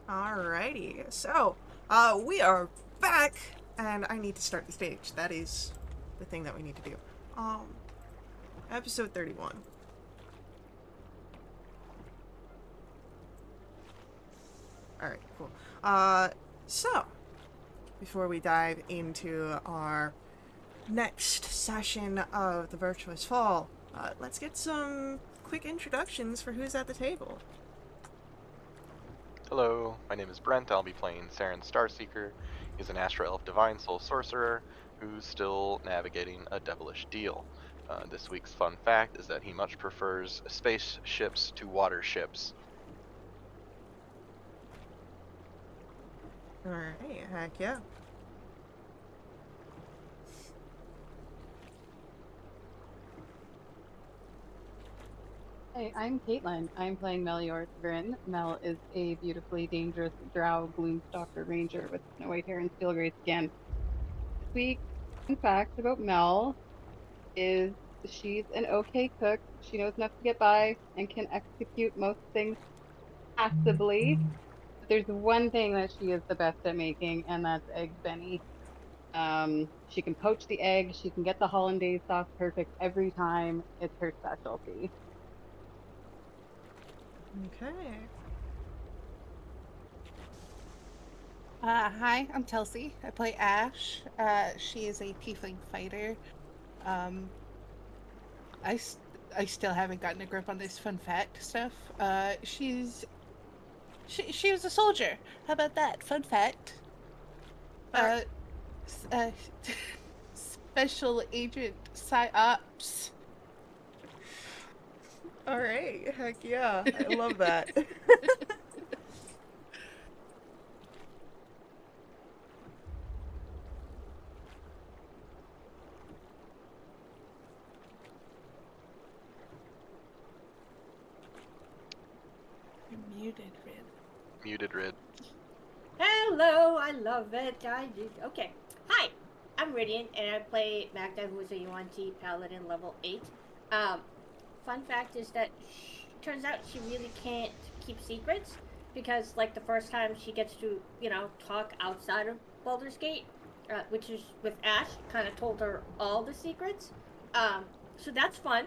Alrighty, so, we are back, and I need to start the stage. That is the thing that we need to do. Um, episode 31. Alright, cool. So, before we dive into our next session of the Virtuous Fall, let's get some quick introductions for who's at the table. Hello, my name is Brent. I'll be playing Saren Starseeker. He's an Astro Elf Divine Soul Sorcerer who's still navigating a devilish deal. This week's fun fact is that he much prefers spaceships to water ships. Alright, heck yeah. Hey, I'm Caitlin. I'm playing Melior Grin. Mel is a beautifully dangerous drow gloomstalker ranger with snow white hair and steel gray skin. This week's fun fact about Mel is she's an okay cook. She knows enough to get by and can execute most things passably. But there's one thing that she is the best at making, and that's eggs benny. She can poach the egg. She can get the hollandaise sauce perfect every time. It's her specialty. Okay. Hi, I'm Kelsey. I play Ash. She is a tiefling fighter. Um, I still haven't gotten a grip on this fun fact stuff. She was a soldier. How about that? Fun fact. Uh, s- uh Special Agent PsyOps. Alright, heck yeah. I love that. You're muted, Rin. Muted Rid. Hello, I love it. Okay. Hi, I'm Ridian, and I play Magda, who is a UNT Paladin level 8. Um, Fun fact is that turns out she really can't keep secrets because, like, the first time she gets to, talk outside of Baldur's Gate, which is with Ash, kind of told her all the secrets. So that's fun.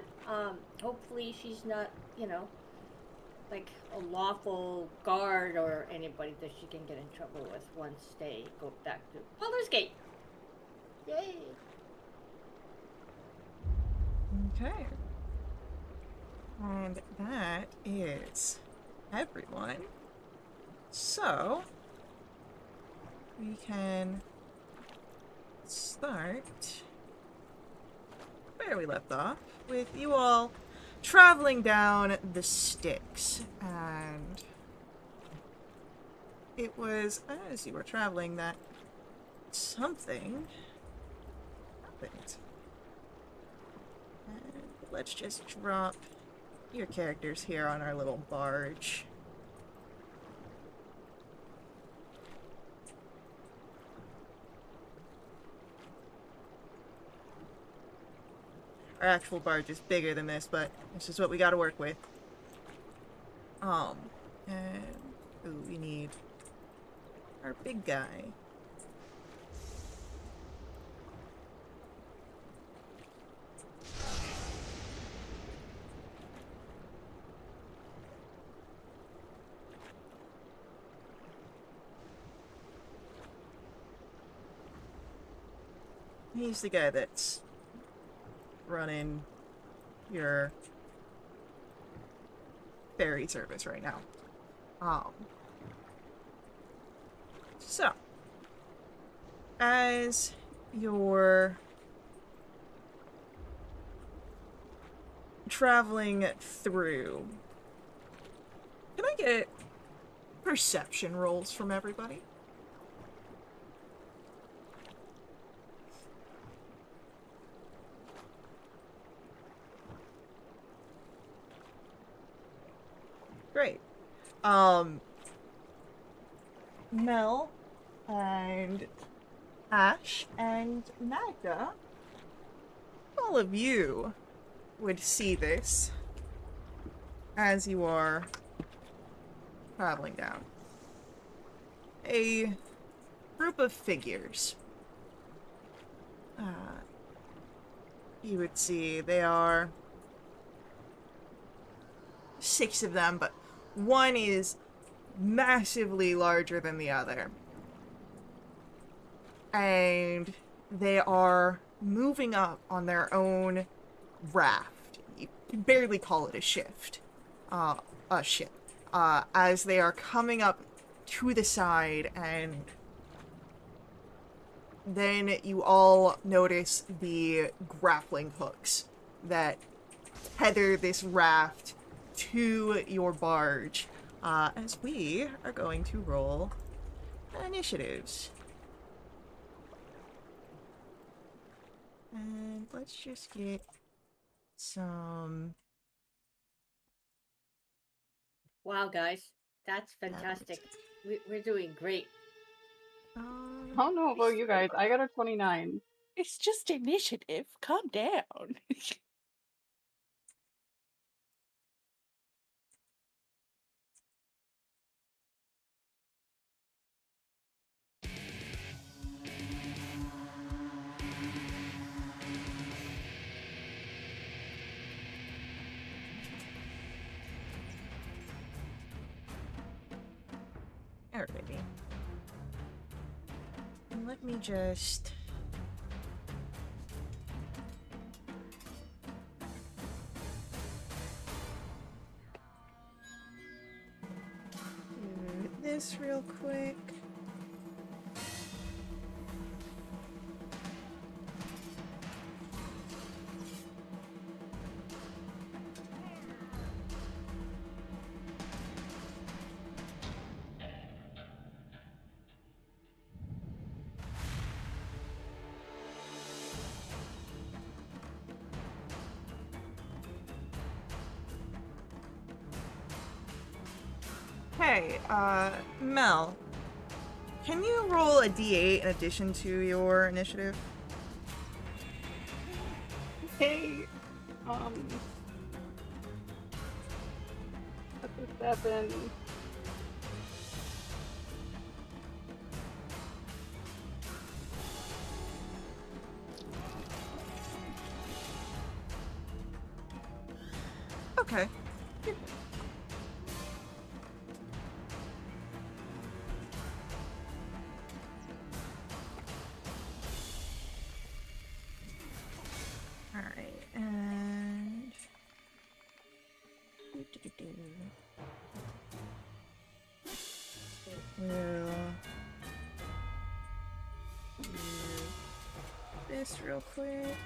Hopefully she's not, like a lawful guard or anybody that she can get in trouble with once they go back to Baldur's Gate. Yay! Okay. And that is everyone. So, we can start where we left off, with you all traveling down the Styx. And it was as you were traveling that something happened. And let's just drop your characters here on our little barge. Our actual barge is bigger than this, but this is what we gotta work with. And ooh, we need our big guy. He's the guy that's running your ferry service right now. So, as you're traveling through, can I get perception rolls from everybody? Great. Mel and Ash and Magda, all of you would see this as you are traveling down. a group of figures. You would see they are 6 of them, but one is massively larger than the other. And they are moving up on their own raft. You can barely call it a ship. As they are coming up to the side, and then you all notice the grappling hooks that tether this raft to your barge, as we are going to roll initiatives. And let's just get some... Wow, guys, that's fantastic. We're doing great. I don't know about you guys. I got a 29. It's just initiative. Calm down. Alrighty. And let me just... do this real quick. Hey, Mel, can you roll a d8 in addition to your initiative? Okay. That's a 7. Okay. Alright, and... We'll... do this real quick.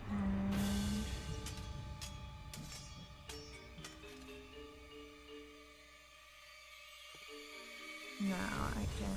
And... now I can...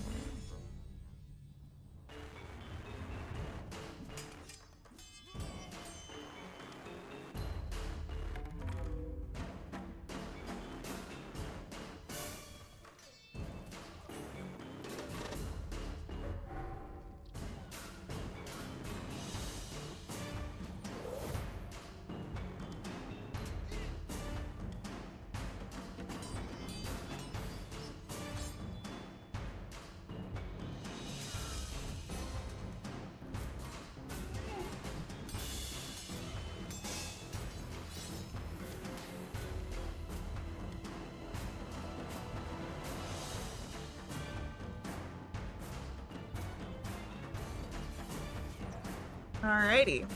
Alrighty.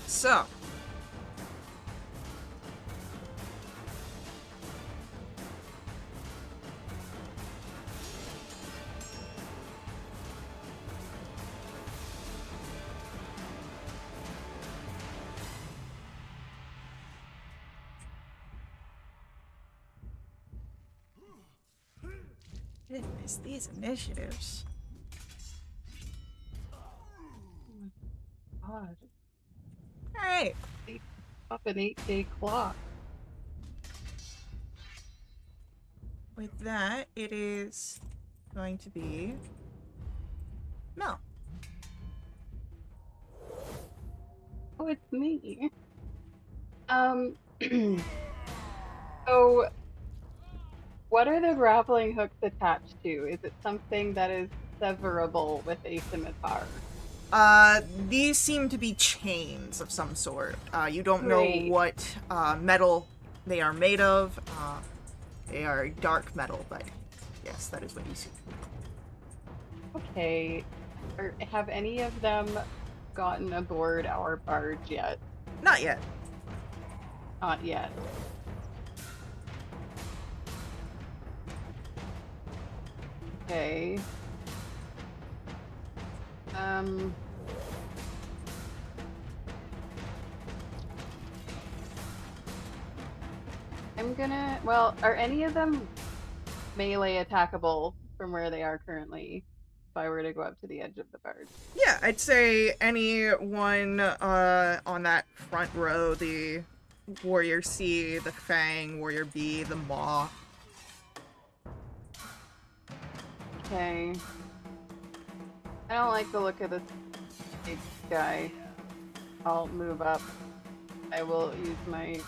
So. Goodness, these initiatives. God. Alright. Up an 8-day clock. With that, it is going to be Mel. Oh, it's me. So, what are the grappling hooks attached to? Is it something that is severable with a scimitar? These seem to be chains of some sort. You don't know Great. what metal they are made of. They are dark metal, but yes, that is what you see. Okay. Have any of them gotten aboard our barge yet? Not yet. Not yet. Okay. I'm gonna. Well, are any of them melee attackable from where they are currently? If I were to go up to the edge of the barge. Yeah, I'd say anyone on that front row, the Warrior C, the Fang, Warrior B, the Maw. Okay. I don't like the look of this big guy. I'll move up. I will use my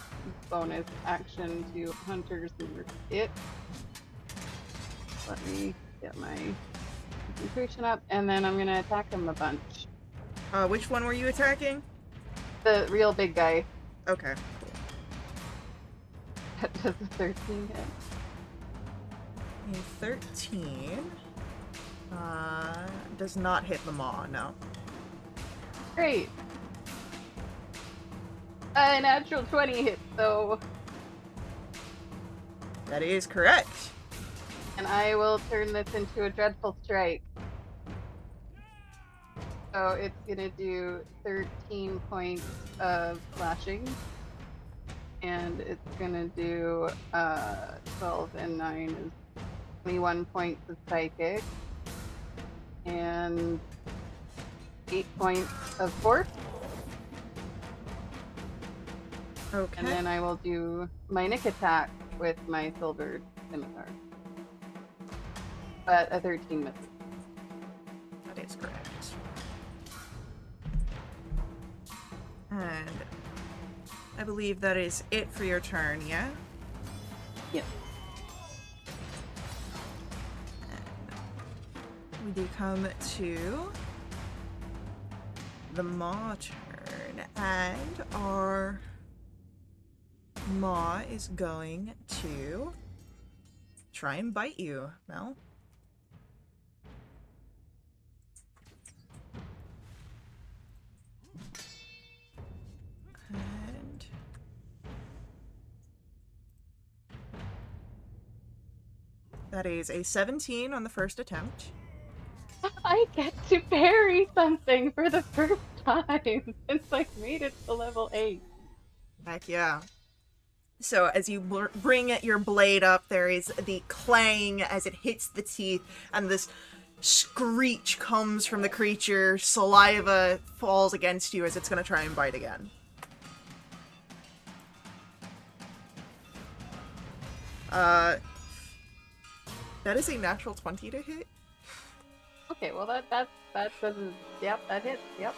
bonus action to Hunter's Mark. Let me get my concentration up, and then I'm gonna attack him a bunch. Which one were you attacking? The real big guy. Okay. That does a 13 hit. A 13 does not hit the Maw, no. Great. A natural 20 hit, though. That is correct. And I will turn this into a dreadful strike. So it's gonna do 13 points of slashing. And it's gonna do 12 and 9 is 21 points of psychic. And 8 points of force. Okay. And then I will do my nick attack with my silver scimitar. But a 13 misses. That is correct. And I believe that is it for your turn, yeah? Yep. We do come to the Maw turn, and our Maw is going to try and bite you, Mel. And that is a 17 on the first attempt. I get to parry something for the first time since I made it to level 8. Heck yeah. So as you bring your blade up, there is the clang as it hits the teeth, and this screech comes from the creature. Saliva falls against you as it's going to try and bite again. That is a natural 20 to hit. Okay, well that doesn't. Yep, that hits. Yep.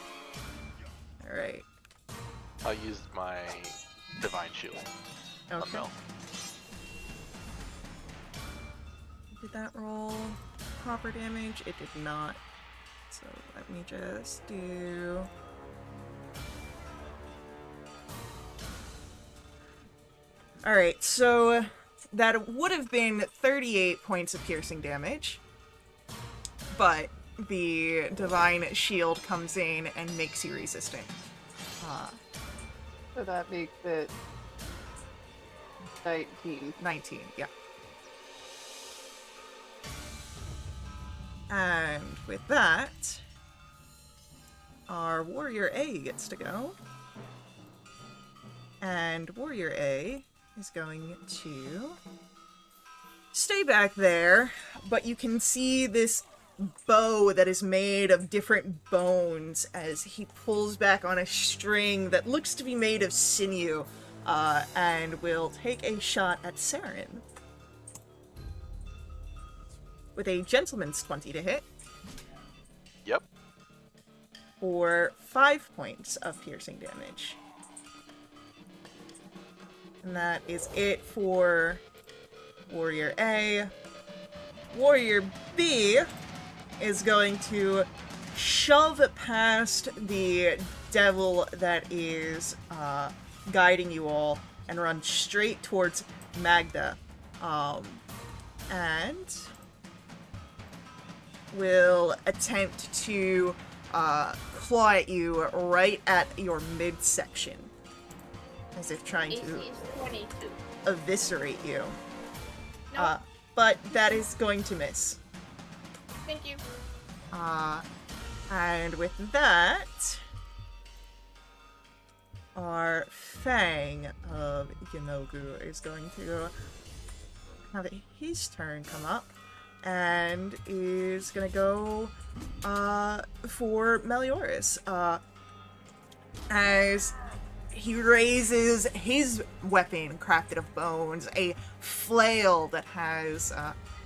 All right. I'll use my divine shield on Okay. Mel. Did that roll proper damage? It did not. So let me just do... Alright, so that would have been 38 points of piercing damage, but the divine shield comes in and makes you resistant. So that makes it 19. 19, yeah. And with that, our Warrior A gets to go. And Warrior A is going to stay back there, but you can see this bow that is made of different bones as he pulls back on a string that looks to be made of sinew, and will take a shot at Saren. With a gentleman's 20 to hit. Yep. for 5 points of piercing damage. And that is it for Warrior A. Warrior B is going to shove past the devil that is guiding you all and run straight towards Magda. And will attempt to claw at you right at your midsection. As if trying AC to is 22. eviscerate you. No, But that is going to miss. thank you. And with that, our Fang of Yanogu is going to have his turn come up and is gonna go for Melioras. As he raises his weapon crafted of bones, a flail that has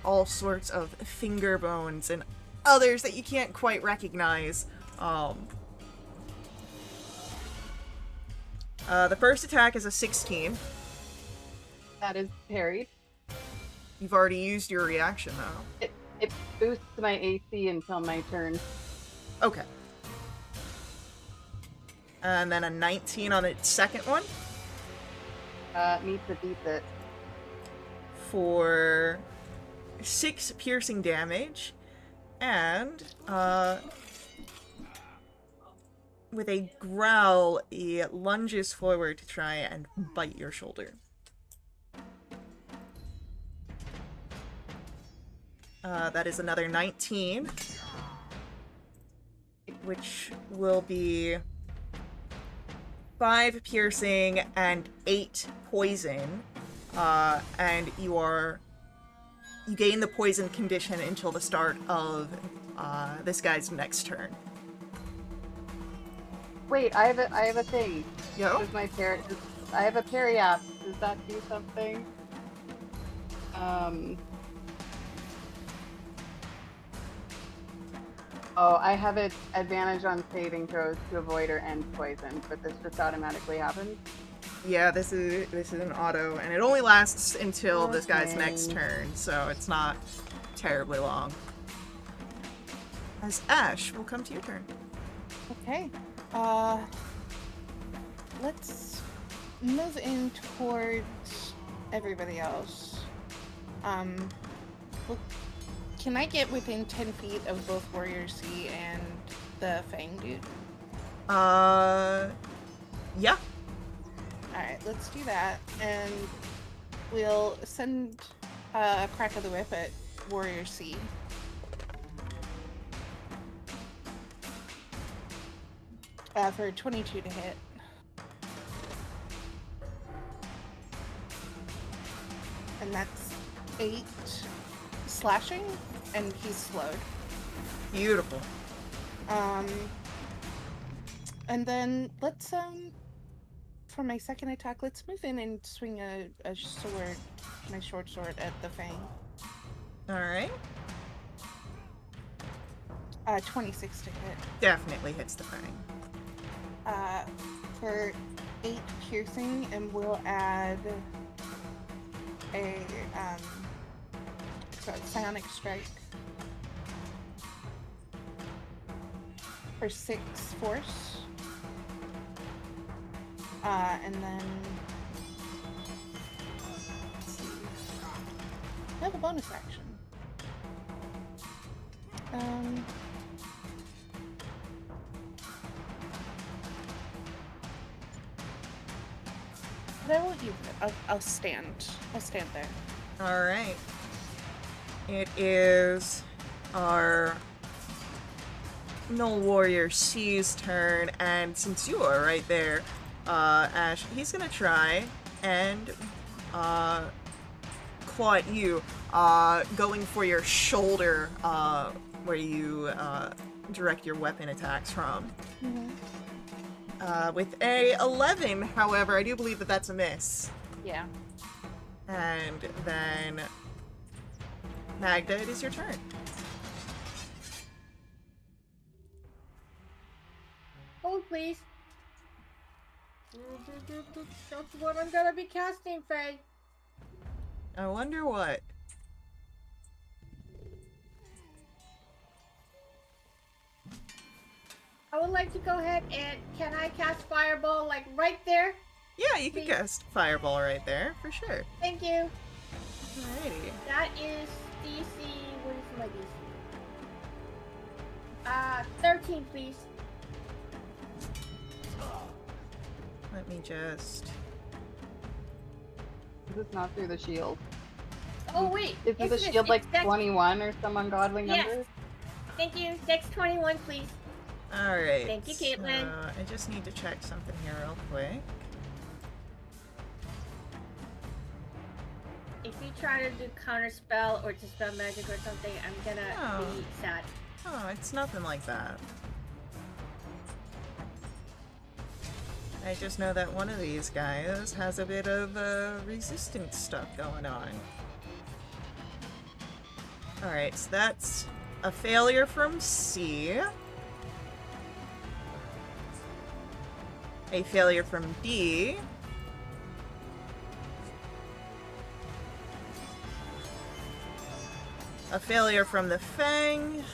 all sorts of finger bones and others that you can't quite recognize. The first attack is a 16. That is parried. You've already used your reaction, though. It boosts my AC until my turn. Okay. And then a 19 on the second one Meets it, beats it. for 6 piercing damage. And, with a growl, he lunges forward to try and bite your shoulder. That is another 19, which will be 5 piercing and 8 poison. And you gain the poison condition until the start of this guy's next turn. Wait, I have a thing. Yo? Does my I have a parry app. Does that do something? Oh, I have an advantage on saving throws to avoid or end poison, but this just automatically happens. Yeah, this is an auto, and it only lasts until this guy's Okay. next turn, so it's not terribly long. As Ash, we'll come to your turn. Okay. Let's move in towards everybody else. Well, can I get within 10 feet of both Warrior C and the Fang dude? Yeah. Alright, let's do that. And we'll send a crack of the whip at Warrior C. For 22 to hit. And that's 8 slashing, and he's slowed. Beautiful. And then let's, for my second attack, let's move in and swing a sword, my short sword, at the Fang. Alright. 26 to hit. Definitely hits the Fang. For 8 piercing, and we'll add a, psionic strike. For 6 force. And then, let's see. I have a bonus action. But I won't use it. I'll stand. I'll stand there. Alright. It is our Null Warrior C's turn, and since you are right there, Ash, he's gonna try and claw at you, going for your shoulder, where you direct your weapon attacks from. With a 11, however, I do believe that that's a miss. Yeah. And then, Magda, it is your turn. please. That's what I'm gonna be casting, Faye. I wonder what. I would like to go ahead and can I cast Fireball like right there? Yeah, you can Please. cast Fireball right there, for sure. Thank you. Alrighty. That is DC. What is my DC? 13, please. Let me just... This is not through the shield. Oh wait, Is the isn't it- shield like it's Dex- 21 or some ungodly Yes. number? Thank you. Dex 21, please. Alright. Thank you, Caitlin. So, I just need to check something here real quick. If you try to do counter spell or dispel magic or something, I'm gonna Oh. be sad. Oh, it's nothing like that. I just know that one of these guys has a bit of resistance stuff going on. Alright, so that's a failure from C. A failure from D. A failure from the Fang.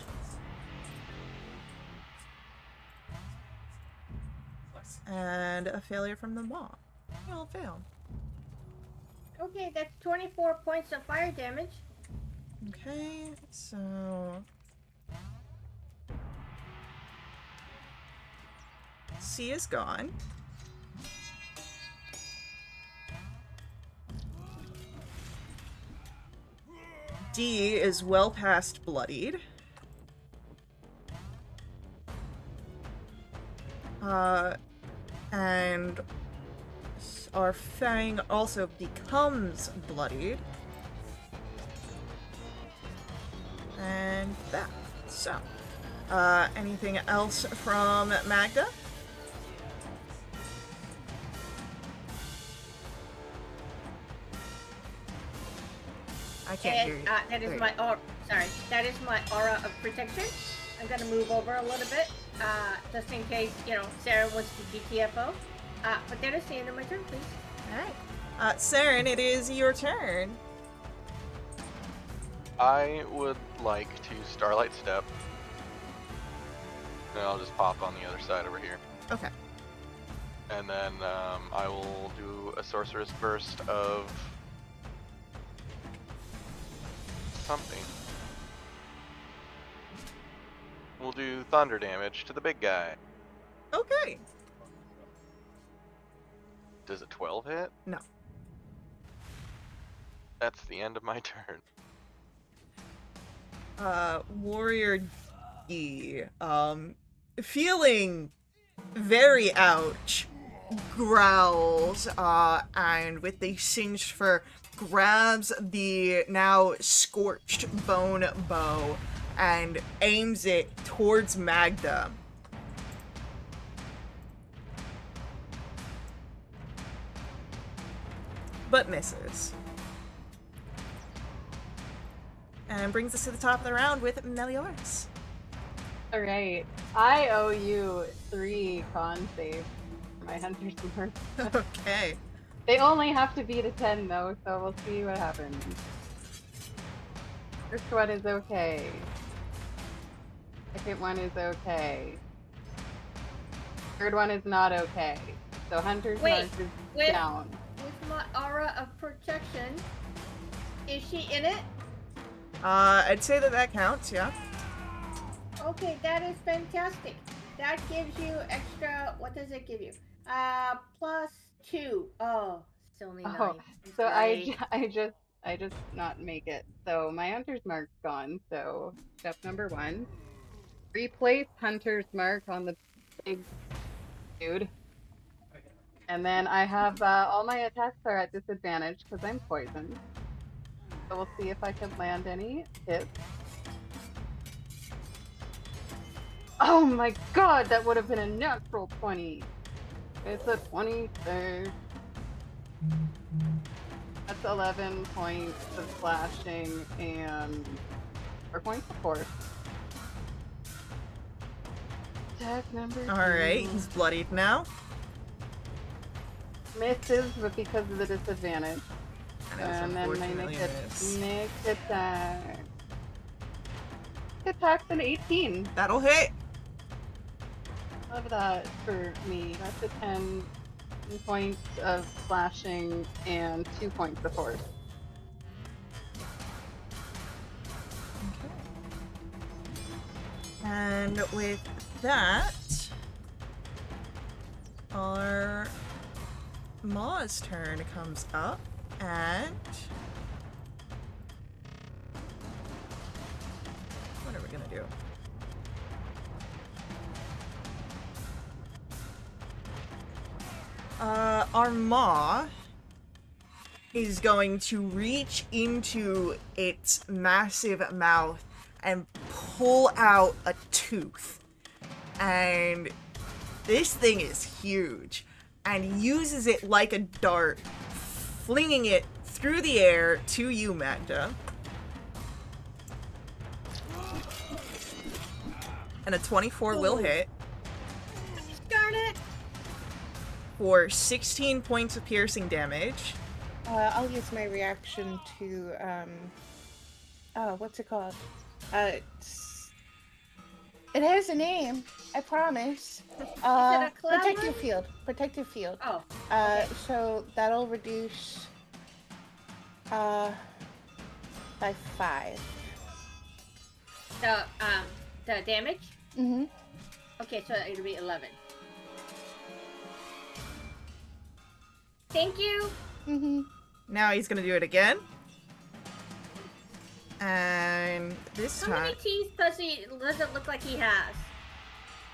And a failure from the Maw. They all failed. Okay, that's 24 points of fire damage. Okay, so... C is gone. D is well past bloodied. And our Fang also becomes bloodied. And that. So, anything else from Magda? I can't hear you. That is There my aura. Sorry, that is my aura of protection. I'm gonna move over a little bit, just in case Sarah wants to GTFO. But that is the end of my turn, please. Alright. Saren, it is your turn. I would like to Starlight Step. And I'll just pop on the other side over here. Okay. And then I will do a Sorceress Burst of something. We'll do thunder damage to the big guy. Okay. Does a 12 hit? No. That's the end of my turn. Warrior D, feeling very ouch, growls, and with the singed fur, grabs the now scorched bone bow and aims it towards Magda. But misses. And brings us to the top of the round with Melioras. Alright. I owe you 3 con saves for my Hunter's Mark. Okay. They only have to beat a 10 though, so we'll see what happens. First one is okay. Second one is okay. Third one is not okay. So Hunter's Wait, Mark is wait. down. With my aura of protection, is she in it? I'd say that counts, yeah. Okay, that is fantastic. That gives you extra. What does it give you? +2. Oh, still only 9. Oh, so Sorry. I just not make it. So my Hunter's Mark's gone. So step number 1, replace Hunter's Mark on the big dude. And then I have all my attacks are at disadvantage because I'm poisoned. So we'll see if I can land any hits. Oh my god, that would have been a natural 20. It's a 20 save. That's 11 points of slashing and 4 points of force. Attack number 2. Alright, he's bloodied now. Misses, but because of the disadvantage. And And then my next attack. Attack's an 18. That'll hit. Love that for me. That's a 10 points of slashing and 2 points of force. And with that, our Maw's turn comes up, and what are we gonna do? Our Maw is going to reach into its massive mouth and pull out a tooth. And this thing is huge, and uses it like a dart, flinging it through the air to you, Magda. And a 24 will hit Darn it! for 16 points of piercing damage. I'll use my reaction to, what's it called? It has a name, I promise. a cloud Protective one? field. Protective field. Oh, okay. So that'll reduce, by 5. The damage? Mm-hmm. Okay, so it'll be 11. Thank you! Mm-hmm. Now he's gonna do it again. And this How many time... teeth does it look like he has?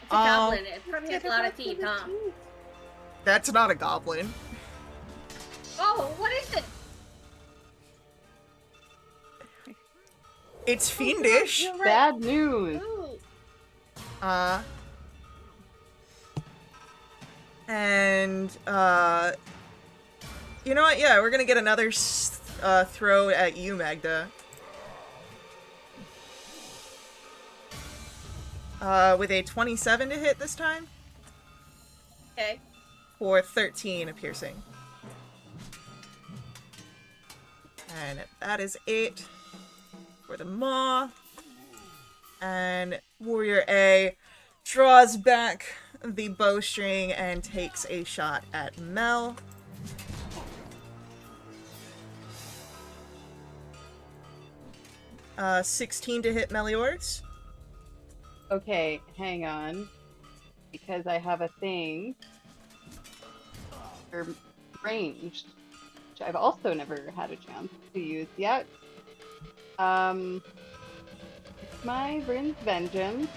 It's a Um, goblin. It probably has a lot of teeth, huh? That's not a goblin. Oh, what is it? It's fiendish. You're right. Bad news. Ooh. And, you know what? Yeah, we're gonna get another throw at you, Magda. With a 27 to hit this time, Okay. for 13 of piercing. And that is it for the Maw. And Warrior A draws back the bowstring and takes a shot at Mel. Uh, 16 to hit Meliors. Okay, hang on. Because I have a thing for ranged, which I've also never had a chance to use yet. It's my Vryn's Vengeance.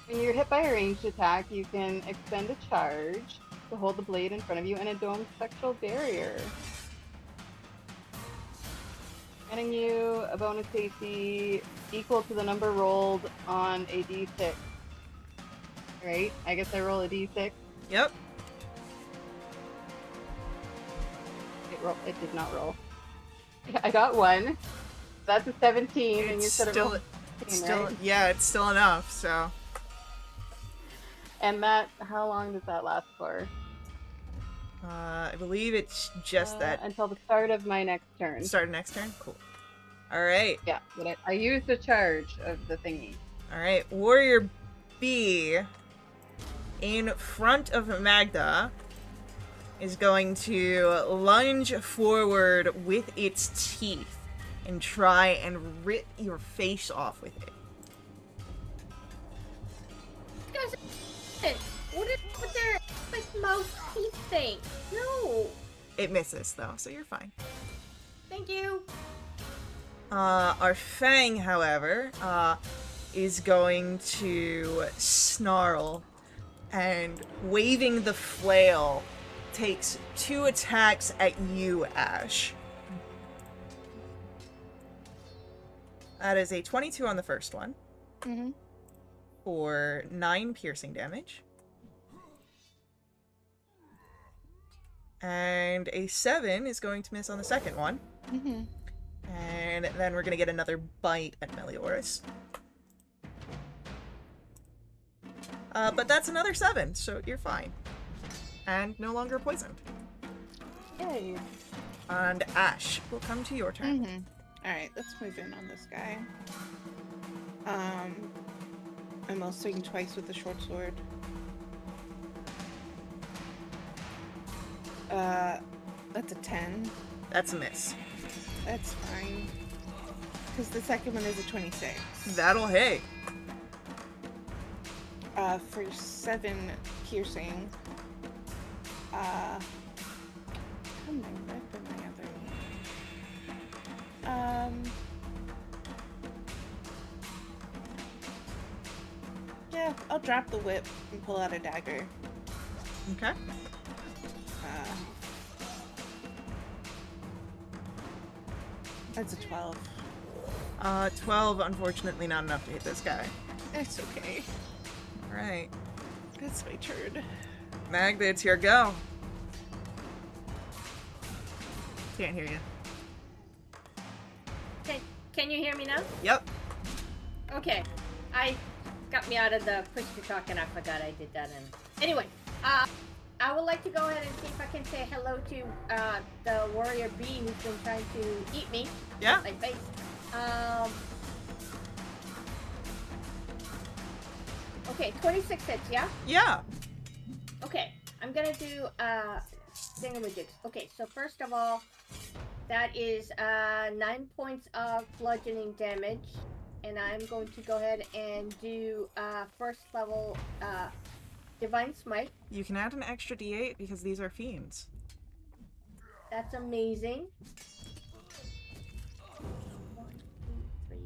When you're hit by a ranged attack, you can extend a charge to hold the blade in front of you in a domed spectral barrier. Granting you a bonus AC equal to the number rolled on a d6. Right? I guess I roll a d6. Yep. It did not roll. I got 1. That's a 17, and you It's said it still, rolled it's 15, still, right? yeah, it's still enough, so. And that, how long does that last for? I believe it's just that. Until the start of my next turn. Start of next turn? Cool. Alright. Yeah, but I used a charge of the thingy. Alright. Warrior B, in front of Magda, is going to lunge forward with its teeth and try and rip your face off with it. What is with their mouth teeth thing? No. It misses, though, so you're fine. Thank you. Our Fang, however, is going to snarl and, waving the flail, takes 2 attacks at you, Ash. That is a 22 on the first one. Mm-hmm. For 9 piercing damage. And a 7 is going to miss on the second one. Mm-hmm. And then we're gonna get another bite at Melioras. But that's another 7, so you're fine. And no longer poisoned. Yay. And Ash, we'll come to your turn. Mm-hmm. Alright, let's move in on this guy. I'm also swing twice with the short sword. That's a 10. That's a miss. That's fine. Because the second one is a 26. That'll hit. For 7 piercing. How am I ripping my other one? Yeah, I'll drop the whip and pull out a dagger. Okay. That's a 12. 12, unfortunately not enough to hit this guy. It's okay. Alright. That's my turn. Magda, it's your go. Can't hear you. Can you hear me now? Yep. Okay. I got me out of the push to talk and I forgot I did that. And anyway, I would like to go ahead and see if I can say hello to the warrior bee who's been trying to eat me. Yeah. My face. Okay, 26 hits, yeah? Yeah. Okay, I'm gonna do thingamajigs. Okay, so first of all, that is 9 points of bludgeoning damage, and I'm going to go ahead and do first level divine smite. You can add an extra d8 because these are fiends. That's amazing. 1, 2, 3.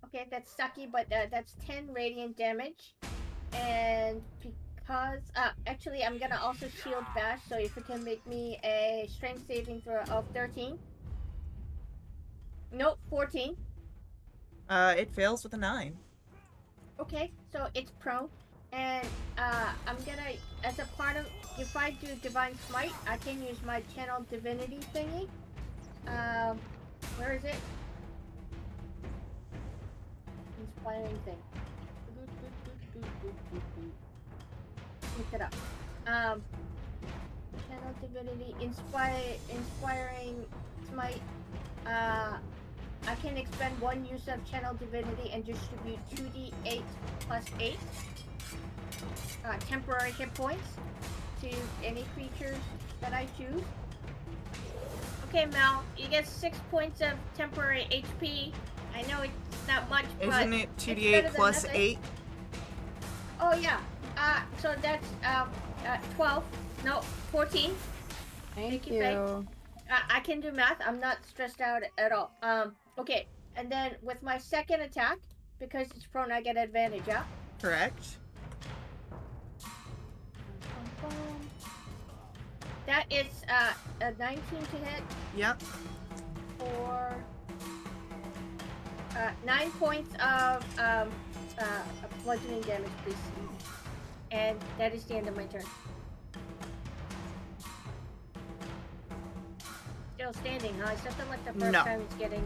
Okay, that's sucky, but that's 10 radiant damage. And because, actually, I'm gonna also shield bash, so if it can make me a strength saving throw of 13. Nope, 14. It fails with a 9. Okay, so it's prone. And I'm gonna, as a part of, if I do divine smite, I can use my channel divinity thingy. Where is it? Inspiring thing. Look it up. Channel divinity, inspiring smite. I can expend 1 use of channel divinity and distribute 2d8 plus 8 temporary hit points to any creatures that I choose. Okay, Mel, you get 6 points of temporary HP. I know it's not much, but Isn't it it's 2d8 better than plus nothing. 8? Oh yeah. So that's 12. No, 14. Thank you, Faye. you. I can do math. I'm not stressed out at all. Okay. And then with my second attack, because it's prone, I get advantage, yeah? Correct. That is a 19 to hit Yep. for 9 points of bludgeoning damage, please. And that is the end of my turn. Still standing, huh? Is that like the first No. time it's getting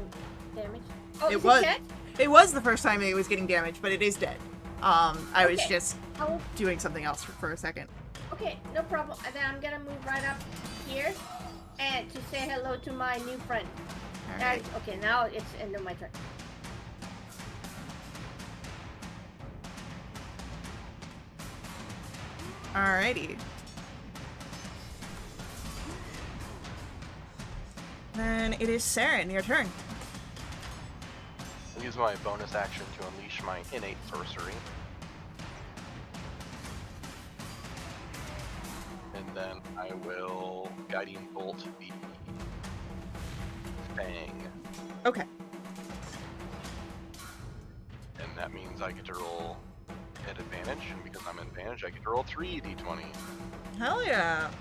damaged? Oh, It is was- it dead? It was the first time it was getting damaged, but it is dead. I was Okay. just Oh, doing something else for a second. okay, no problem. And then I'm gonna move right up here and to say hello to my new friend. Alright. Okay, now it's end of my turn. Alrighty. Then it is Saren, your turn. I'll use my bonus action to unleash my innate sorcery. And then I will Guiding Bolt the Fang. Okay. And that means I get to roll at advantage. And because I'm at advantage, I get to roll 3 d20. Hell yeah.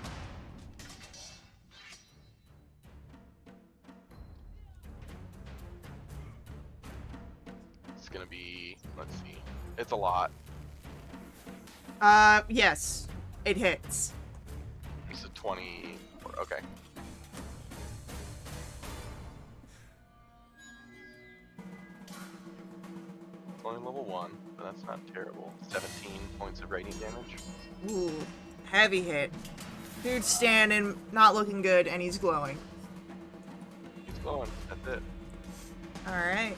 It's gonna be, let's see, it's a lot. Yes. It hits. It's a 20, Okay. Only level 1, but that's not terrible. 17 points of radiant damage. Ooh, heavy hit. Dude's standing, not looking good, and he's glowing. He's glowing. That's it. Alright.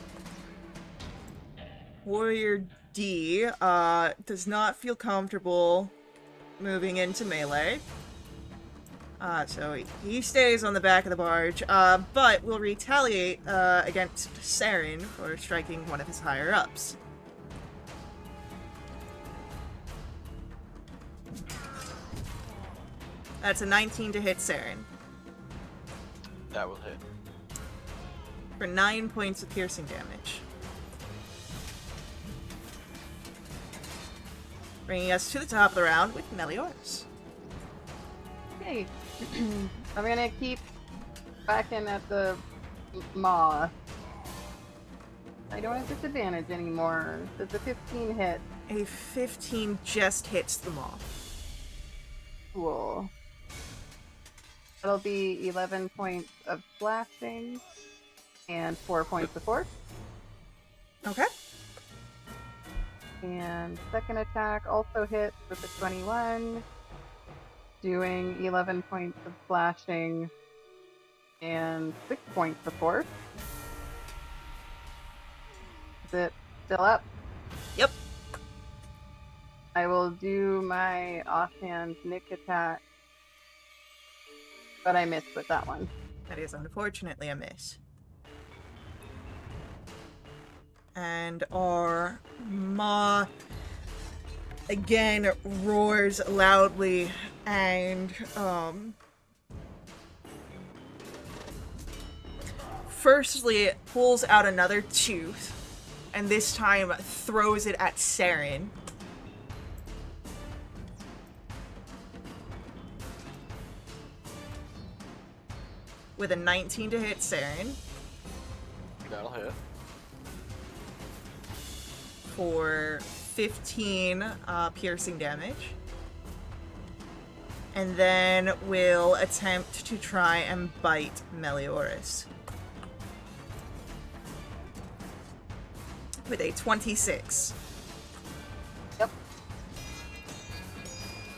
Warrior D does not feel comfortable moving into melee. So he stays on the back of the barge, but will retaliate against Saren for striking one of his higher-ups. That's a 19 to hit Saren. That will hit. For 9 points of piercing damage. Bringing us to the top of the round with Meliodas. Okay. I'm gonna keep backing at the maw. I don't have disadvantage anymore. Does a 15 hit? A 15 just hits the maw. Cool. That'll be 11 points of blasting and 4 points of force. Okay. And second attack also hits with a 21, doing 11 points of slashing and 6 points of force. Is it still up? Yep. I will do my offhand nick attack, but I missed with that one. That is unfortunately a miss. And our maw again roars loudly and firstly it pulls out another tooth and this time throws it at Saren. With a 19 to hit Saren. That'll hit. For 15 piercing damage. And then we'll attempt to try and bite Meliodas. With a 26. Yep.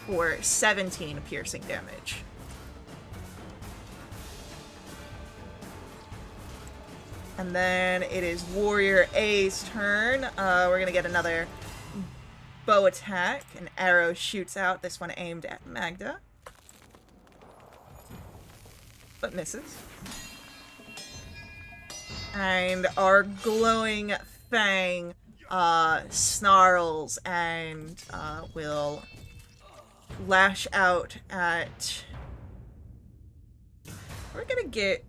For 17 piercing damage. And then it is Warrior A's turn. We're gonna get another bow attack. An arrow shoots out, this one aimed at Magda. But misses. And our glowing fang snarls and will lash out at... We're gonna get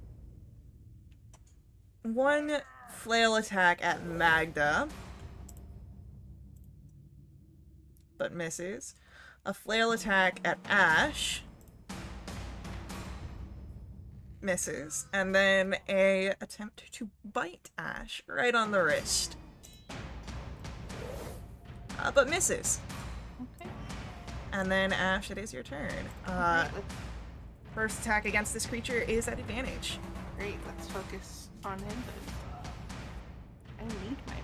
one flail attack at Magda, but misses. A flail attack at Ash, misses. And then a attempt to bite Ash right on the wrist, but misses. Okay. And then Ash, it is your turn. Great, First attack against this creature is at advantage. great, let's focus on him then. I need my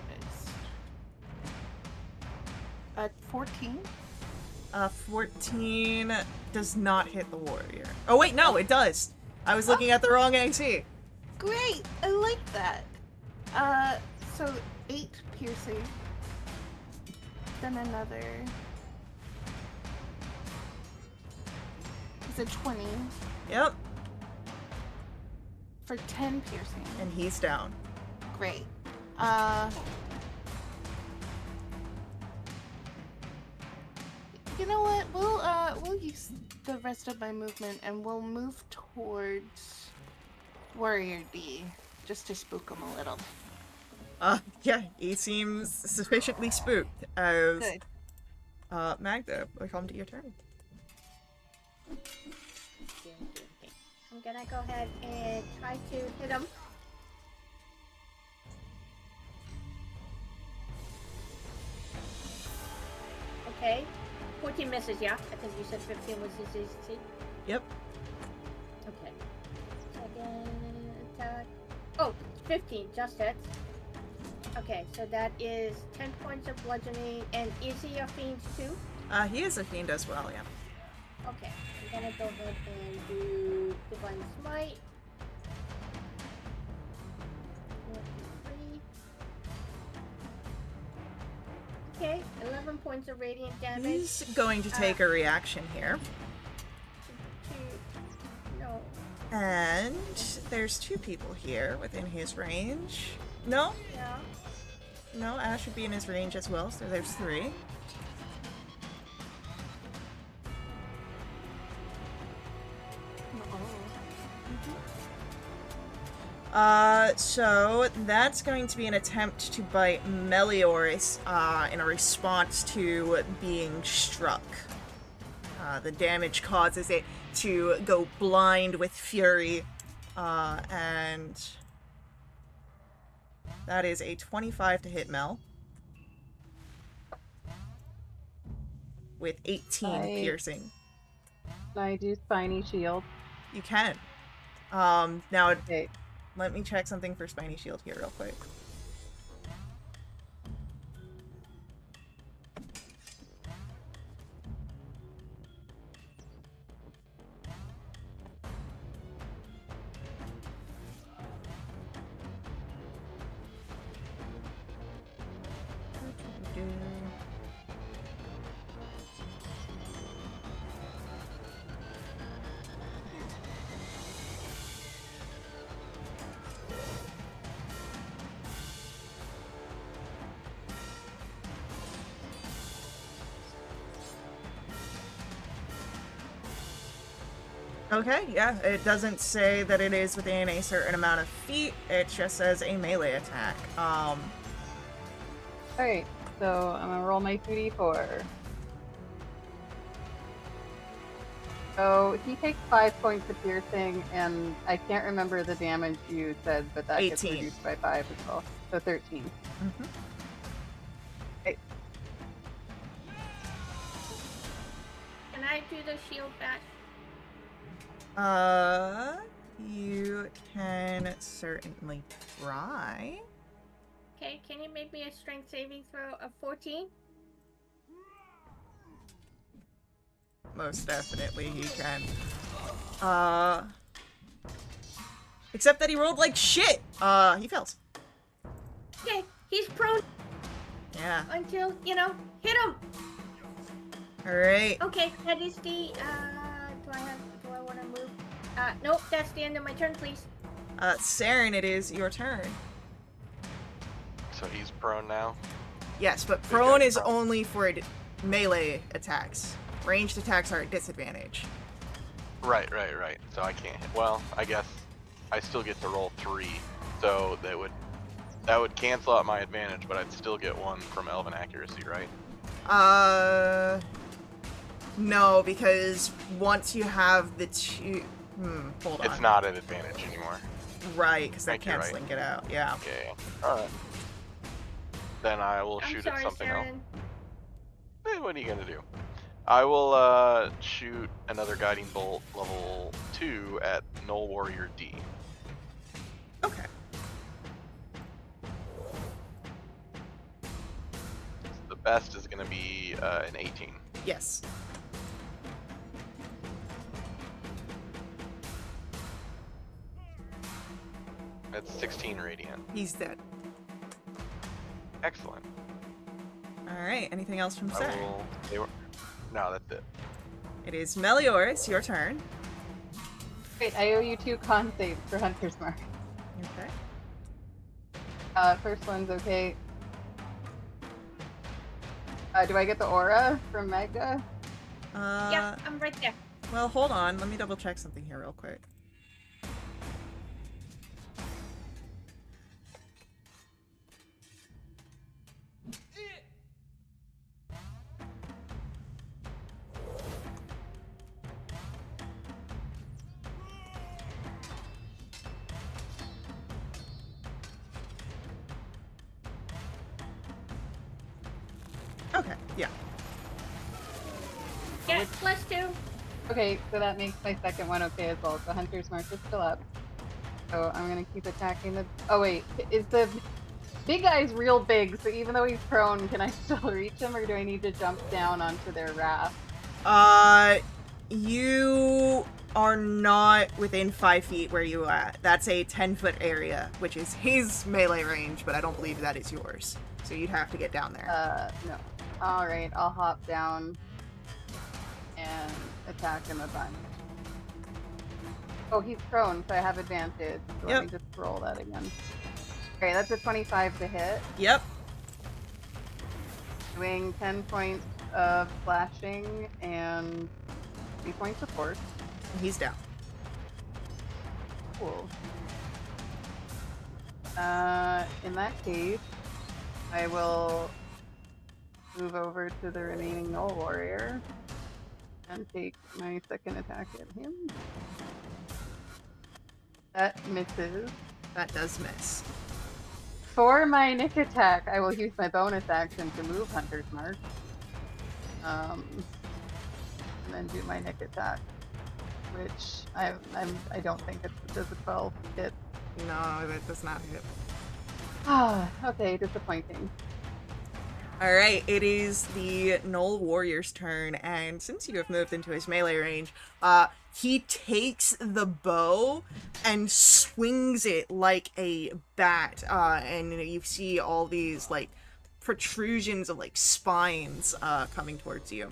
best. 14? 14 does not hit the warrior. Oh wait, no, it does. I was looking at the wrong AC. Great, I like that. So 8 piercing. Then another. Is it 20 Yep, for 10 piercing? and he's down. Great. You know what? We'll use the rest of my movement and we'll move towards Warrior D just to spook him a little. Yeah, he seems sufficiently spooked as Good. Magda, we come to your turn. I'm gonna go ahead and try to hit him. Okay. 14 misses, yeah? I think you said 15 was his AC. Yep. 15 just hits. Okay, so that is 10 points of bludgeoning. And is he a fiend too? He is a fiend as well, yeah. Okay, I'm gonna go ahead and do Divine Smite. 1, 2, 3. Okay, 11 points of radiant damage. He's going to take a reaction here. No. And there's 2 people here within his range. No? Yeah. No, Ash would be in his range as well, so there's 3. So that's going to be an attempt to bite Melioris, in a response to being struck. The damage causes it to go blind with fury, and that is a 25 to hit Mel. With 18 piercing. Can I do Spiny Shield? You can. Now, Okay. let me check something for Spiny Shield here real quick. Okay, yeah, it doesn't say that it is within a certain amount of feet, it just says a melee attack. Alright, so I'm gonna roll my 2d4. So he takes 5 points of piercing, and I can't remember the damage you said, but that gets 18. reduced by 5 as well. So 13. Mhm. Can I do the shield bash? You can certainly try. Okay, can you make me a strength saving throw of 14? Most definitely he can. Except that he rolled like shit! He fails. Okay, he's prone Yeah. until, hit him! Alright. Okay, that is the, do I want to move? Nope, that's the end of my turn, please. Saren, it is your turn. So he's prone now. Yes, but Big prone guy is prone. only for melee attacks. Ranged attacks are at disadvantage. Right. So I can't hit. Well, I guess I still get to roll 3. So that would cancel out my advantage, but I'd still get 1 from Elven accuracy, right? No, because once you have the 2... hold on. It's not an advantage anymore. Right, because they're Thank you, right. canceling it out, yeah. Okay. Alright. Then I will I'm shoot sorry, at something else. Saren. What are you gonna do? I will shoot another guiding bolt level 2 at Null Warrior D. Okay. The best is gonna be an 18. Yes. That's 16 radiant. He's dead. Excellent. Alright, anything else from Saren? No, that's it. It is Melioris, your turn. Wait, I owe you 2 con saves for Hunter's Mark. Okay. First one's okay. Do I get the aura from Magda? Yeah, I'm right there. Well, hold on. Let me double check something here real quick. Okay, yeah. Yeah, +2. Okay, so that makes my second one okay as well. So Hunter's Mark is still up. So I'm gonna keep attacking the. Oh wait, is the big guy's real big? So even though he's prone, can I still reach him, or do I need to jump down onto their raft? You are not within 5 feet where you at. That's a 10-foot area, which is his melee range, but I don't believe that is yours. So you'd have to get down there. No. All right, I'll hop down and attack him a bunch. Oh, he's prone, so I have advantage. So Yep. Let me just roll that again. Okay, that's a 25 to hit. Yep. Doing 10 points of slashing and 3 points of force. He's down. Cool. In that case, I will move over to the remaining Null Warrior and take my second attack at him. That misses. That does miss. For my Nick attack, I will use my bonus action to move Hunter's Mark. And then do my Nick attack, which I don't think it does a 12 hit. No, that does not hit. Ah, okay, disappointing. Alright, it is the Null Warrior's turn, and since you have moved into his melee range, he takes the bow and swings it like a bat, and you see all these, like, protrusions of, like, spines, coming towards you.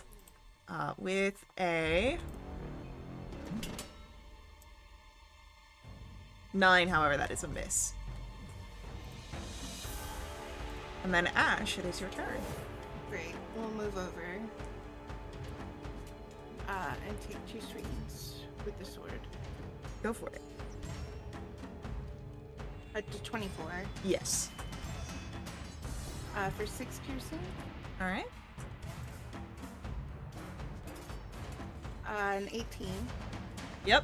With a 9, however, that is a miss. And then Ash, it is your turn. Great. We'll move over. And take 2 swings with the sword. Go for it. To 24. Yes. For 6 piercing. Alright. An 18. Yep.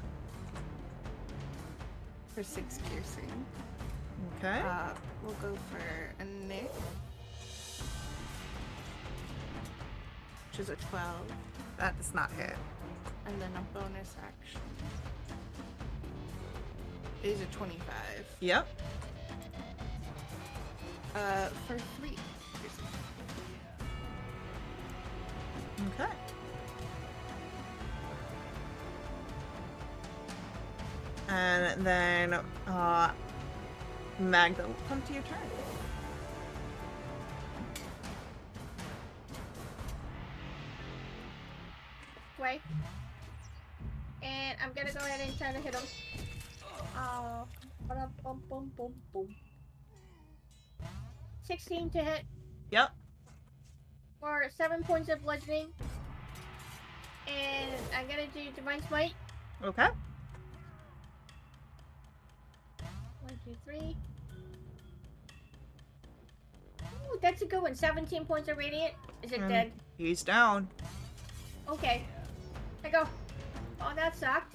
For 6 piercing. Okay. We'll go for a Nick. Which is a 12. That does not hit. And then a bonus action. Is a 25. Yep. For 3 piercing. Okay. And then, Magda will come to your turn. Way. And I'm gonna go ahead and try to hit him. Boom, boom, boom, boom. 16 to hit Yep. for 7 points of bludgeoning. And I'm gonna do Divine Smite. Okay. 1, 2, 3. Ooh, that's a good one. 17 points of radiant. Is it dead? He's down. Okay. I go. Oh, that sucked.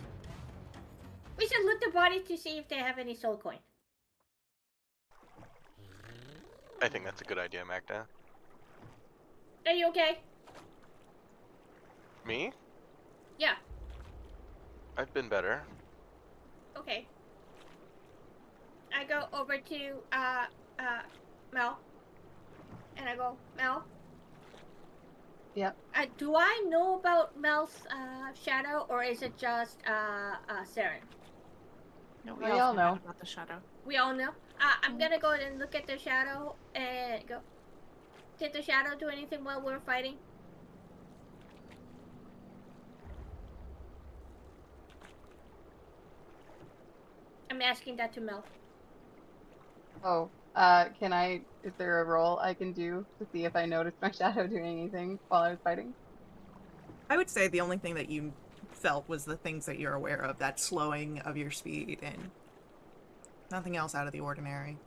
We should loot the bodies to see if they have any soul coin. I think that's a good idea, Magda. Are you okay? Me? Yeah. I've been better. Okay. I go over to Mel. And I go, Mel. Yep. Do I know about Mel's shadow, or is it just Saren? No, We all know. about the shadow. We all know. I'm gonna go and look at the shadow and go. Did the shadow do anything while we were fighting? I'm asking that to Mel. Oh, can I, is there a roll I can do to see if I noticed my shadow doing anything while I was fighting? I would say the only thing that you felt was the things that you're aware of, that slowing of your speed, and nothing else out of the ordinary.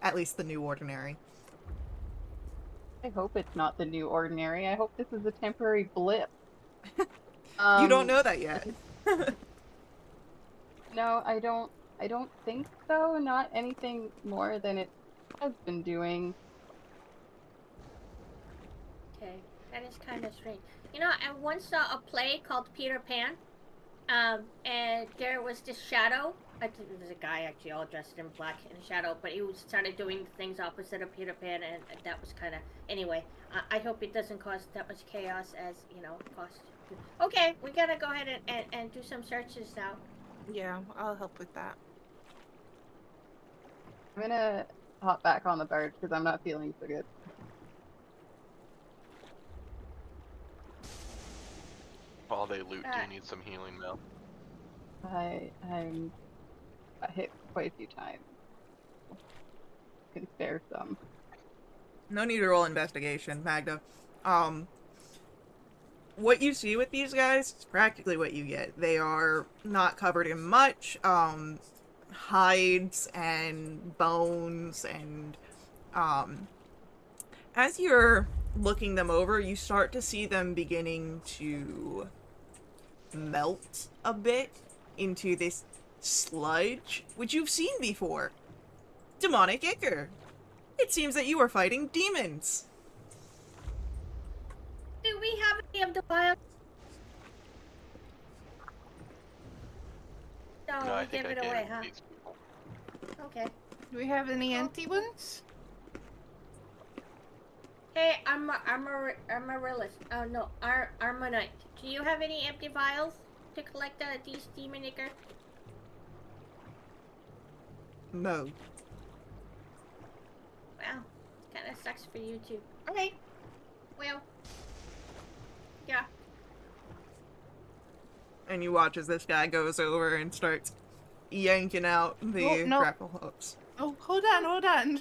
At least the new ordinary. I hope it's not the new ordinary. I hope this is a temporary blip. You don't know that yet. No, I don't think so. Not anything more than it has been doing. Okay, that is kind of strange. You know, I once saw a play called Peter Pan, and there was this shadow I think there's a guy actually all dressed in black in a shadow, but he started doing things opposite of Peter Pan, and that was kind of. Anyway, I hope it doesn't cause that much chaos as, cost. Okay, we gotta go ahead and do some searches now. Yeah, I'll help with that. I'm gonna hop back on the barge because I'm not feeling so good. While they loot, do you need some healing, Mel? I'm got hit quite a few times. Can spare some. No need to roll investigation, Magda. What you see with these guys is practically what you get. They are not covered in much, hides and bones, and, as you're looking them over, you start to see them beginning to melt a bit into this sludge, which you've seen before. Demonic ichor. It seems that you are fighting demons. Do we have any of the vials? No, No, I we think gave I it gave away, it to huh? these people. Okay. Do we have any empty ones? Hey, Amaryllis. Oh no, Armonite. Do you have any empty vials to collect these demon ichor? No. Well, kind of sucks for you too. Okay. Well. Yeah. And you watch as this guy goes over and starts yanking out the Oh, no. grapple hooks. Oh, hold on.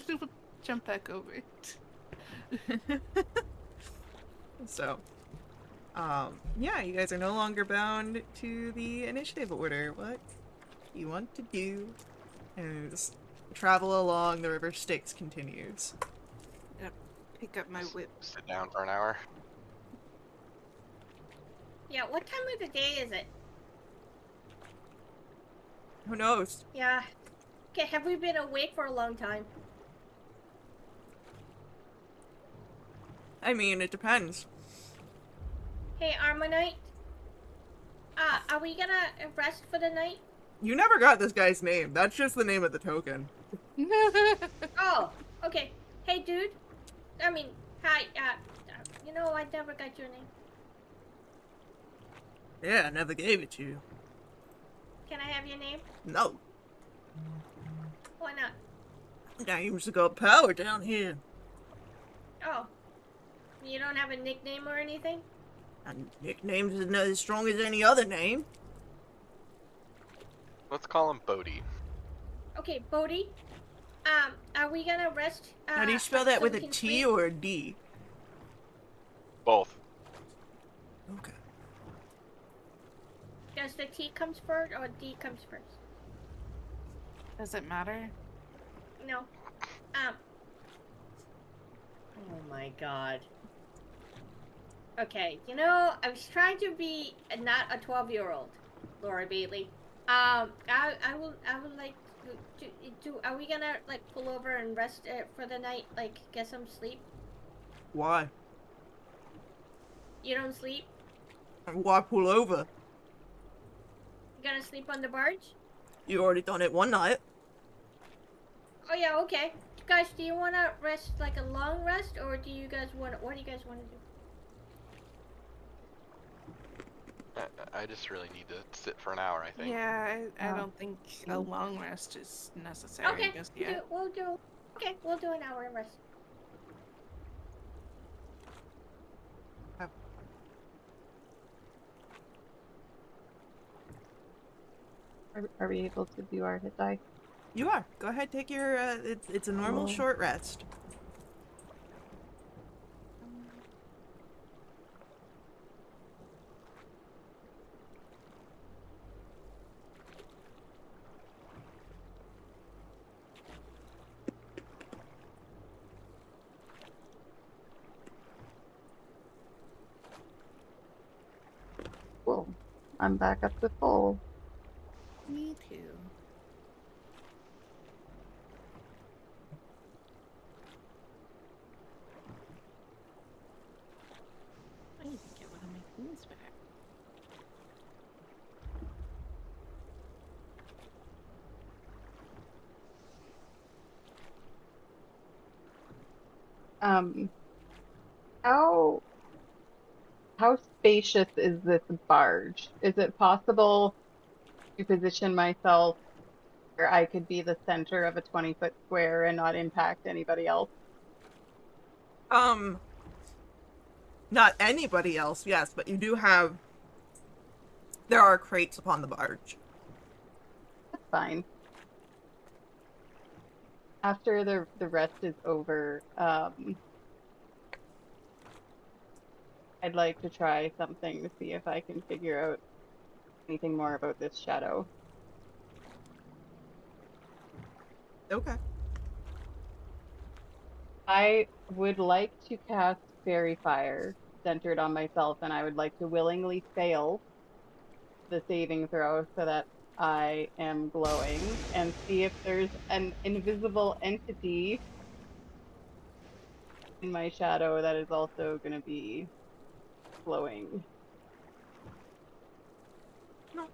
Jump back over it. So, yeah, you guys are no longer bound to the initiative order. What you want to do is travel along the river Styx continues. Yep. Pick up my whip. Sit down for an hour. Yeah, what time of the day is it? Who knows? Yeah. Okay, have we been awake for a long time? I mean, it depends. Hey, Armonite. Are we gonna rest for the night? You never got this guy's name. That's just the name of the token. Oh, okay. Hey, dude. I mean, hi. I never got your name. Yeah, I never gave it to you. Can I have your name? No. Why not? Names got power down here. Oh. You don't have a nickname or anything? And nicknames is not as strong as any other name. Let's call him Bodhi. Okay, Bodhi. Are we gonna rest? How do you spell like, that, so with we a can T sleep? or a D? Both. Okay. Does the T comes first or D comes first? Does it matter? No. Oh my god. Okay, I was trying to be not a 12-year-old, Laura Bailey. I would like to. Are we gonna like pull over and rest for the night? Like get some sleep? Why? You don't sleep? Why pull over? You gonna sleep on the barge? You already done it one night. Oh yeah, okay. Guys, do you wanna rest like a long rest, or do you guys want? What do you guys want to do? I just really need to sit for an hour, I think. Yeah, I Oh. don't think a long rest is necessary Okay, just yet. we'll do. Okay, we'll do an hour rest. Are we able to do our hit die? You are. Go ahead, take your. It's a normal Cool. short rest. Cool. I'm back up to full. Me too. I need to get one of my things back. Um, how spacious is this barge? Is it possible to position myself where I could be the center of a 20-foot square and not impact anybody else? Um, not anybody else, yes, but you do have. There are crates upon the barge. That's fine. After the rest is over, I'd like to try something to see if I can figure out anything more about this shadow. Okay. I would like to cast Fairy Fire centered on myself, and I would like to willingly fail the saving throw so that I am glowing and see if there's an invisible entity in my shadow that is also going to be glowing. No.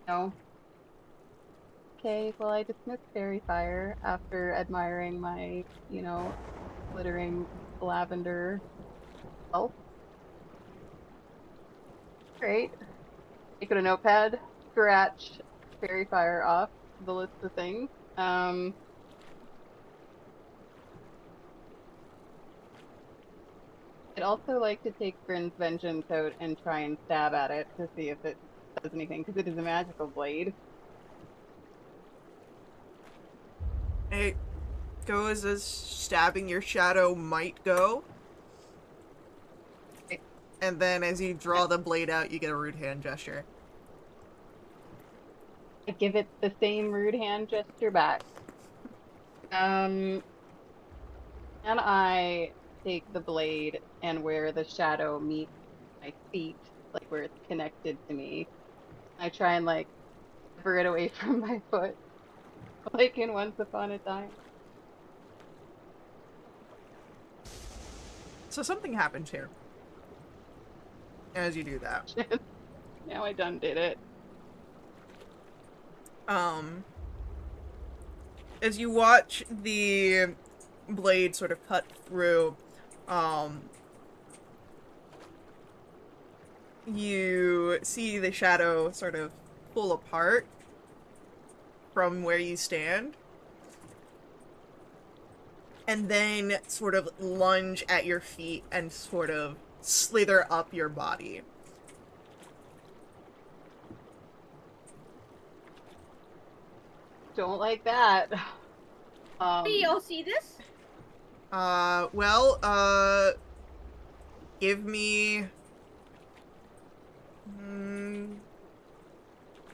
No? Okay, well, I dismiss Fairy Fire after admiring my, glittering lavender elf. Great. Take out a notepad, scratch Fairy Fire off the list of things. I'd also like to take Bryn's Vengeance out and try and stab at it to see if it does anything, because it is a magical blade. It goes as stabbing your shadow might go. Okay. And then as you draw the blade out, you get a rude hand gesture. I give it the same rude hand gesture back. Can I take the blade and where the shadow meets my feet, like where it's connected to me, I try and sever it away from my foot, like in Once Upon a Time. So something happens here as you do that. Now I done did it. As you watch the blade sort of cut through, you see the shadow sort of pull apart from where you stand, and then sort of lunge at your feet and sort of slither up your body. Don't like that. Do you all see this? Give me...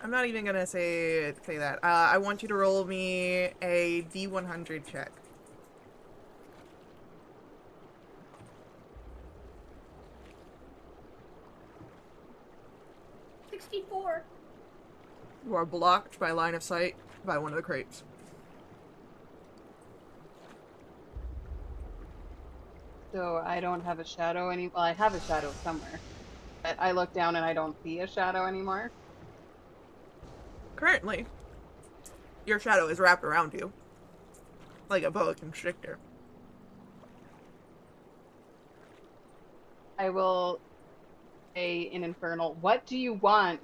I'm not even gonna say that. I want you to roll me a D100 check. $64. You are blocked by line of sight by one of the crates. So I don't have a shadow well, I have a shadow somewhere. But I look down and I don't see a shadow anymore. Currently, your shadow is wrapped around you, like a boa constrictor. I will say in Infernal, what do you want?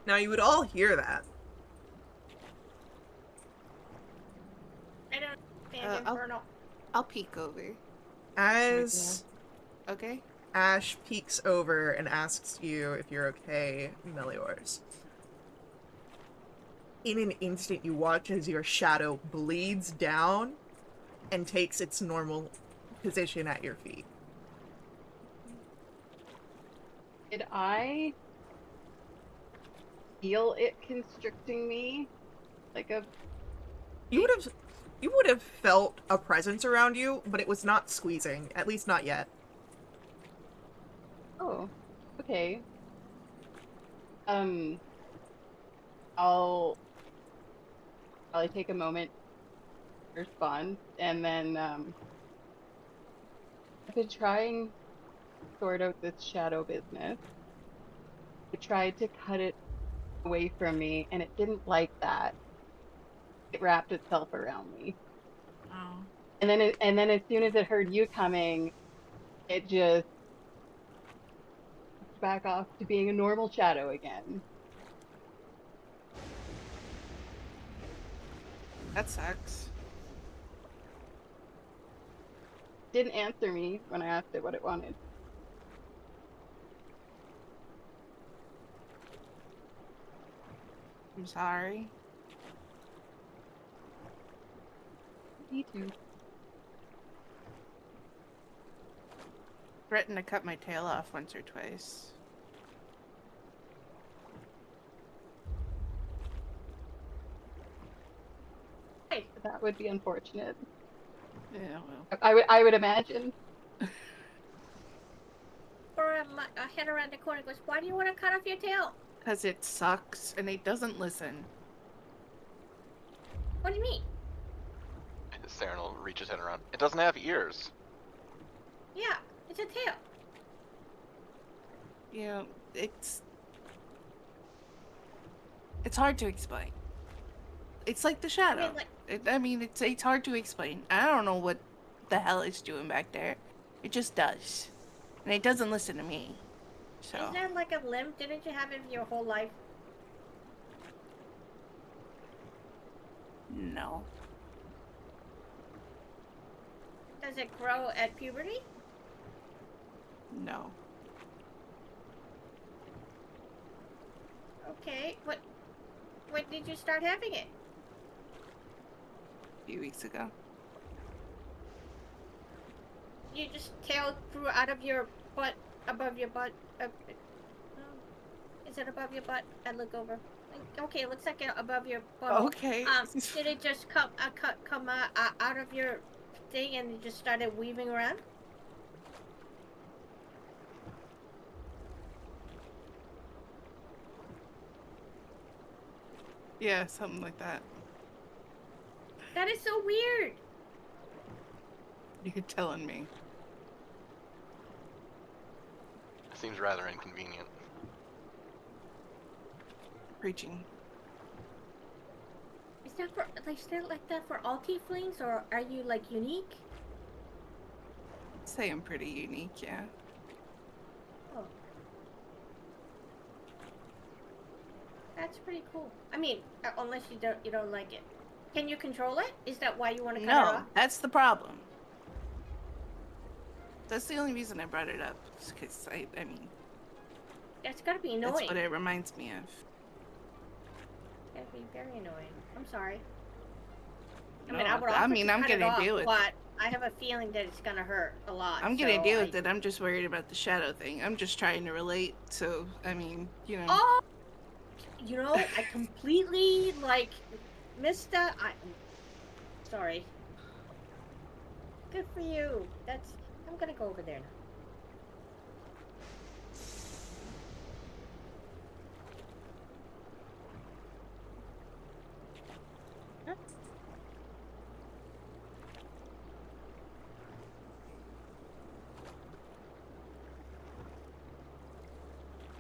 Now, you would all hear that. I don't understand Infernal. I'll peek over. As Okay. Ash peeks over and asks you if you're okay, Meliors. In an instant, you watch as your shadow bleeds down and takes its normal position at your feet. Did I feel it constricting me? Like a... You would have felt a presence around you, but it was not squeezing, at least not yet. Oh, okay. I'll probably take a moment to respond, and then I've been trying to sort out this shadow business. I tried to cut it away from me, and it didn't like that. It wrapped itself around me. And then as soon as it heard you coming, it just back off to being a normal shadow again. That sucks. Didn't answer me when I asked it what it wanted. I'm sorry. Me too. Threatened to cut my tail off once or twice. That would be unfortunate. Yeah, well. I would imagine. Or a head around the corner goes, why do you want to cut off your tail? Because it sucks and it doesn't listen. What do you mean? Saren will reach his head around. It doesn't have ears. Yeah, it's a tail. You know, it's hard to explain. It's like the shadow. It's hard to explain. I don't know what the hell it's doing back there. It just does. And it doesn't listen to me. So. Isn't that like a limb? Didn't you have it your whole life? No. Does it grow at puberty? No. Okay, when did you start having it? A few weeks ago. You just tail grew out of your butt, above your butt. Is it above your butt? I look over. Okay, it looks like it above your butt. Okay. Did it just come out of your thing and it just started weaving around? Yeah, something like that. That is so weird. You're telling me. Seems rather inconvenient. Preaching. Is that like that for all tieflings, or are you like unique? I'd say I'm pretty unique, yeah. Oh. That's pretty cool. I mean, unless you don't like it. Can you control it? Is that why you want to cut it No, off? that's the problem. That's the only reason I brought it up. Because, I mean... That's gotta be annoying. That's what it reminds me of. It's gotta be very annoying. I'm sorry. I No, mean, I would I offer mean, to I'm cut it gonna off, deal with but I have a feeling that it's gonna hurt a lot. I'm gonna deal with it. I'm just worried about the shadow thing. I'm just trying to relate. So, I mean, you know. Oh! You know, I completely, like, missed that. Sorry. Good for you. I'm gonna go over there now.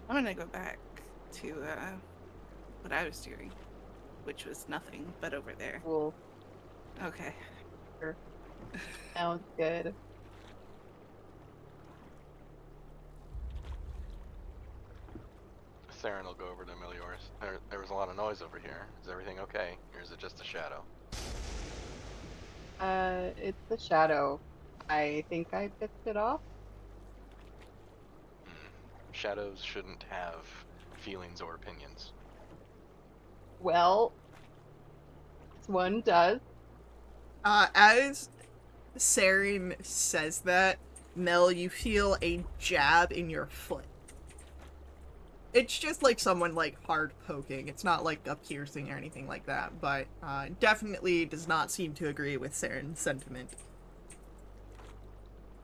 I'm gonna go back to what I was doing, which was nothing but over there. Cool. Okay. Sounds good. Saren will go over to Melior's. There was a lot of noise over here. Is everything okay? Or is it just a shadow? It's the shadow. I think I pissed it off. Shadows shouldn't have feelings or opinions. Well, this one does. As Saren says that, Mel, you feel a jab in your foot. It's just like someone like hard poking. It's not like a piercing or anything like that, but definitely does not seem to agree with Saren's sentiment.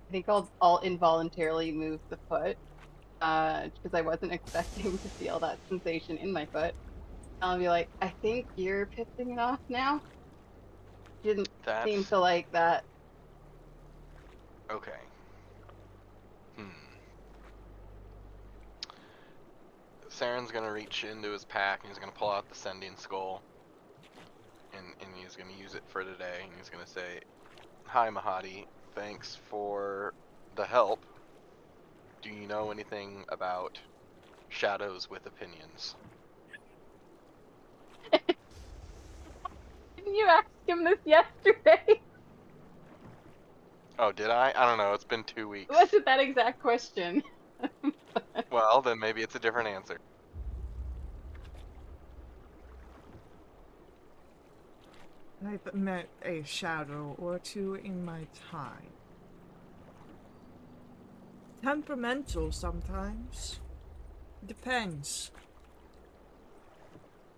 I think I'll involuntarily move the foot, because I wasn't expecting to feel that sensation in my foot. I'll be like, I think you're pissing it off now. Didn't seem to like that. Okay. Saren's gonna reach into his pack and he's gonna pull out the sending skull. And he's gonna use it for today. And he's gonna say, Hi, Mahadi. Thanks for the help. Do you know anything about shadows with opinions? Didn't you ask him this yesterday? Oh, did I? I don't know. It's been 2 weeks. Was it that exact question? Well, then maybe it's a different answer. I've met a shadow or two in my time. Temperamental sometimes. Depends.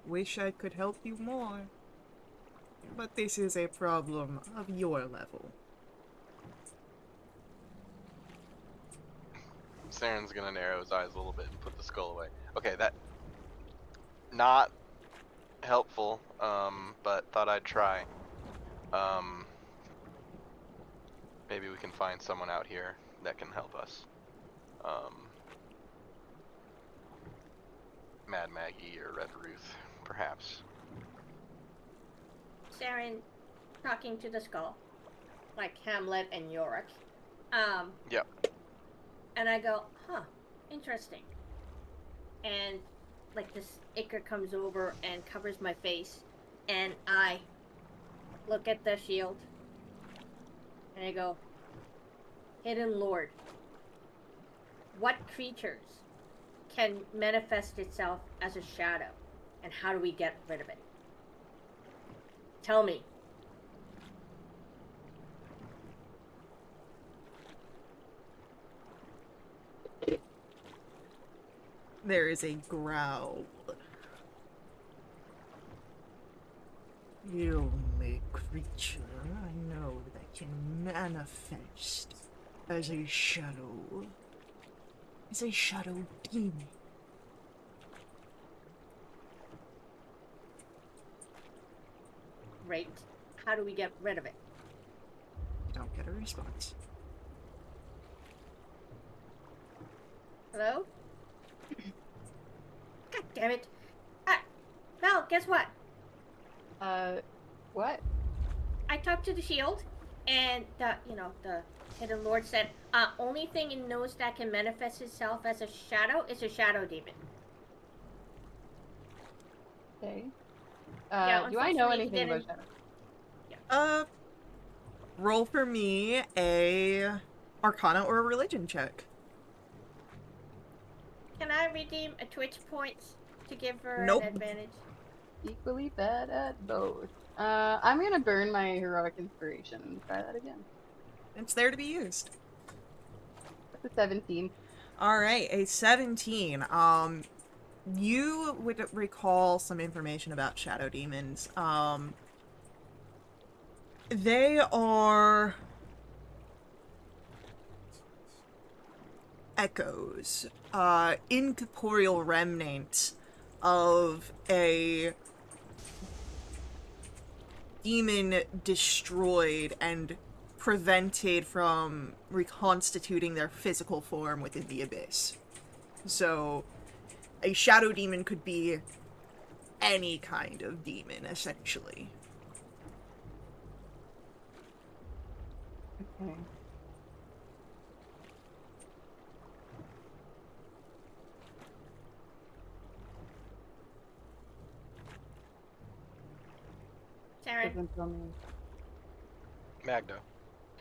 Wish I could help you more. But this is a problem of your level. Saren's gonna narrow his eyes a little bit and put the skull away. Okay, that not helpful, but thought I'd try. Maybe we can find someone out here that can help us. Mad Maggie or Red Ruth, perhaps. Saren talking to the skull, like Hamlet and Yorick. Yep. And I go, huh, interesting. And like this ichor comes over and covers my face, and I look at the shield, and I go, Hidden Lord. What creatures can manifest itself as a shadow, and how do we get rid of it? Tell me. There is a growl. The only creature I know that can manifest as a shadow is a shadow demon. Great. How do we get rid of it? Don't get a response. Hello? God damn it. Mel, guess what? What? I talked to the shield, and the Hidden Lord said, only thing it knows that can manifest itself as a shadow is a shadow demon. Okay. Yeah, Do I know unfortunately, he anything about didn't- shadows? Roll for me a Arcana or a Religion check. Can I redeem a Twitch points to give her Nope. an advantage? Equally bad at both. I'm gonna burn my heroic inspiration and try that again. It's there to be used. That's a 17. Alright, a 17. You would recall some information about shadow demons. They are echoes, incorporeal remnants of a demon destroyed and prevented from reconstituting their physical form within the abyss. So, a shadow demon could be any kind of demon, essentially. Okay. Saren, Doesn't tell me. Magda.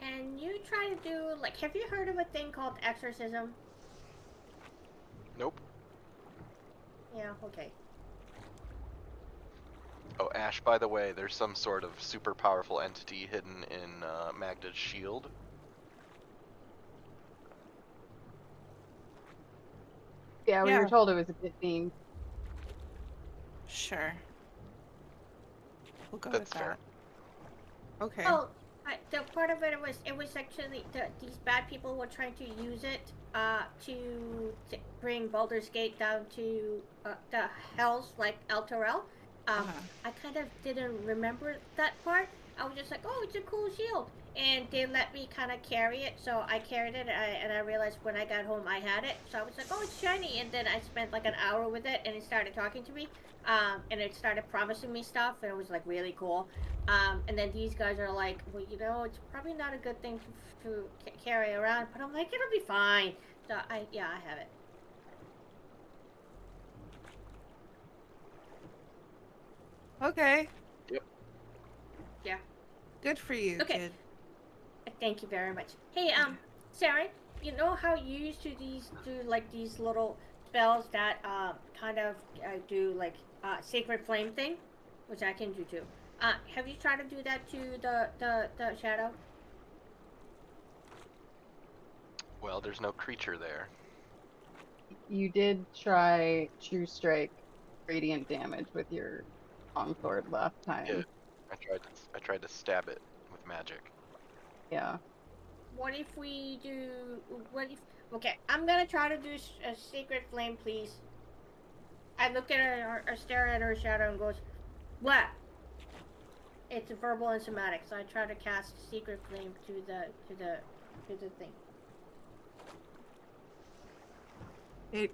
can you try to do, like, have you heard of a thing called exorcism? Nope. Yeah, okay. Oh, Ash, by the way, there's some sort of super powerful entity hidden in Magda's shield. Yeah, we Yeah. were told it was a bit themed. Sure. We'll go That's with fair. that. Okay. Oh, the part of it was actually these bad people were trying to use it to bring Baldur's Gate down to the hells like El Torel. Uh-huh. I kind of didn't remember that part, I was just like, oh, it's a cool shield. And they let me kind of carry it, so I carried it, and I realized when I got home I had it. So I was like, oh, it's shiny. And then I spent like an hour with it, and it started talking to me. And it started promising me stuff, and it was like really cool. And then these guys are like, well, you know, it's probably not a good thing to carry around, but I'm like, it'll be fine. So I have it. Okay. Yep. Yeah. Good for you, Okay. kid. Thank you very much. Hey, Sarah, you know how you used to do like these little spells that kind of do like sacred flame thing, which I can do too. Have you tried to do that to the shadow? Well, there's no creature there. You did try True Strike radiant damage with your longsword last time. Yeah. I tried to stab it with magic. Yeah. What if we do? What if? Okay, I'm gonna try to do a sacred flame, please. I look at her, or stare at her shadow, and goes, "What?" It's verbal and somatic, so I try to cast secret flame to the thing. It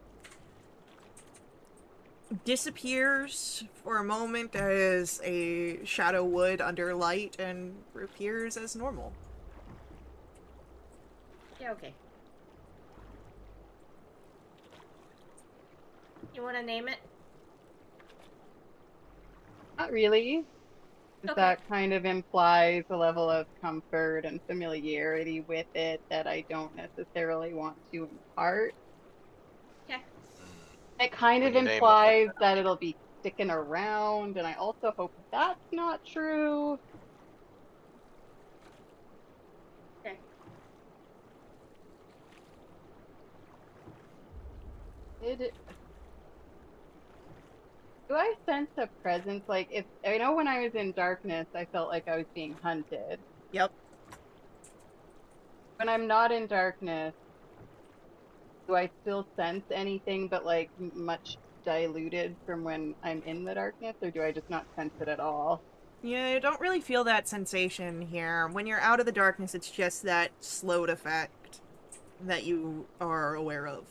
disappears for a moment as a shadow would under light and reappears as normal. Yeah, okay. You want to name it? Not really. Okay. That kind of implies a level of comfort and familiarity with it that I don't necessarily want to impart. Okay. It kind When of you name the thing, implies that it'll be sticking around, and I also hope that's not true. Okay. Do I sense a presence? Like, if I know when I was in darkness, I felt like I was being hunted. Yep. When I'm not in darkness, do I still sense anything but like much diluted from when I'm in the darkness, or do I just not sense it at all? Yeah, you don't really feel that sensation here. When you're out of the darkness, it's just that slowed effect that you are aware of.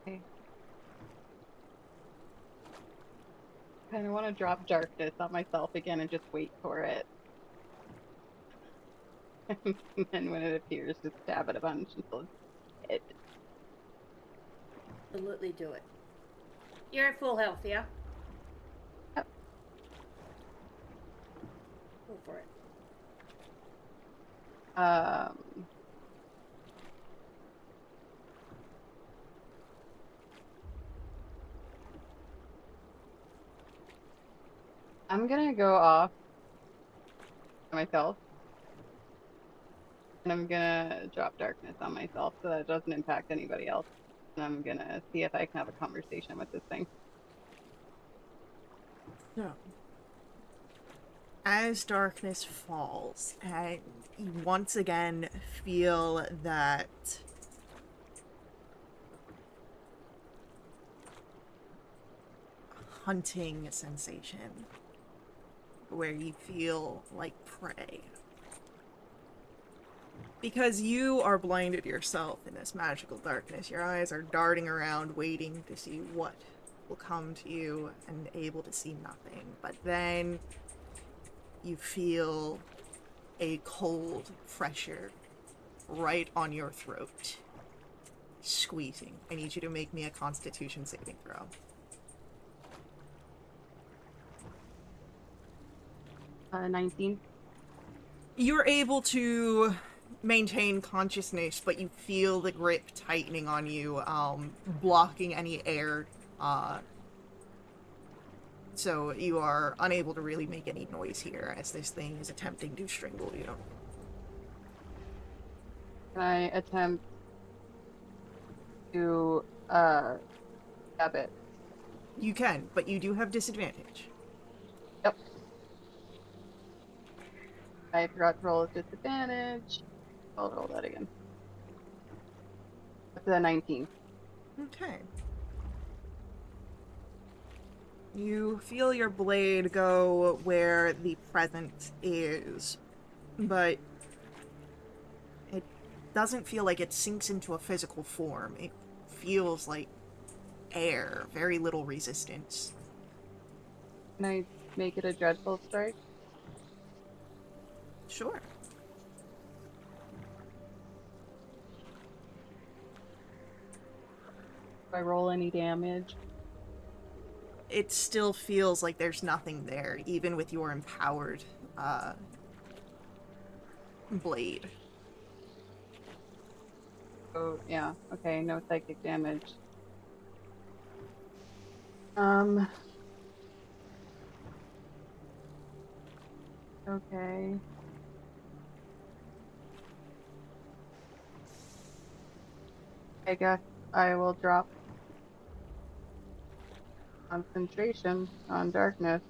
Okay. Kind of want to drop darkness on myself again and just wait for it. And then when it appears, just stab it a bunch until it's dead. Absolutely do it. You're at full health, yeah? Yep. Go for it. I'm gonna go off myself, and I'm gonna drop darkness on myself so that it doesn't impact anybody else. And I'm gonna see if I can have a conversation with this thing. So, as darkness falls, and you once again feel that hunting sensation where you feel like prey. Because you are blinded yourself in this magical darkness, your eyes are darting around waiting to see what will come to you and able to see nothing. But then you feel a cold pressure right on your throat, squeezing. I need you to make me a Constitution saving throw. 19. You're able to maintain consciousness, but you feel the grip tightening on you, blocking any air. So you are unable to really make any noise here as this thing is attempting to strangle you. Can I attempt to stab it? You can, but you do have disadvantage. Yep. I forgot to roll a disadvantage. I'll roll that again. That's a 19. Okay. You feel your blade go where the present is, but it doesn't feel like it sinks into a physical form. It feels like air, very little resistance. Can I make it a dreadful strike? Sure. Do I roll any damage? It still feels like there's nothing there, even with your empowered blade. Oh, yeah. Okay, no psychic damage. Okay. I guess I will drop concentration on darkness.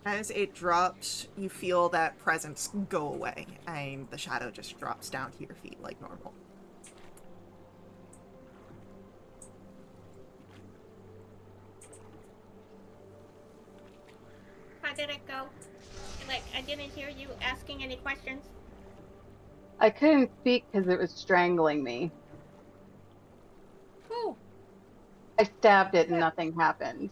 As it drops, you feel that presence go away, and the shadow just drops down to your feet like normal. How did it go? Like, I didn't hear you asking any questions. I couldn't speak because it was strangling me. Who? I stabbed it and nothing happened.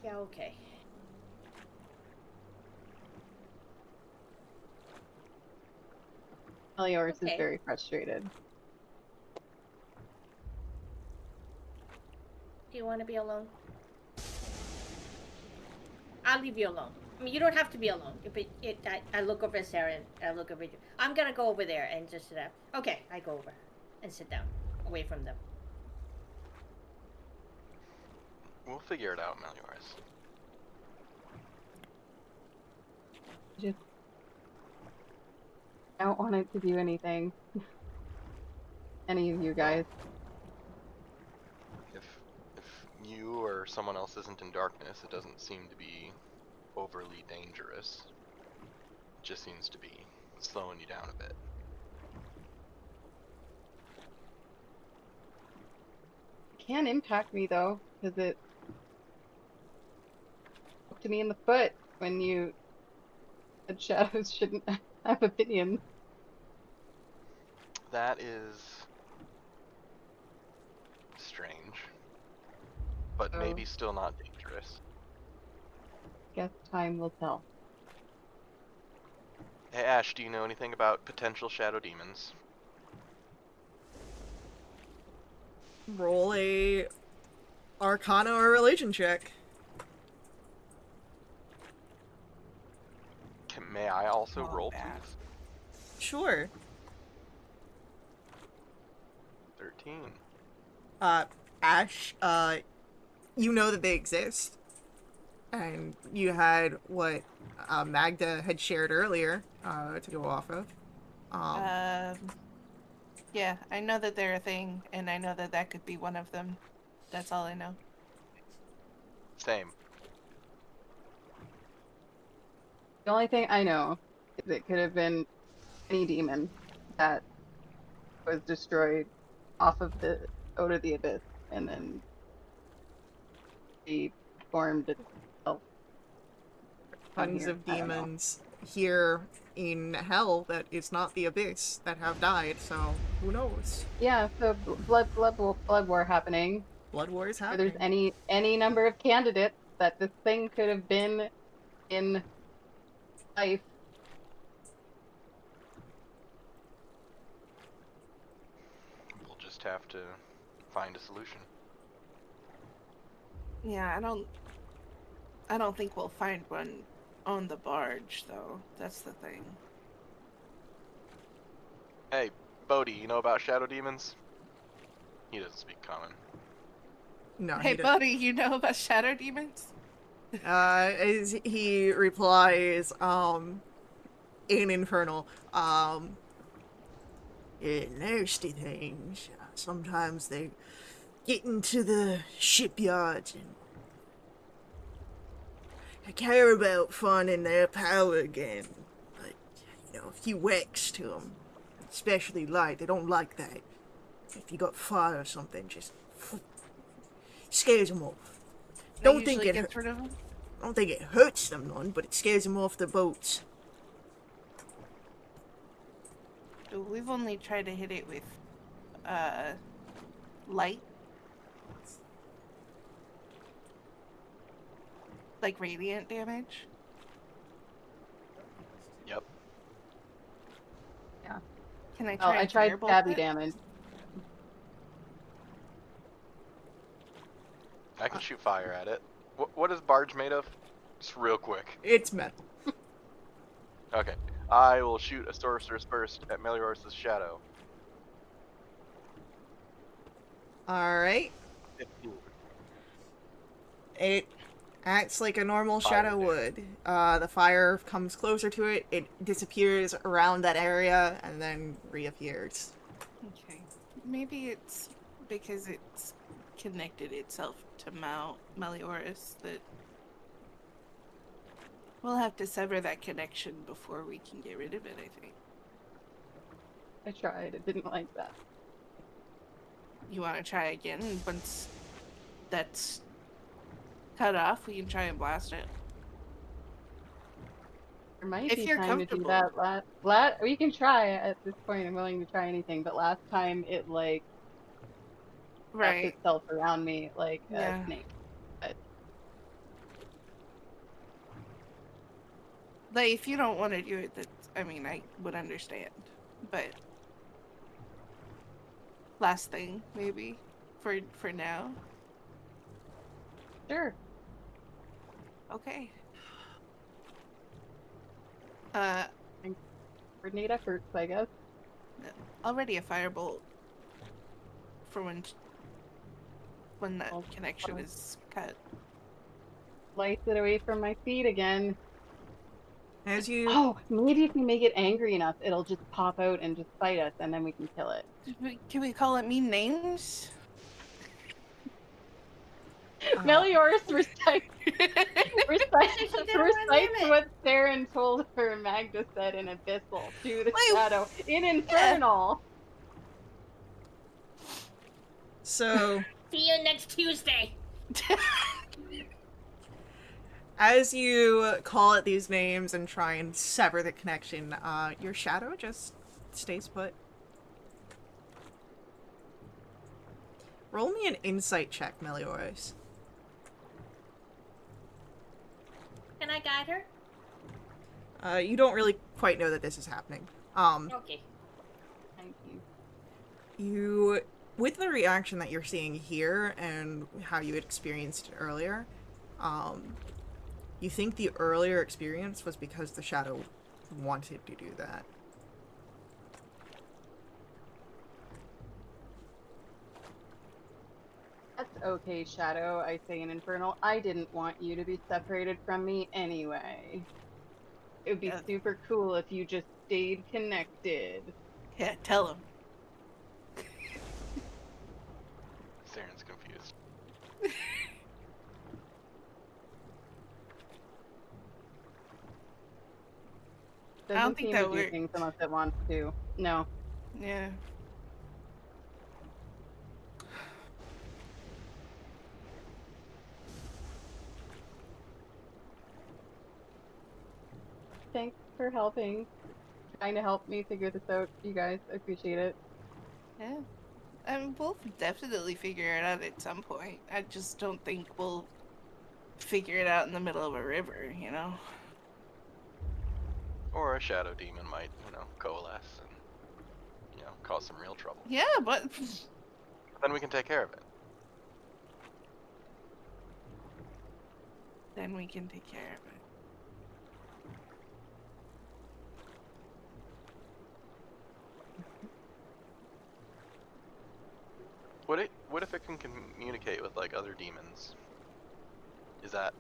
Yeah, okay. Melioris is Okay. very frustrated. Do you want to be alone? I'll leave you alone. I mean, you don't have to be alone. I look over at Sarah and I look over at you. I'm gonna go over there and just sit down. Okay, I go over and sit down, away from them. We'll figure it out, Melioris. Just, I don't want it to do anything. Any of you guys. If you or someone else isn't in darkness, it doesn't seem to be overly dangerous. It just seems to be slowing you down a bit. It can impact me though, because it to me in the foot when you said shadows shouldn't have opinions. That is strange, but So, maybe still not dangerous. guess time will tell. Hey Ash, do you know anything about potential shadow demons? Roll a Arcana or Religion check. May I also Not roll, bad. please? Sure. 13. Ash, you know that they exist. And you had what Magda had shared earlier to go off of. Yeah, I know that they're a thing, and I know that that could be one of them. That's all I know. Same. The only thing I know is it could have been any demon that was destroyed off of the out of the abyss and then reformed itself down Tons here. of I don't know. demons here in hell that is not the abyss that have died, so who knows? Yeah, so blood war happening. Blood war is Or happening. there's any number of candidates that this thing could have been in life. We'll just have to find a solution. Yeah, I don't think we'll find one on the barge, though. That's the thing. Hey, Bodhi, you know about shadow demons? He doesn't speak common. No, Hey, he doesn't. buddy, you know about shadow demons? As he replies, in Infernal, yeah, nasty things. Sometimes they get into the shipyards and care about finding their power again. But, a few whacks to them. Especially light, they don't like that. If you got fire or something, just scares them off. That Don't think usually it gets rid of them. I don't think it hurts them none, but it scares them off the boats. We've only tried to hit it with light. Like radiant damage. Yep. Yeah. Can I Oh, try I and tried firebolt stabby it? damage. I can shoot fire at it. What is barge made of? Just real quick. It's metal. Okay. I will shoot a sorcerer's burst at Melior's shadow. Alright. 15. It acts like a normal Fire shadow damage. would. The fire comes closer to it, it disappears around that area, and then reappears. Okay. Maybe it's because it's connected itself to Melioras that we'll have to sever that connection before we can get rid of it, I think. I tried. It didn't like that. You want to try again? Once that's cut off, we can try and blast it. There might If be you're time to do comfortable. that. We can try at this point. I'm willing to try anything. But last time it like wrapped Right. itself around me like a Yeah. snake. But Like, if you don't want to do it, that's, I mean, I would understand. But last thing, maybe, for now. sure. Okay. Coordinate efforts, I guess. Already a firebolt for when that Oh, connection oh. is cut. Slice it away from my feet again. As you Oh, maybe if we make it angry enough, it'll just pop out and just fight us, and then we can kill it. Can we call it mean names? Melioras recites She didn't want to name it. what Saren told her Magda said in Abyssal to the Wait, shadow in Infernal. so See you next Tuesday. as you call it these names and try and sever the connection, your shadow just stays put. Roll me an insight check, Melioras. Can I guide her? You don't really quite know that this is happening. Okay. Thank you. You, with the reaction that you're seeing here and how you had experienced it earlier, you think the earlier experience was because the shadow wanted to do that. That's okay, Shadow, I say in Infernal. I didn't want you to be separated from me anyway. It would be Yeah. super cool if you just stayed connected. Yeah, tell him. Saren's confused. Doesn't don't think seem that to do works. things unless it wants to. No. Yeah. Thanks for helping. Trying to help me figure this out, you guys. I appreciate it. Yeah. I mean, we'll definitely figure it out at some point. I just don't think we'll figure it out in the middle of a river, you know? Or a shadow demon might, coalesce and, cause some real trouble. Yeah, but Then we can take care of it. then we can take care of it. What if it can communicate with like other demons? Is that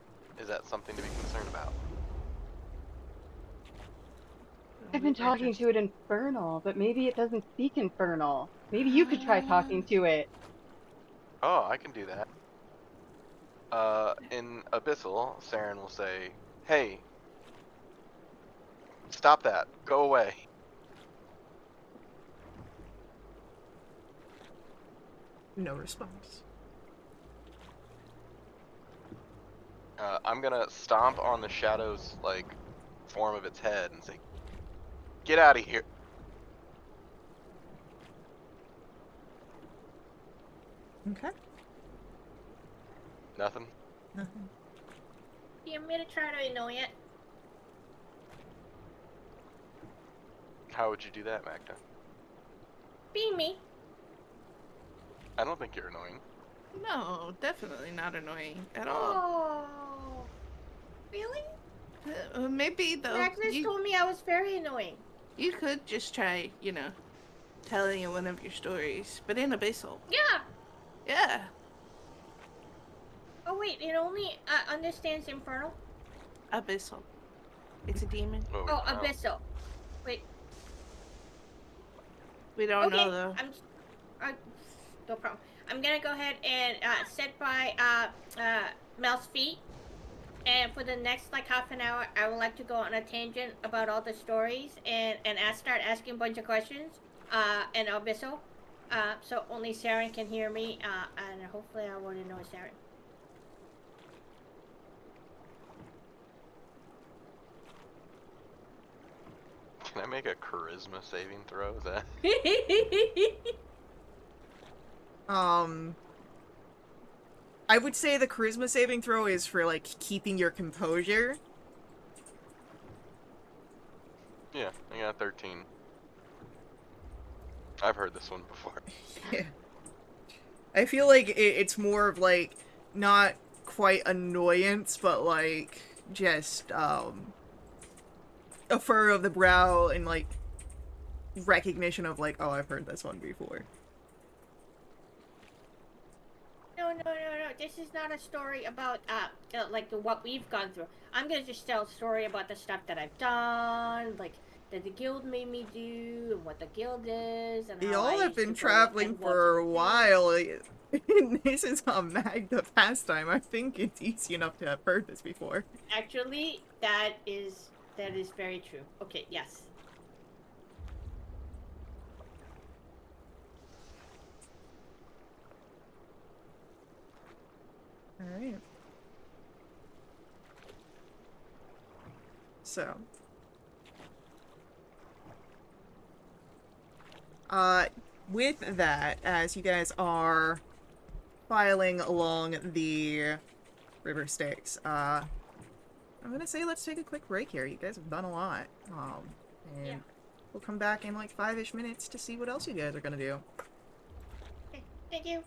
something to be concerned about? I've been talking to it Infernal, but maybe it doesn't speak Infernal. Maybe you could try talking to it. Oh, I can do that. In Abyssal, Saren will say, "Hey, Stop that. Go away. No response. I'm gonna stomp on the shadow's, like, form of its head and say, get out of here. Okay. Nothing? Nothing. Do you want me to try to annoy it? How would you do that, Magda? Be me. I don't think you're annoying. No, definitely not annoying at all. Oh. Really? Maybe though, Magnus told me I was very annoying. you could just try, telling in one of your stories, but in Abyssal. Yeah. Yeah. Oh wait, it only understands infernal. Abyssal. It's a demon. Oh, wow. abyssal. Wait. We don't Okay. know though. No problem. I'm gonna go ahead and sit by Mel's feet, and for the next like half an hour, I would like to go on a tangent about all the stories and start asking a bunch of questions. And abyssal. So only Saren can hear me. And hopefully I won't annoy Saren. Can I make a charisma saving throw? Is that? I would say the charisma saving throw is for, like, keeping your composure. Yeah, I got 13. I've heard this one before. Yeah. I feel like it's more of, like, not quite annoyance, but, like, just, a furrow of the brow and, like, recognition of, like, oh, I've heard this one before. No. This is not a story about like what we've gone through. I'm gonna just tell a story about the stuff that I've done, like that the guild made me do, and what the guild is, and how Y'all I have used to been go traveling and for a watch while. And this is a Magda pastime. I think it's easy enough to have heard this before. Actually, that is very true. Okay, yes. Alright. So. With that, as you guys are filing along the river Styx, I'm gonna say let's take a quick break here. You guys have done a lot. And Yeah. we'll come back in like 5-ish minutes to see what else you guys are gonna do. Okay, thank you.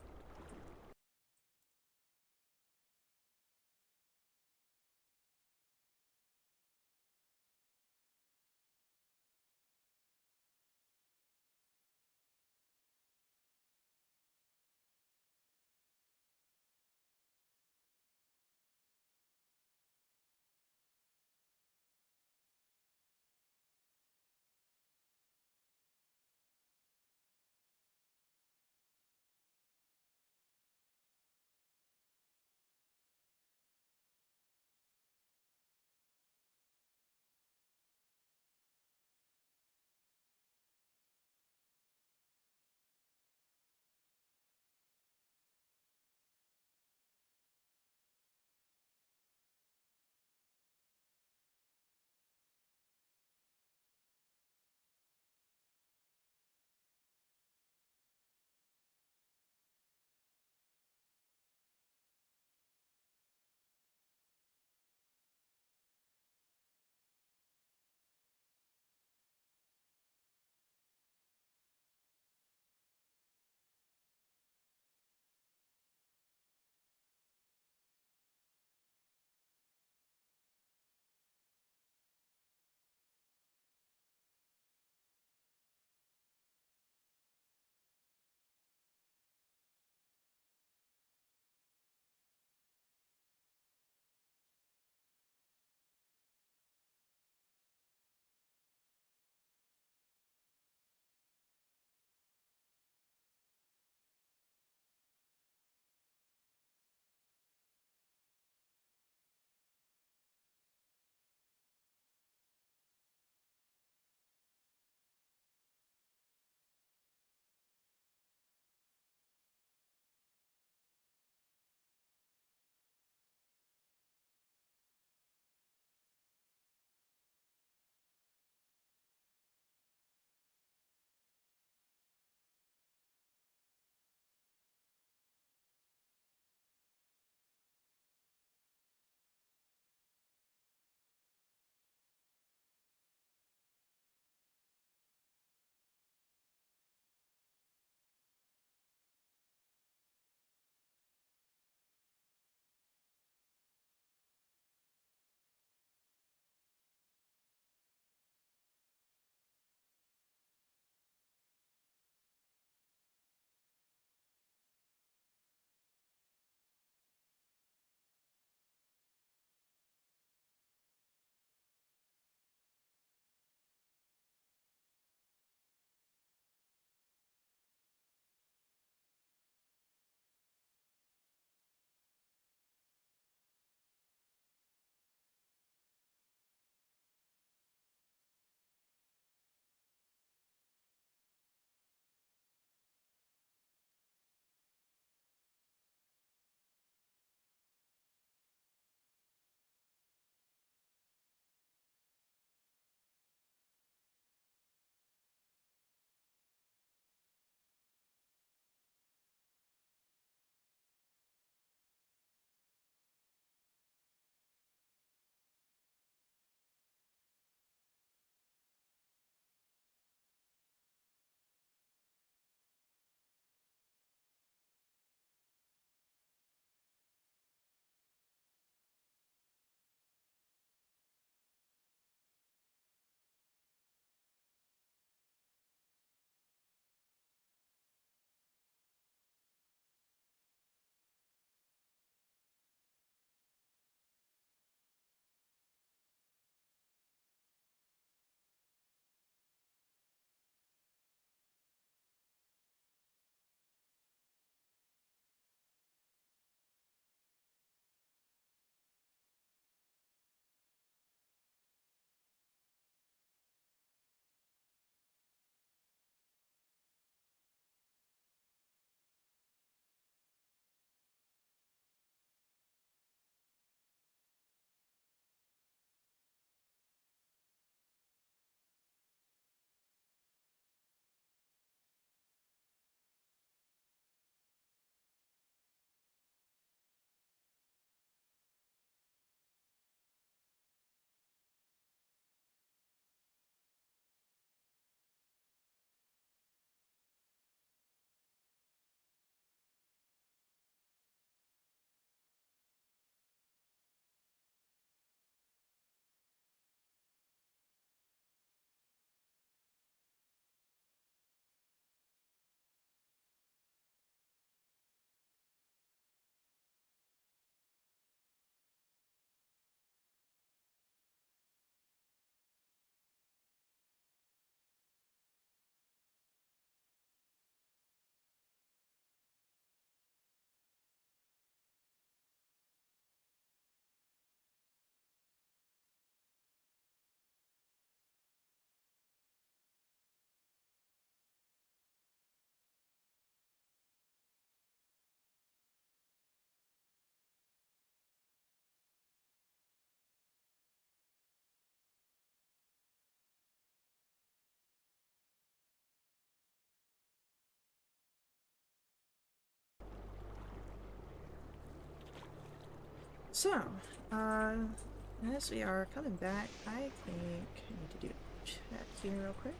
So, as we are coming back, I think I need to do a check here real quick.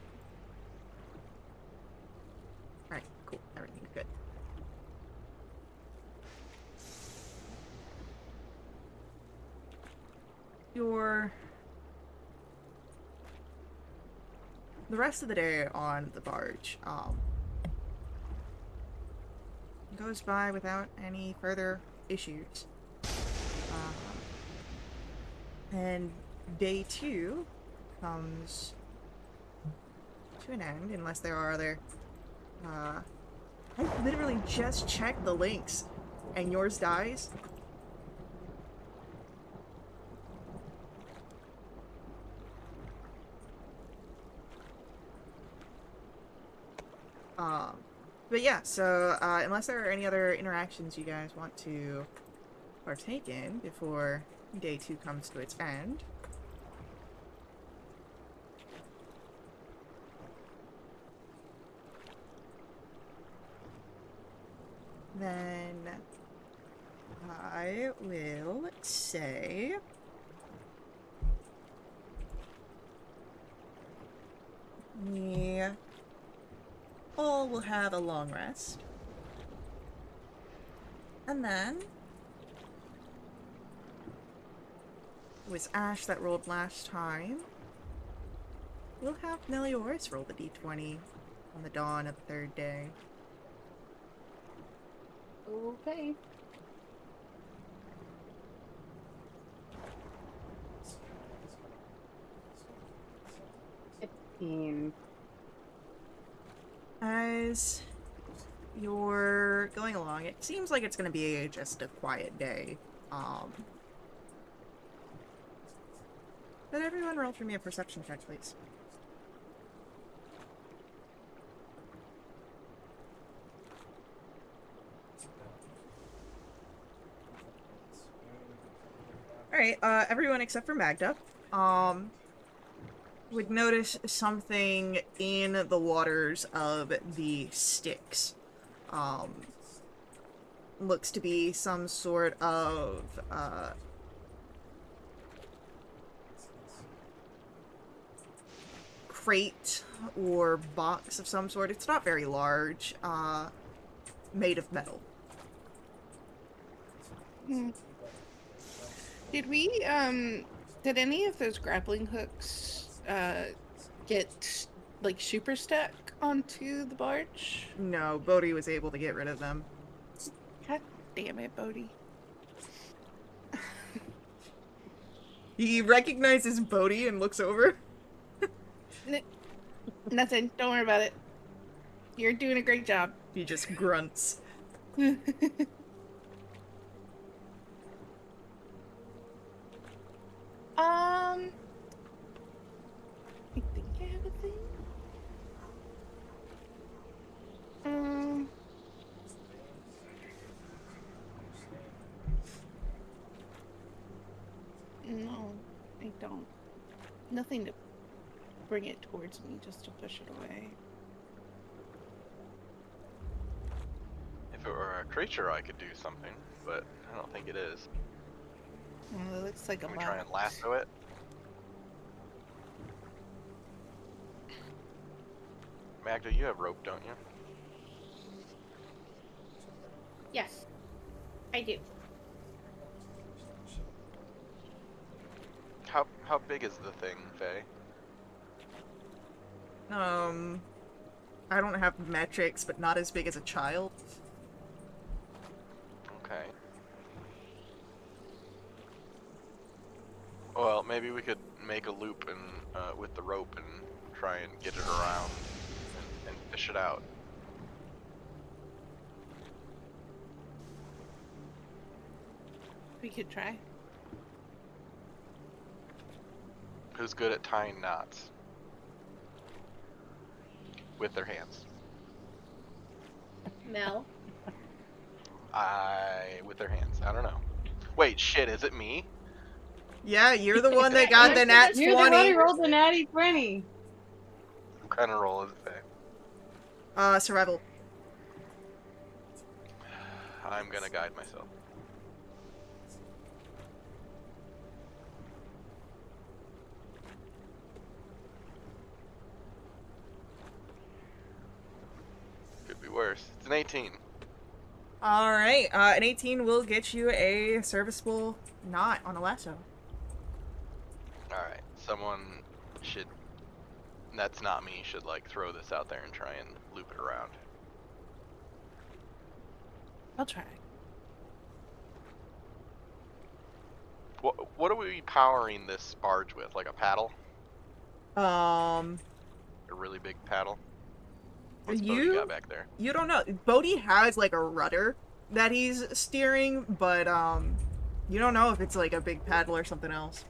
Alright, cool. Everything's good. The rest of the day on the barge, goes by without any further issues. And day 2 comes to an end, unless there are other, I literally just checked the links, and yours dies. But yeah, so, unless there are any other interactions you guys want to partake in before day 2 comes to its end. Then I will say we all will have a long rest. And then it was Ash that rolled last time. We'll have Melioris roll the d20 on the dawn of the 3rd day. Okay. As you're going along, it seems like it's going to be just a quiet day. But everyone roll for me a perception check, please. Alright, everyone except for Magda, would notice something in the waters of the Styx. Looks to be some sort of, crate or box of some sort. It's not very large, made of metal. Did we, did any of those grappling hooks, get, like, super stuck onto the barge? No, Bodhi was able to get rid of them. God damn it, Bodhi. He recognizes Bodhi and looks over. Nothing. Don't worry about it. You're doing a great job. He just grunts. I think I have a thing. No, I don't. Nothing to bring it towards me, just to push it away. If it were a creature, I could do something, but I don't think it is. Well, it looks like Can a we try lot. and lasso it? Magda, you have rope, don't you? Yes, I do. How big is the thing, Faye? I don't have metrics, but not as big as a child. Okay. Well, maybe we could make a loop and with the rope and try and get it around and fish it out. We could try. Who's good at tying knots? With their hands. Mel. With their hands. I don't know. Wait, shit, is it me? Yeah, you're the one that got the nat 20. You're the one who rolled the natty 20. What kind of roll is it, Faye? Survival. I'm gonna guide myself. worse. It's an 18. Alright, an 18 will get you a serviceable knot on a lasso. Alright, someone should, that's not me, should like throw this out there and try and loop it around. I'll try. What are we powering this barge with? Like a paddle? A really big paddle? What's Bodhi got back there? You don't know. Bodhi has like a rudder that he's steering, but you don't know if it's like a big paddle or something else.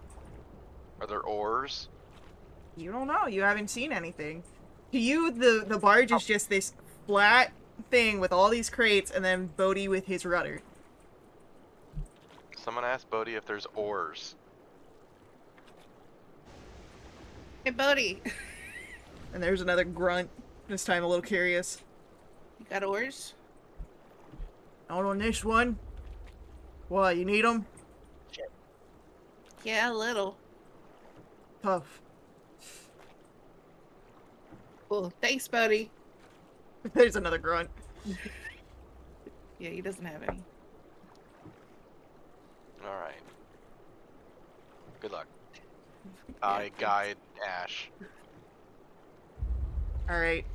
Are there oars? You don't know. You haven't seen anything. To you, the barge is just this flat thing with all these crates, and then Bodhi with his rudder. Someone asked Bodhi if there's oars. Hey, Bodhi. And there's another grunt. This time a little curious. You got oars? Out on this one. What, you need them? Yeah, a little. Tough. Cool. Thanks, Bodhi. There's another grunt. Yeah, he doesn't have any. Alright. Good luck. I guide Ash. Alright,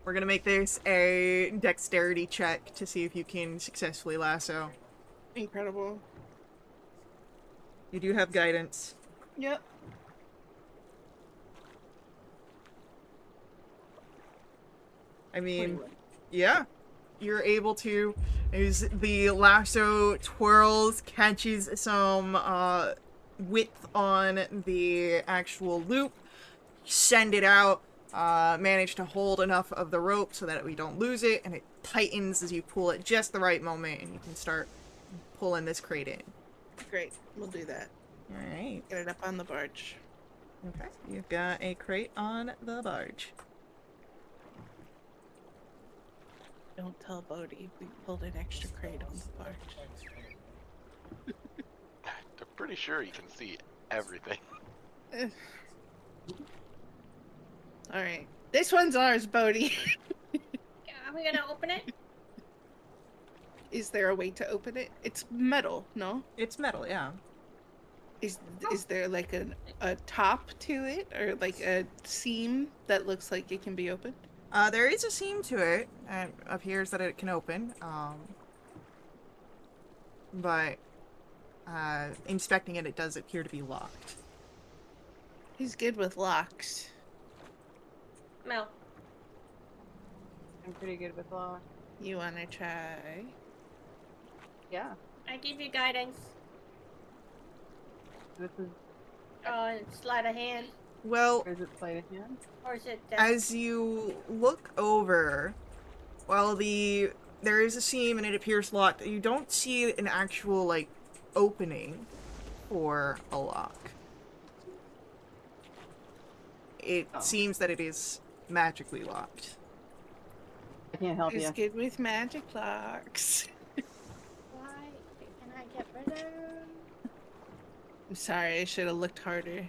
we're gonna make this a dexterity check to see if you can successfully lasso. Incredible. You do have guidance. Yep. I mean, yeah. You're able to, as the lasso twirls, catches some, width on the actual loop, send it out, manage to hold enough of the rope so that we don't lose it, and it tightens as you pull it just the right moment, and you can start pulling this crate in. Great. We'll do that. Alright. Get it up on the barge. Okay. You've got a crate on the barge. Don't tell Bodhi we pulled an extra crate on the barge. I'm pretty sure you can see everything. Alright. This one's ours, Bodhi. Are we gonna open it? Is there a way to open it? It's metal, no? It's metal, yeah. Is there like a top to it? Or like a seam that looks like it can be opened? There is a seam to it, and it appears that it can open, but, inspecting it, it does appear to be locked. He's good with locks. Mel. I'm pretty good with law. You wanna try? Yeah. I give you guidance. This is. Sleight of hand. Well, Or is it sleight of hand? Or is it as you look over, while there is a seam and it appears locked, you don't see an actual, like, opening for a lock. It seems that it is magically locked. I can't help He's you. good with magic locks. Why can I get rid of? I'm sorry, I should have looked harder.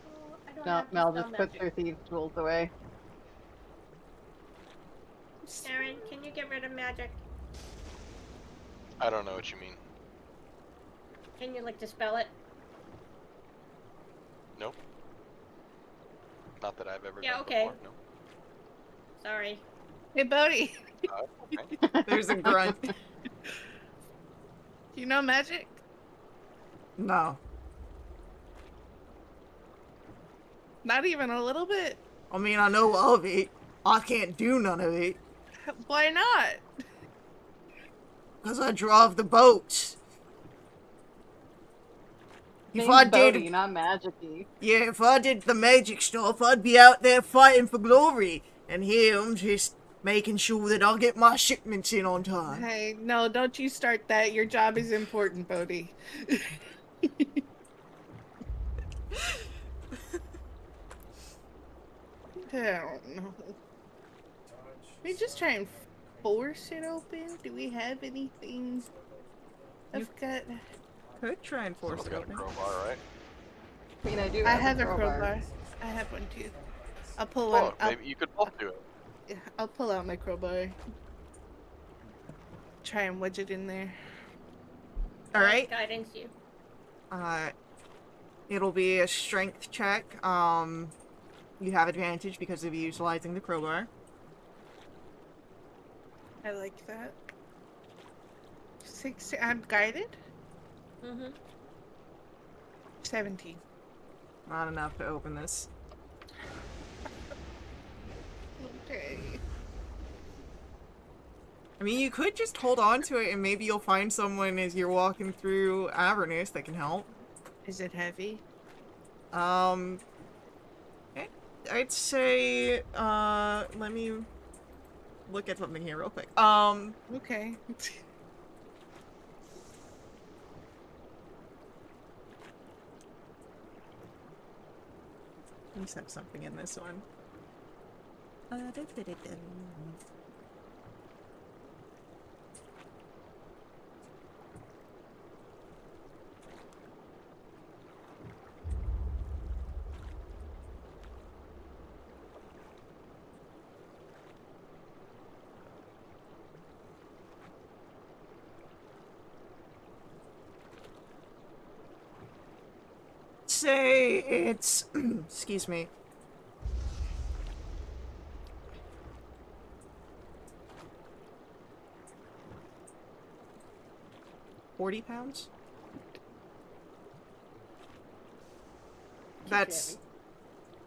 Oh, I don't No, have Mel dispel just puts magic. her thieves' tools away. Aaron, can you get rid of magic? I don't know what you mean. Can you like dispel it? Nope. Not that I've ever Yeah, done okay. before. No. Sorry. Hey, Bodhi, Okay. There's a grunt. you know magic? No. Not even a little bit? I mean, I know of it. I can't do none of it. Why not? Because I drive the boats. If Name's I Bodhi, did, not magic-y. yeah, if I did the magic stuff, I'd be out there fighting for glory. And here I'm just making sure that I'll get my shipments in on time. Hey, no, don't you start that. Your job is important, Bodhi. I don't know. We just try and force it open? Do we have anything? I've got. Could try and force Someone's it got a open. crowbar, right? I mean, I do I have have a a crowbar. crowbar. I have one too. I'll pull one. Oh, maybe you could both do it. I'll pull out my crowbar. Try and wedge it in there. All right. Guidance you. It'll be a strength check. You have advantage because of utilizing the crowbar. I like that. 6. I'm guided. Mm-hmm. 17. Not enough to open this. Okay. I mean, you could just hold on to it and maybe you'll find someone as you're walking through Avernus that can help. Is it heavy? I'd say, let me look at something here real quick. Okay. Let me set something in this one. Say it's excuse me. £40? That's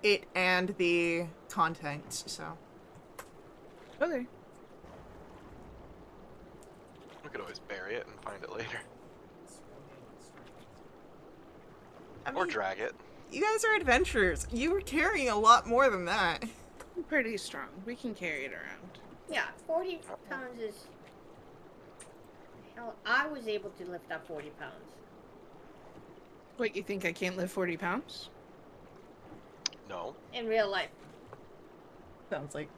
it and the contents, so. Okay. We could always bury it and find it later. I Or mean, drag it. you guys are adventurers. You were carrying a lot more than that. I'm pretty strong. We can carry it around. Yeah, 40 pounds is... Hell, I was able to lift up 40 pounds. What, you think I can't lift 40 pounds? No. In real life. Sounds like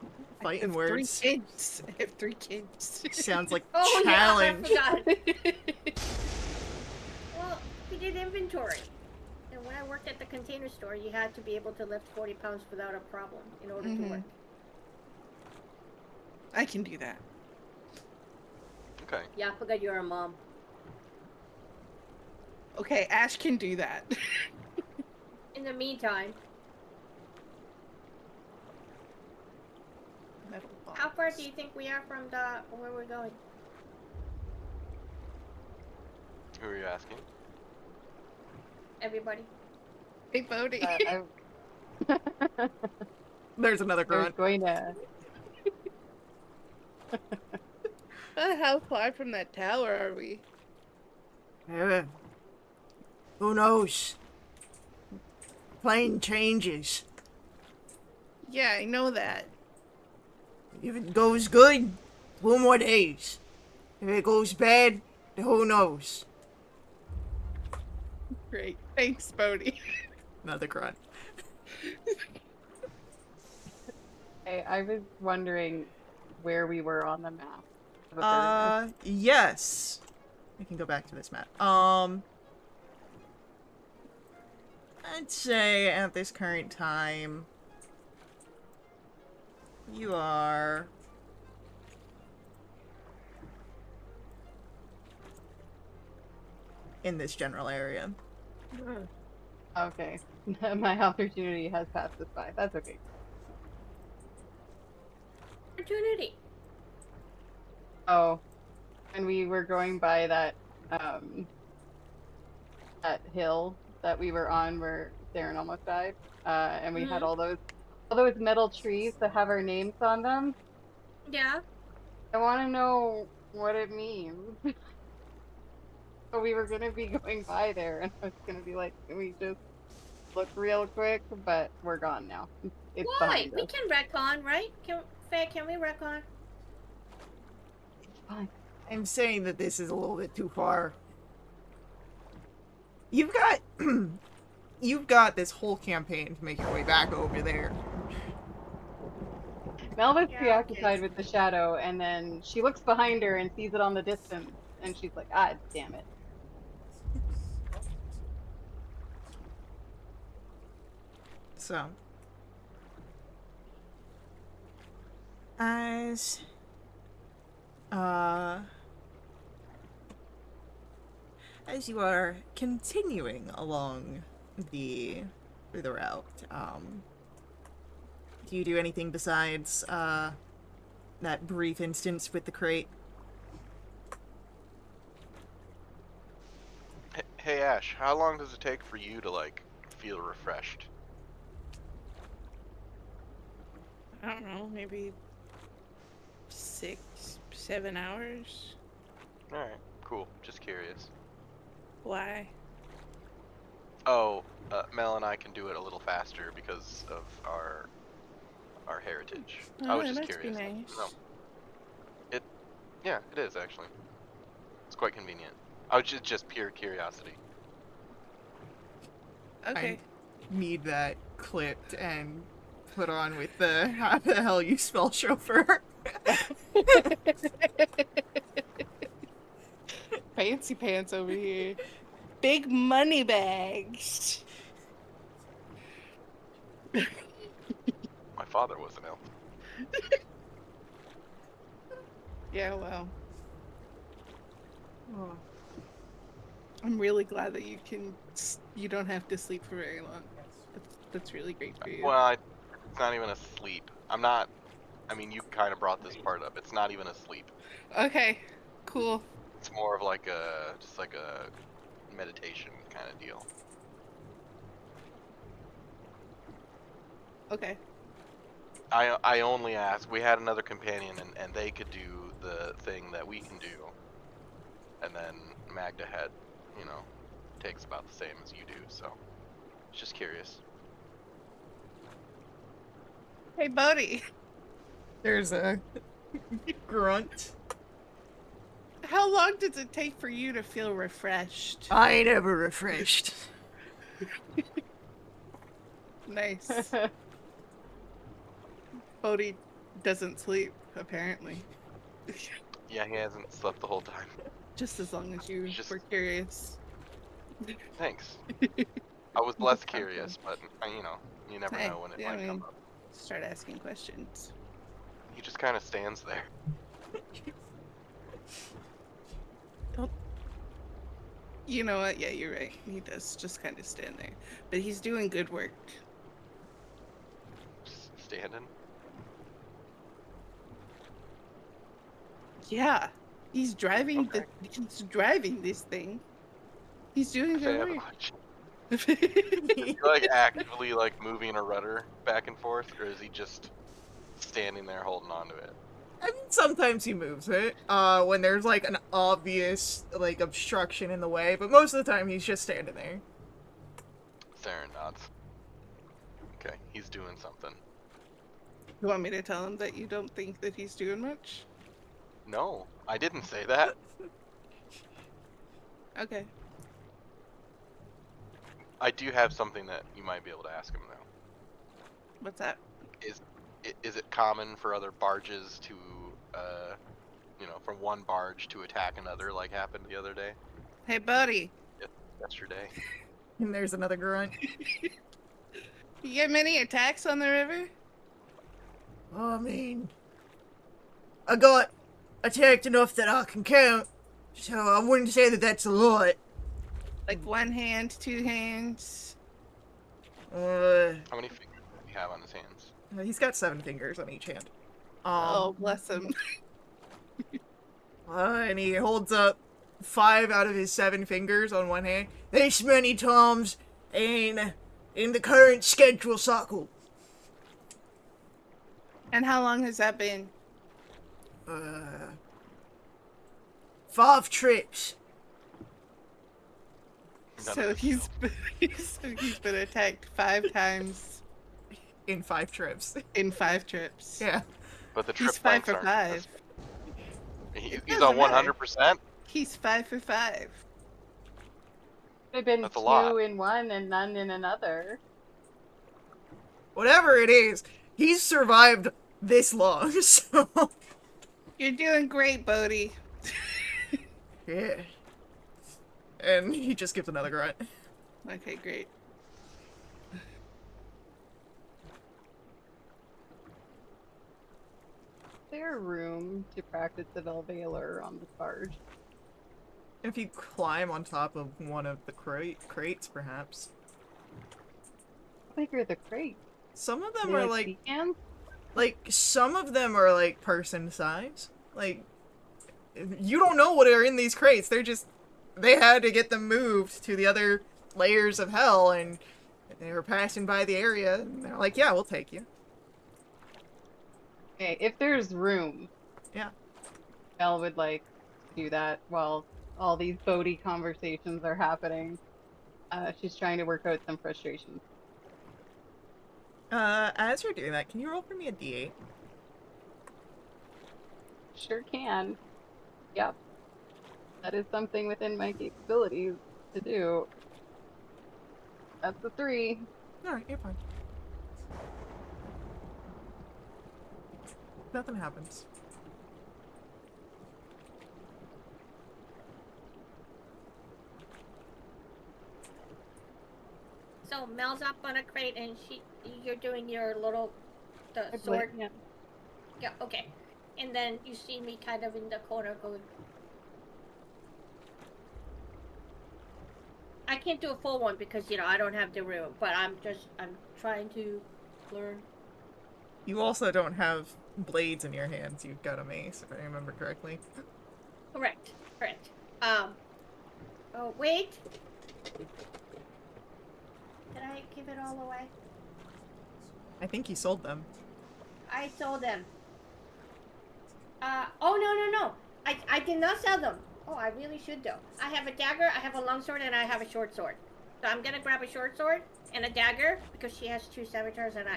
I fighting have words. 3 kids. I have 3 kids. Sounds like Oh, challenge. yeah, I forgot. Well, we did inventory. And when I worked at the container store, you had to be able to lift 40 pounds without a problem in order to work. I can do that. Okay. Yeah, I forgot you're a mom. Okay, Ash can do that. In the meantime, Metal box. how far do you think we are from the where we're going? Who are you asking? Everybody. Hey, Bodhi. There's another I was grunt. going to. How far from that tower are we? Who knows? Plane changes. Yeah, I know that. If it goes good, 2 more days. If it goes bad, then who knows? Great. Thanks, Bodhi. Another grunt. Hey, I was wondering where we were on the map. of Avernus. Yes. I can go back to this map. I'd say at this current time, you are in this general area. Okay. My opportunity has passed us by. That's okay. Opportunity. Oh, and we were going by that that hill that we were on where Darren almost died, and we had all those metal trees that have our names on them. Yeah. I want to know what it means. So we were gonna be going by there, and I was gonna be like, can we just look real quick? But we're gone now. It's Why? behind We us. can retcon, right? Faye, can we retcon? It's fine. I'm saying that this is a little bit too far. You've got you've got this whole campaign to make your way back over there. Mel was Yeah, preoccupied okay. with the shadow, and then she looks behind her and sees it on the distance, and she's like, ah, damn it. So As uh as you are continuing along the route, do you do anything besides that brief instance with the crate? Hey Ash, how long does it take for you to like feel refreshed? I don't know, maybe 6, 7 hours. All right, cool. Just curious. Why? Oh, Mel and I can do it a little faster because of our heritage. I Oh, was that just must be curious. nice. No, yeah, it is actually. It's quite convenient. I was just pure curiosity. Okay. I need that clipped and put on with the how the hell you spell chauffeur. Fancy pants over here. Big money bags. My father was an elf. Yeah, well, Oh. I'm really glad that you don't have to sleep for very long. That's really great for you. Well, it's not even a sleep. I'm not. I mean, you kind of brought this part up. It's not even a sleep. Okay, cool. It's more of like just like a meditation kind of deal. Okay. I only ask. We had another companion, and they could do the thing that we can do, and then Magda had, takes about the same as you do. So, just curious. Hey, buddy. There's a grunt. How long does it take for you to feel refreshed? I ain't ever refreshed. Nice. Bodhi doesn't sleep, apparently. Yeah, he hasn't slept the whole time. Just as long as you Just- were curious. Thanks. I was less curious, but you never Hey, know when it yeah, might I mean, come up. start asking questions. He just kind of stands there. You know what? Yeah, you're right. He does just kind of stand there. But he's doing good work. Just standing. Yeah. He's driving Okay. he's driving this thing. He's doing Say I good have a work. question. Is he like actively like moving a rudder back and forth, or is he just standing there holding on to it? I mean, sometimes he moves it, when there's, like, an obvious, like, obstruction in the way, but most of the time he's just standing there. Saren nods. Okay, he's doing something. You want me to tell him that you don't think that he's doing much? No, I didn't say that. Okay. I do have something that you might be able to ask him though. What's that? Is it common for other barges to, from one barge to attack another, like happened the other day? Hey, buddy. Yesterday. And there's another grunt. You get many attacks on the river? I mean, I got attacked enough that I can count, so I wouldn't say that that's a lot. Like 1 hand, 2 hands? Uh, How many fingers does he have on his hands? he's got 7 fingers on each hand. Oh, bless him. And he holds up 5 out of his 7 fingers on one hand. This many times in the current schedule cycle. And how long has that been? 5 trips. None So of he's been attacked 5 times In 5 trips. in 5 trips. Yeah. But the trip He's 5 lengths for aren't 5. consistent. He's doesn't on matter. 100%. He's 5 for 5. They've been That's a 2 lot. in one and none in another. Whatever it is, he's survived this long, so... You're doing great, Bodhi. Yeah. And he just gives another grunt. Okay, great. there room to practice the Velvailor on this barge? If you climb on top of one of the crates, perhaps. How big are the crates? Some of Are them they are like pecans? some of them are like person size. Like, you don't know what are in these crates. They had to get them moved to the other layers of hell, and they were passing by the area, and they're like, yeah, we'll take you. Okay, if there's room, Yeah. Mel would like do that while all these Bodhi conversations are happening. She's trying to work out some frustrations. As you're doing that, can you roll for me a d8? Sure can. Yep. That is something within my capabilities to do. That's a 3. Alright, you're fine. Nothing happens. So Mel's up on a crate, and you're doing your little I sword. yeah. Yeah, okay. And then you see me kind of in the corner going. I can't do a full one because I don't have the room, but I'm trying to learn. You also don't have blades in your hands. You've got a mace, if I remember correctly. Correct. Oh wait. Did I give it all away? I think you sold them. I sold them. Oh no. I did not sell them. Oh, I really should though. I have a dagger, I have a long sword, and I have a short sword. So I'm gonna grab a short sword and a dagger because she has 2 scimitars, and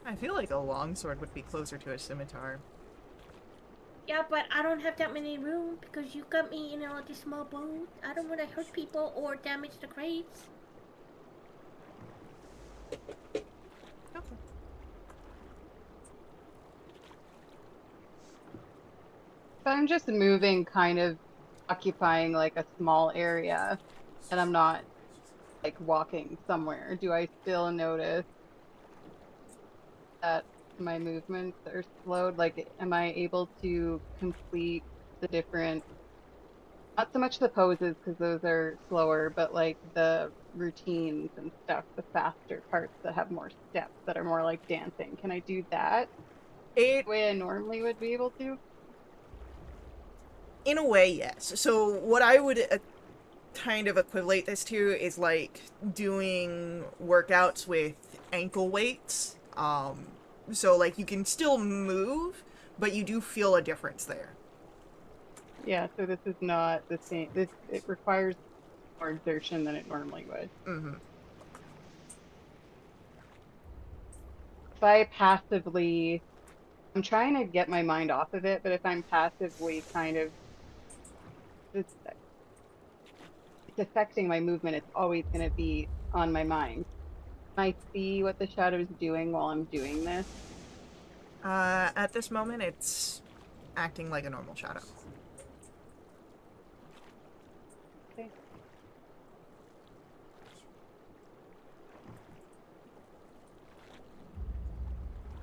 I feel like a longsword would be closer to a scimitar. Yeah, but I don't have that many room because you got me in this small boat. I don't want to hurt people or damage the crates. Okay. If I'm just moving, kind of occupying like a small area, and I'm not like walking somewhere, do I still notice that my movements are slowed? Like, am I able to complete the different, not so much the poses because those are slower, but like the routines and stuff, the faster parts that have more steps that are more like dancing? Can I do that It, the way I normally would be able to? in a way, yes. So what I would kind of equivalent this to is like doing workouts with ankle weights. So like you can still move, but you do feel a difference there. Yeah, so this is not the same. It requires more exertion than it normally would. Mm-hmm. If I passively, I'm trying to get my mind off of it, but if I'm passively kind of, it's affecting my movement, it's always going to be on my mind. Can I see what the shadow is doing while I'm doing this? At this moment, it's acting like a normal shadow. Okay.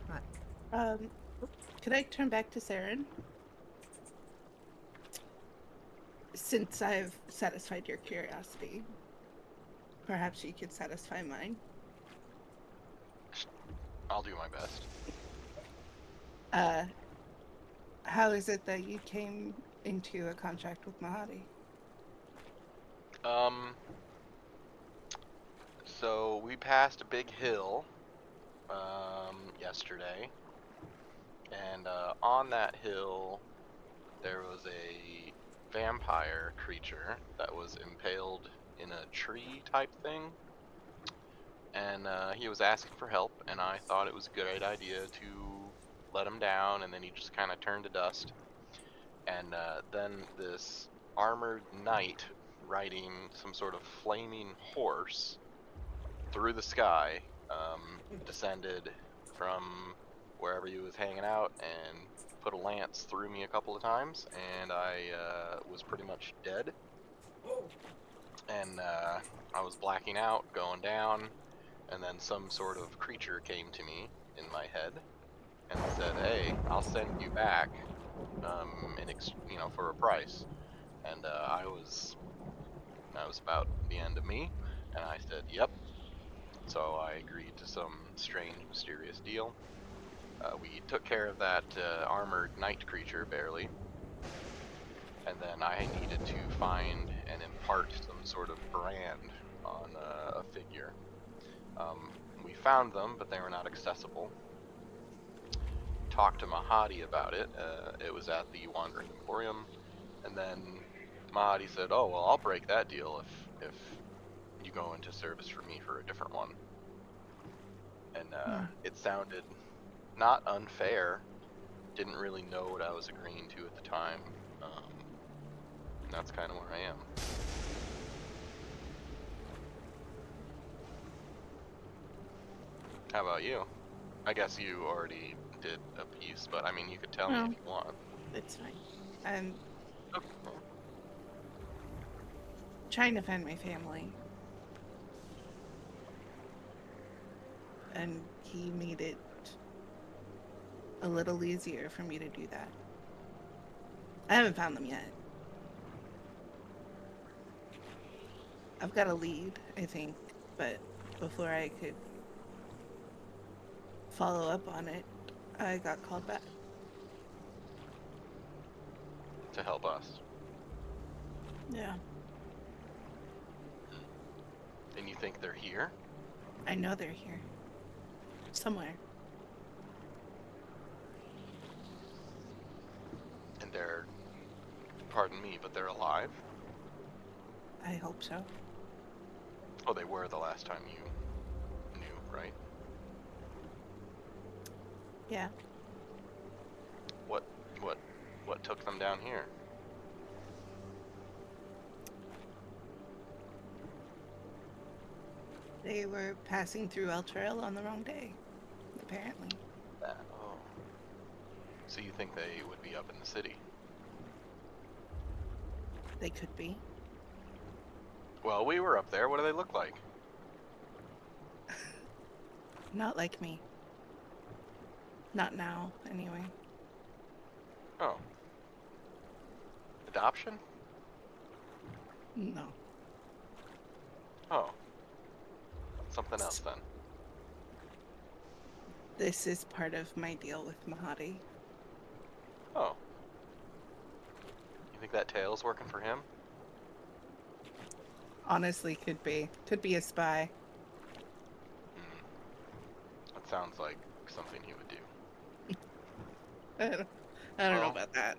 Right. Could I turn back to Saren? Since I've satisfied your curiosity, perhaps you could satisfy mine. I'll do my best. How is it that you came into a contract with Mahadi? So we passed a big hill, yesterday, and on that hill there was a vampire creature that was impaled in a tree type thing, and he was asking for help, and I thought it was a good idea to let him down, and then he just kind of turned to dust. And then this armored knight riding some sort of flaming horse through the sky descended from wherever he was hanging out and put a lance through me a couple of times, and I was pretty much dead. And I was blacking out, going down, and then some sort of creature came to me in my head and said, "Hey, I'll send you back, for a price." And I was about the end of me, and I said, "Yep." So I agreed to some strange, mysterious deal. We took care of that armored night creature barely, and then I needed to find and impart some sort of brand on a figure. We found them, but they were not accessible. Talked to Mahadi about it. It was at the Wandering Emporium, and then Mahadi said, "Oh well, I'll break that deal if you go into service for me for a different one." And it sounded not unfair. Didn't really know what I was agreeing to at the time. And that's kind of where I am. How about you? I guess you already did a piece, but I mean, you could tell me No. if you want. It's fine. I'm Okay. trying to find my family. And he made it a little easier for me to do that. I haven't found them yet. I've got a lead, I think, but before I could follow up on it, I got called back. To help us. Yeah. And you think they're here? I know they're here. Somewhere. And they're, pardon me, but they're alive? I hope so. Oh, they were the last time you knew, right? Yeah. What took them down here? They were passing through El Trail on the wrong day, apparently. Oh. So you think they would be up in the city? They could be. Well, we were up there. What do they look like? Not like me. Not now, anyway. Oh. Adoption? No. Oh. Something else then. This is part of my deal with Mahadi. Oh. You think that tail's working for him? Honestly, could be. Could be a spy. That sounds like something he would do. I don't know Well, about that.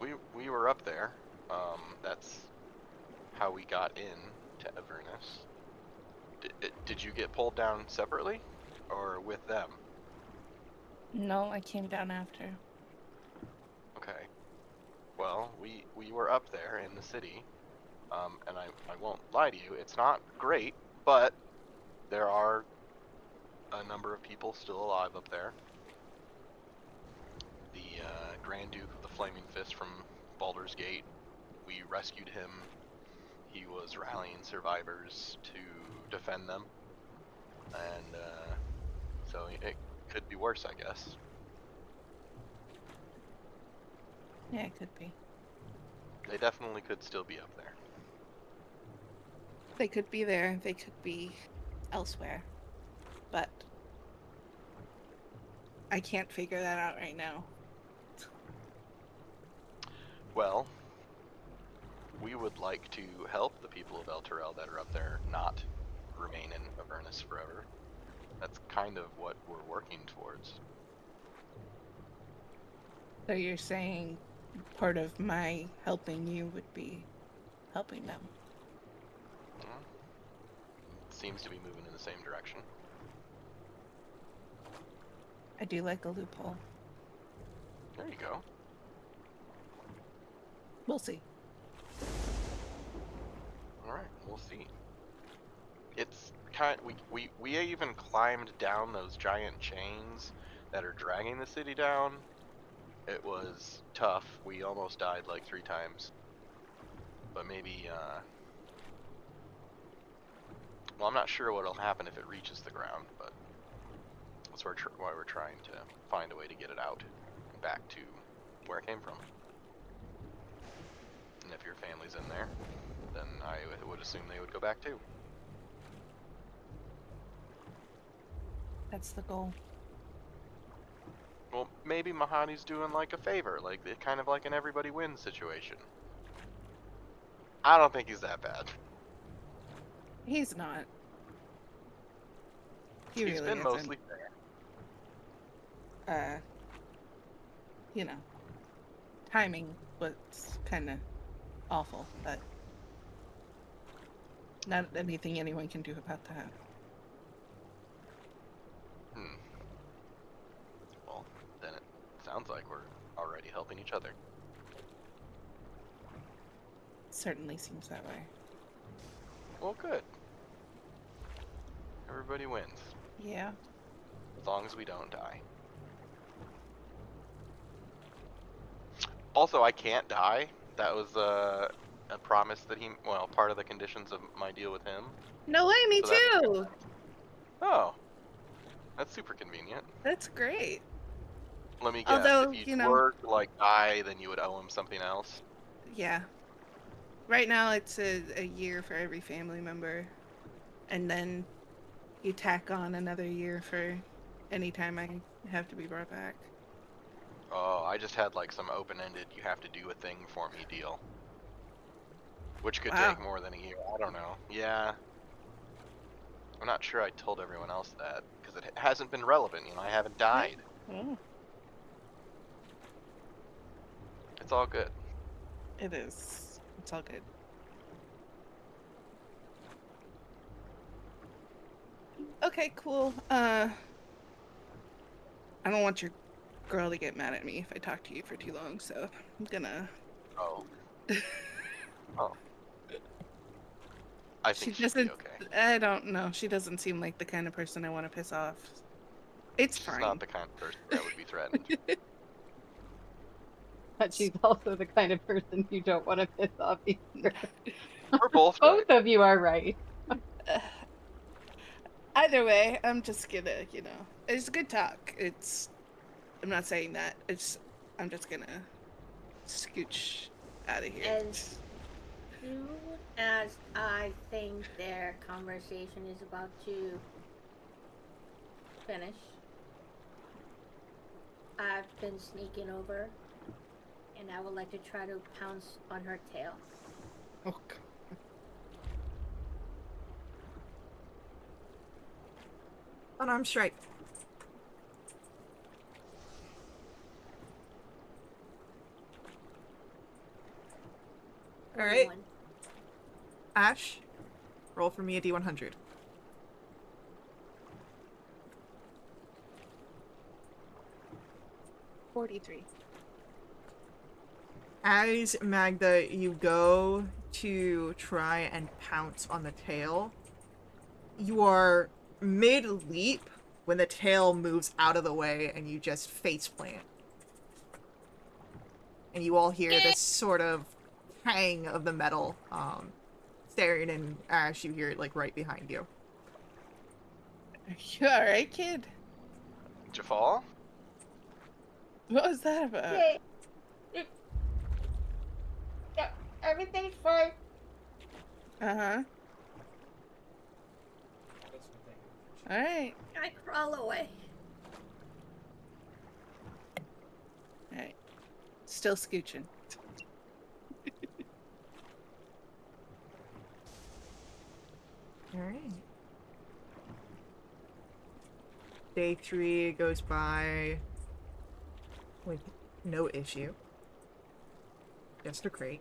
we were up there. That's how we got in to Avernus. Did you get pulled down separately, or with them? No, I came down after. Okay. Well, we were up there in the city, and I won't lie to you, it's not great, but there are a number of people still alive up there. The Grand Duke of the Flaming Fist from Baldur's Gate, we rescued him. He was rallying survivors to defend them, and so it could be worse, I guess. Yeah, it could be. They definitely could still be up there. They could be there. They could be elsewhere. But I can't figure that out right now. Well, we would like to help the people of El Terrell that are up there not remain in Avernus forever. That's kind of what we're working towards. So you're saying part of my helping you would be helping them? Well, it seems to be moving in the same direction. I do like a loophole. There you go. We'll see. All right, we'll see. It's kind. We even climbed down those giant chains that are dragging the city down. It was tough. We almost died like 3 times. But maybe Well, I'm not sure what'll happen if it reaches the ground, but that's why we're trying to find a way to get it out and back to where it came from. And if your family's in there, then I would assume they would go back too. That's the goal. Well, maybe Mahani's doing like a favor, like kind of like an everybody wins situation. I don't think he's that bad. He's not. He He's really been isn't. mostly fair. You know, timing was kind of awful, but not anything anyone can do about that. Well, then it sounds like we're already helping each other. Certainly seems that way. Well, good. Everybody wins. Yeah. As long as we don't die. Also, I can't die. That was a promise that part of the conditions of my deal with him. No way, me So that- too! Oh. That's super convenient. That's great. Let me guess, Although, if you you know- were to, like, die, then you would owe him something else? Yeah. Right now it's a year for every family member. And then you tack on another year for any time I have to be brought back. Oh, I just had, like, some open-ended, you have to do a thing for me deal. Which could Wow. take more than a year, I don't know. Yeah. I'm not sure I told everyone else that, because it hasn't been relevant, I haven't died. Oh, It's all good. it is. It's all good. Okay, cool. I don't want your girl to get mad at me if I talk to you for too long, so I'm gonna... Oh. Oh. I think she'd doesn't... be okay. I don't know. She doesn't seem like the kind of person I want to piss off. It's She's fine. not the kind of person that would be threatened. But she's also the kind of person you don't want to piss off either. We're both right. Both of you are right. Either way, I'm just gonna, it's a good talk. I'm not saying that. I'm just gonna scooch out of here. As soon as I think their conversation is about to finish, I've been sneaking over, and I would like to try to pounce on her tail. Oh, God. Unarmed strike. All right, One. Ash, roll for me a D100. $43. As Magda, you go to try and pounce on the tail, you are mid-leap when the tail moves out of the way and you just faceplant. And you all hear this sort of hang of the metal, staring, and Ash, you hear it like right behind you. Are you alright, kid? Did you fall? What was that about? Okay. Everything's fine. Uh-huh. Alright. I crawl away. Alright. Still scooching. Alright. Day 3 goes by with no issue. Just a crate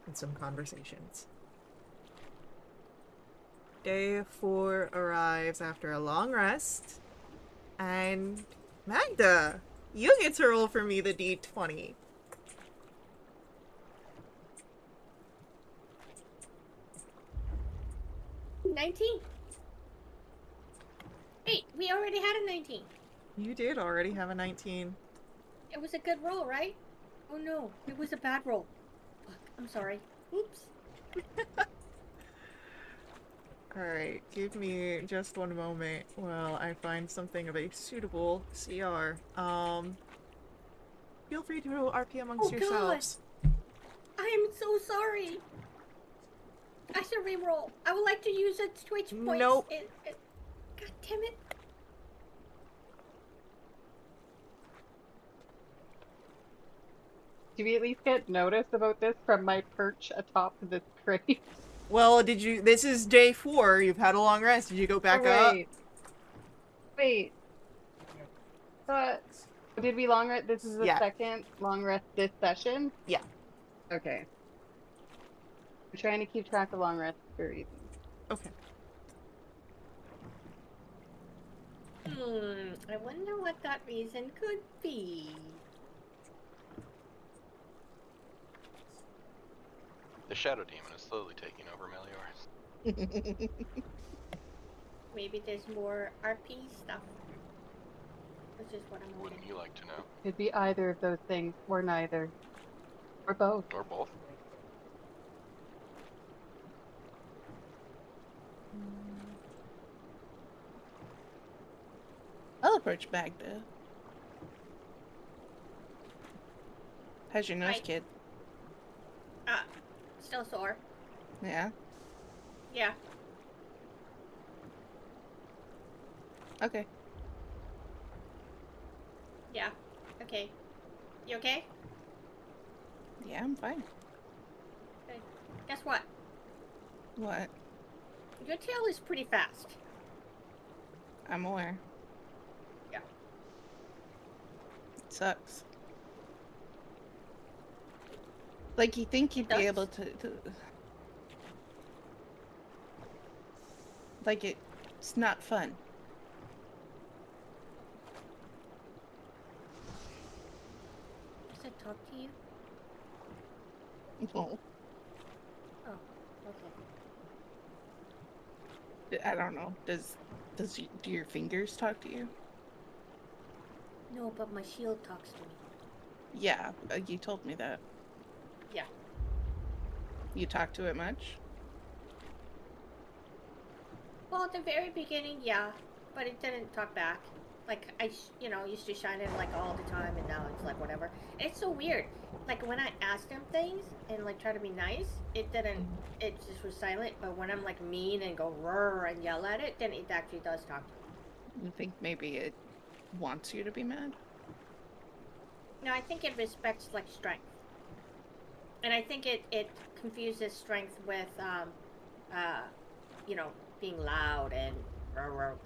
and some conversations. Day 4 arrives after a long rest, and Magda, you get to roll for me the D20. $19. Wait, we already had a 19. You did already have a 19. It was a good roll, right? Oh no, it was a bad roll. Fuck, I'm sorry. Oops. Alright, give me just one moment while I find something of a suitable CR. Feel free to RP amongst Oh, God. yourselves. I am so sorry. I should reroll. I would like to use a Twitch points. Nope. God damn it. Do we at least get notice about this from my perch atop this crate? Well, this is day 4, you've had a long rest, did you go back up? Wait. Did we long rest? This is the Yeah. second long rest this session? Yeah. Okay. We're trying to keep track of long rests for reasons. Okay. I wonder what that reason could be. The Shadow Demon is slowly taking over Melior. Maybe there's more RP stuff. Which is what I'm hoping. Wouldn't you like to know? Could be either of those things, or neither. Or both. Or both? I'll approach Magda. How's your nose, Hi. kid? Still sore. Yeah? Yeah. Okay. Yeah. Okay. You okay? Yeah, I'm fine. Okay. Guess what? What? Your tail is pretty fast. I'm aware. Yeah. It sucks. Like, you think you'd be Sucks? able to... Like, it's not fun. Does it talk to you? No. Oh, okay. I don't know. Do your fingers talk to you? No, but my shield talks to me. Yeah, you told me that. Yeah. You talk to it much? Well, at the very beginning, yeah, but it didn't talk back. Like, used to shine it like all the time, and now it's like whatever. And it's so weird. Like, when I asked him things and like try to be nice, it didn't. It just was silent. But when I'm like mean and go roar and yell at it, then it actually does talk to me. You think maybe it wants you to be mad? No, I think it respects like strength, and I think it confuses strength with being loud and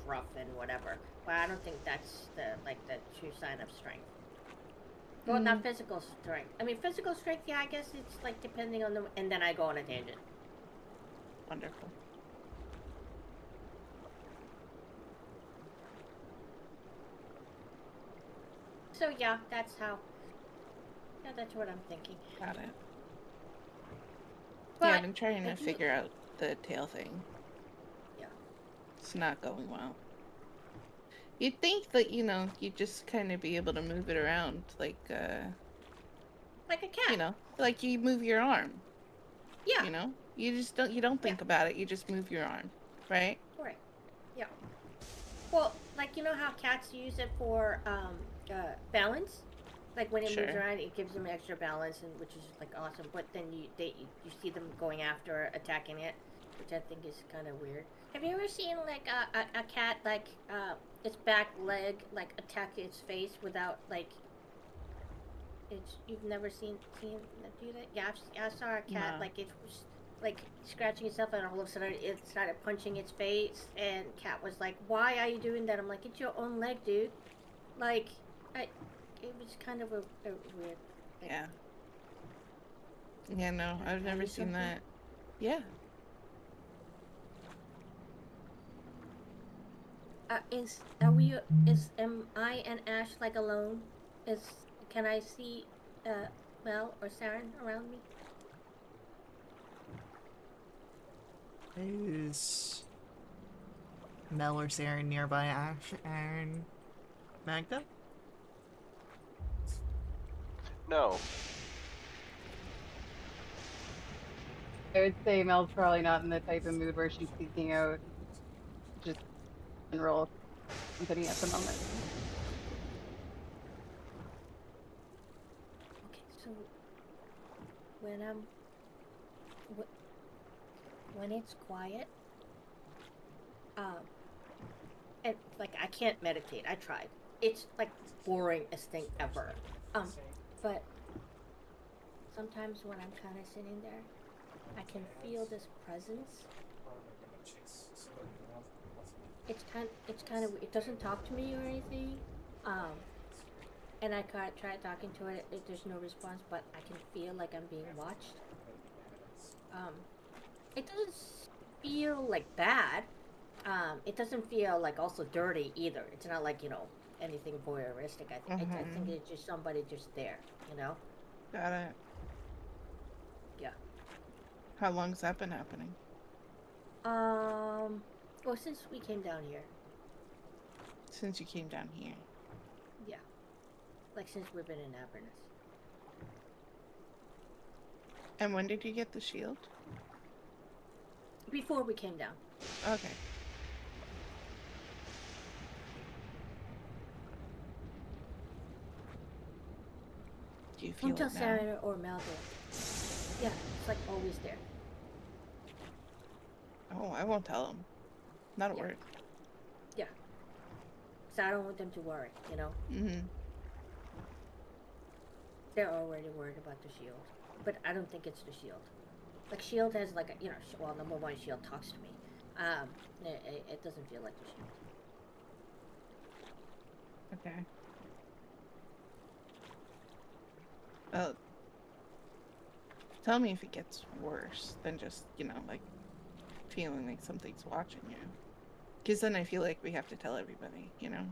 rough and whatever. But I don't think that's the true sign of strength. Well, not physical strength. I mean, physical strength, yeah, I guess it's like depending on the. And then I go on a tangent. Wonderful. So yeah, that's how. Yeah, that's what I'm thinking. Got it. But Yeah, I've been trying I to do- figure out the tail thing. Yeah. It's not going well. You'd think that, you'd just kind of be able to move it around, like Like a cat. like you move your arm. Yeah. You don't think about it, you just move your arm, right? Right. Yeah. Well, like how cats use it for balance. Like when it moves Sure. around, it gives them extra balance, and which is like awesome. But then you see them going after attacking it, which I think is kind of weird. Have you ever seen like a cat like its back leg like attack its face without like you've never seen it do that? Yeah, I saw a cat No. like it was like scratching itself, and all of a sudden it started punching its face, and cat was like, "Why are you doing that?" I'm like, "It's your own leg, dude." Like, it was kind of a weird thing. Yeah. Yeah, no, Can I I've tell never you seen something? that. Yeah. Am I and Ash like alone? Can I see Mel or Saren around me? Is Mel or Saren nearby Ash and Magda? No. I would say Mel's probably not in the type of mood where she's seeking out just general company at the moment. Okay, so when when it's quiet, and like I can't meditate. I tried. It's like boringest thing ever. But sometimes when I'm kind of sitting there, I can feel this presence. It's kind of, it doesn't talk to me or anything. And I try talking to it. There's no response, but I can feel like I'm being watched. It doesn't feel like bad. It doesn't feel like also dirty either. It's not like, anything voyeuristic. I think it's just somebody just there, Got it. Yeah. How long's that been happening? Well, since we came down here. Since you came down here. Yeah. Like since we've been in Avernus. And when did you get the shield? Before we came down. Okay. Do you feel Don't tell it now? Sarah or Baldur. Yeah, it's like always there. Oh, I won't tell him. Not a Yeah. word. Yeah. So I don't want them to worry, Mm-hmm. They're already worried about the shield. But I don't think it's the shield. Like, shield has like a, well, number one, shield talks to me. It doesn't feel like the shield. Okay. Well, tell me if it gets worse than just, like, feeling like something's watching you. Because then I feel like we have to tell everybody, Yeah,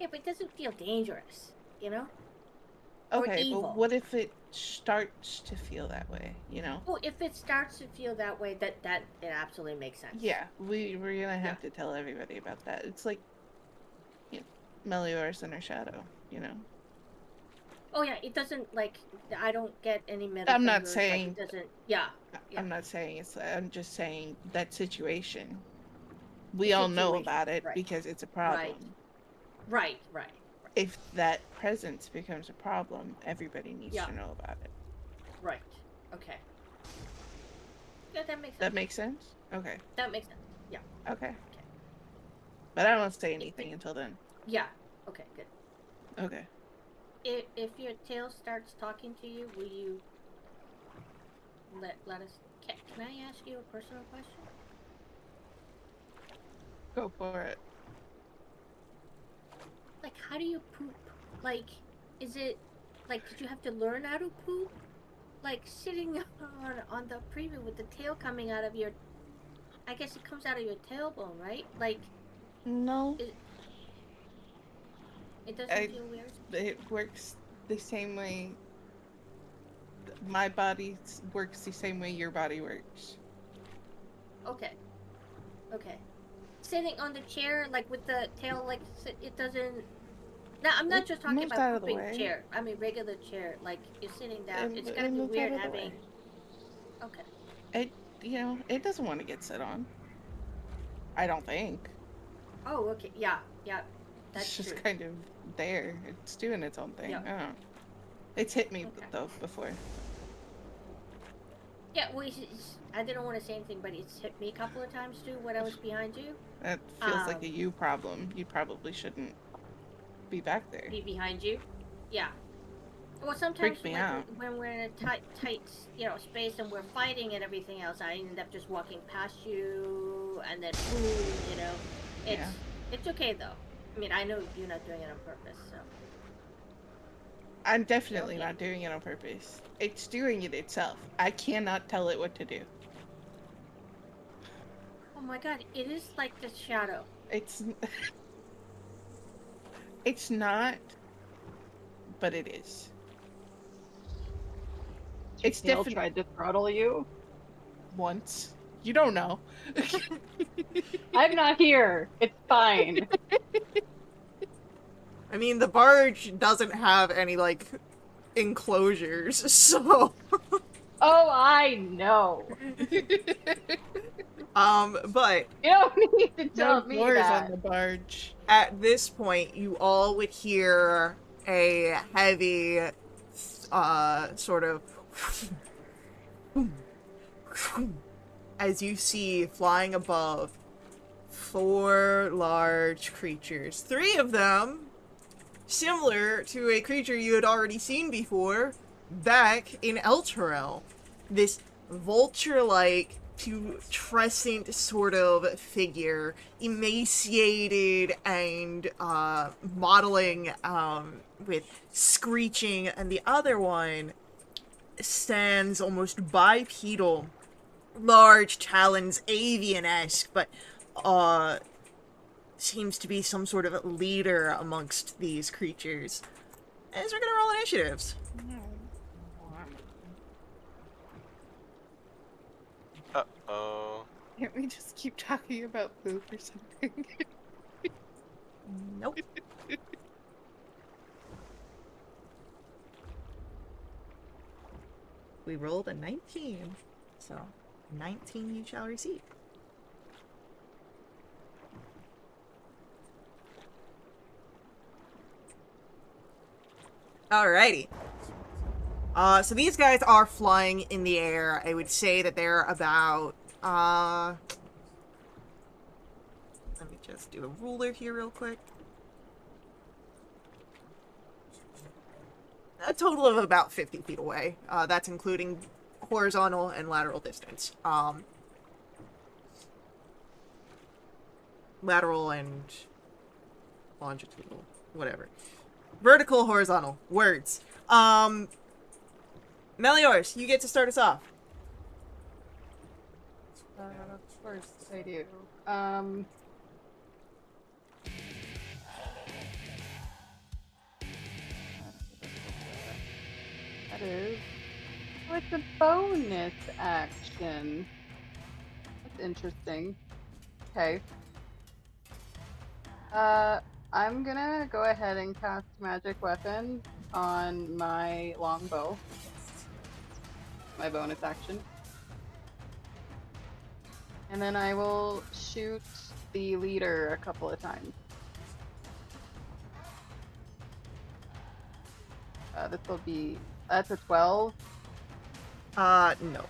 but it doesn't feel dangerous, Or Okay, evil. but what if it starts to feel that way, Well, if it starts to feel that way, that it absolutely makes sense. Yeah, we're gonna have to tell everybody about that. It's like, Melior's in her shadow, Oh yeah, it doesn't like I don't get any middle I'm not fingers, saying- like, it doesn't. Yeah. I'm not saying it's. I'm just saying that situation. We all know Situation, about it right. because it's a problem. Right. If that presence becomes a problem, everybody needs to know about it. Right. Okay. Yeah, that makes sense. That makes sense? Okay. That makes sense. Yeah. Okay. But I won't say anything until then. Yeah. Okay. Good. Okay. If your tail starts talking to you, will you let us? Can I ask you a personal question? Go for it. Like, how do you poop? Like, is it like did you have to learn how to poop? Like sitting on the preview with the tail coming out of your. I guess it comes out of your tailbone, right? Like. No. It doesn't feel weird? It works the same way. My body works the same way your body works. Okay. Sitting on the chair, like with the tail, like it doesn't. Now I'm not just talking about pooping chair. I mean regular chair. Like you're sitting down. It's gonna be weird having. Okay. It doesn't want to get sit on. I don't think. Oh, okay. Yeah. That's it's just true. kind of there. It's doing its own thing. Yeah. I don't know. It's hit me though before. Yeah, well, I didn't want to say anything, but it's hit me a couple of times too when I was behind you. That feels like a you problem. You probably shouldn't be back there. Be behind you? Yeah. Well, sometimes when we're in a tight, space and we're fighting and everything else, I end up just walking past you and then boom, It's okay though. I mean, I know you're not doing it on purpose, so. I'm definitely not doing it on purpose. It's doing it itself. I cannot tell it what to do. Oh my god, it is like the shadow. It's not, but it is. It's definitely tried to throttle you once. You don't know. I'm not here. It's fine. I mean, the barge doesn't have any, like, enclosures, so... Oh, I know. But You don't need to No tell me doors that. on the barge. at this point, you all would hear a heavy, sort of as you see flying above 4 large creatures. 3 of them similar to a creature you had already seen before back in Elturel. This vulture-like, putrescent sort of figure, emaciated and modeling with screeching, and the other one stands almost bipedal, large talons, avian-esque, but seems to be some sort of leader amongst these creatures. As we're gonna roll initiatives. Uh-oh. Can't we just keep talking about poop or something? Nope. We rolled a 19, so 19 you shall receive. Alrighty. So these guys are flying in the air. I would say that they're about, let me just do a ruler here real quick. A total of about 50 feet away. That's including horizontal and lateral distance. Lateral and longitudinal, whatever. Vertical, horizontal. Words. Meliors, you get to start us off. Of course I do. That is. Oh, it's a bonus action. That's interesting. Okay. I'm gonna go ahead and cast Magic Weapon on my longbow. My bonus action. And then I will shoot the leader a couple of times. This will be... That's a 12. No.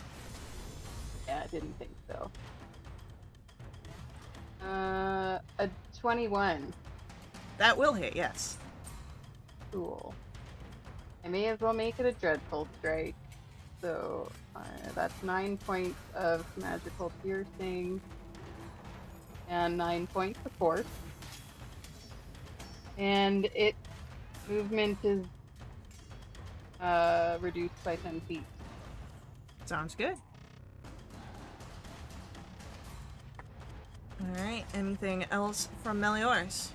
Yeah, I didn't think so. A 21. That will hit, yes. Cool. I may as well make it a dreadful strike. So that's 9 points of magical piercing and 9 points of force. And its movement is reduced by 10 feet. Sounds good. Alright, anything else from Meliors?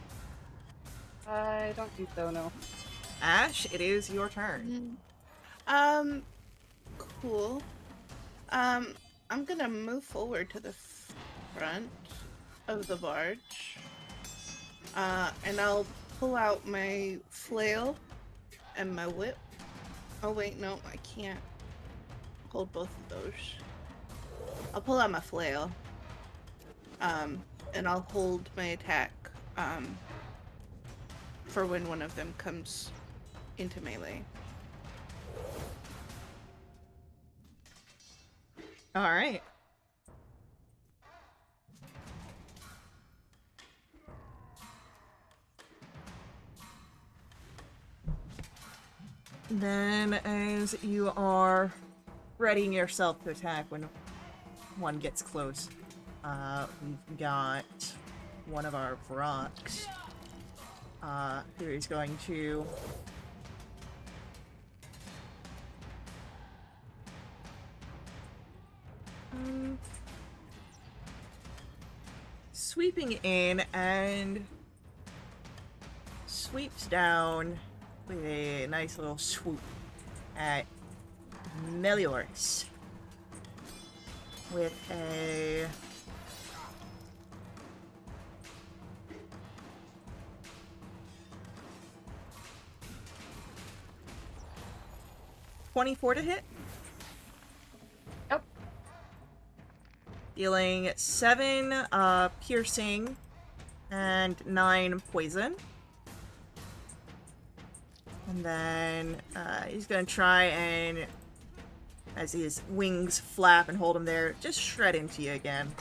I don't think so, no. Ash, it is your turn. Cool. I'm gonna move forward to the front of the barge. And I'll pull out my flail and my whip. Oh wait, no, I can't hold both of those. I'll pull out my flail. And I'll hold my attack, for when one of them comes into melee. Alright. Then, as you are readying yourself to attack when one gets close, we've got one of our Vroks, who is going to sweeping in and sweeps down with a nice little swoop at Meliors with a 24 to hit. dealing 7 piercing and 9 poison. And then he's gonna try and, as his wings flap and hold him there, just shred into you again.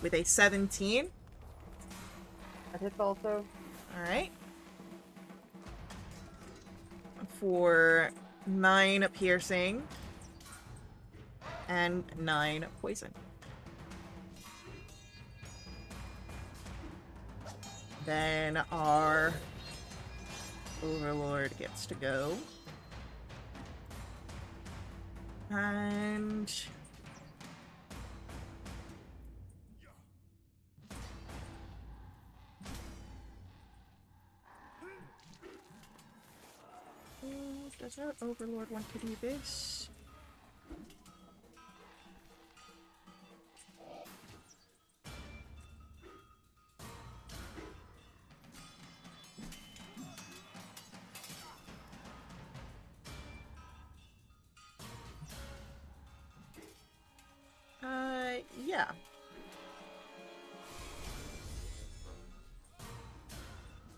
With a 17. That hits also. Alright. For 9 piercing and 9 poison. Then our Overlord gets to go. And does our Overlord want to do this? Yeah.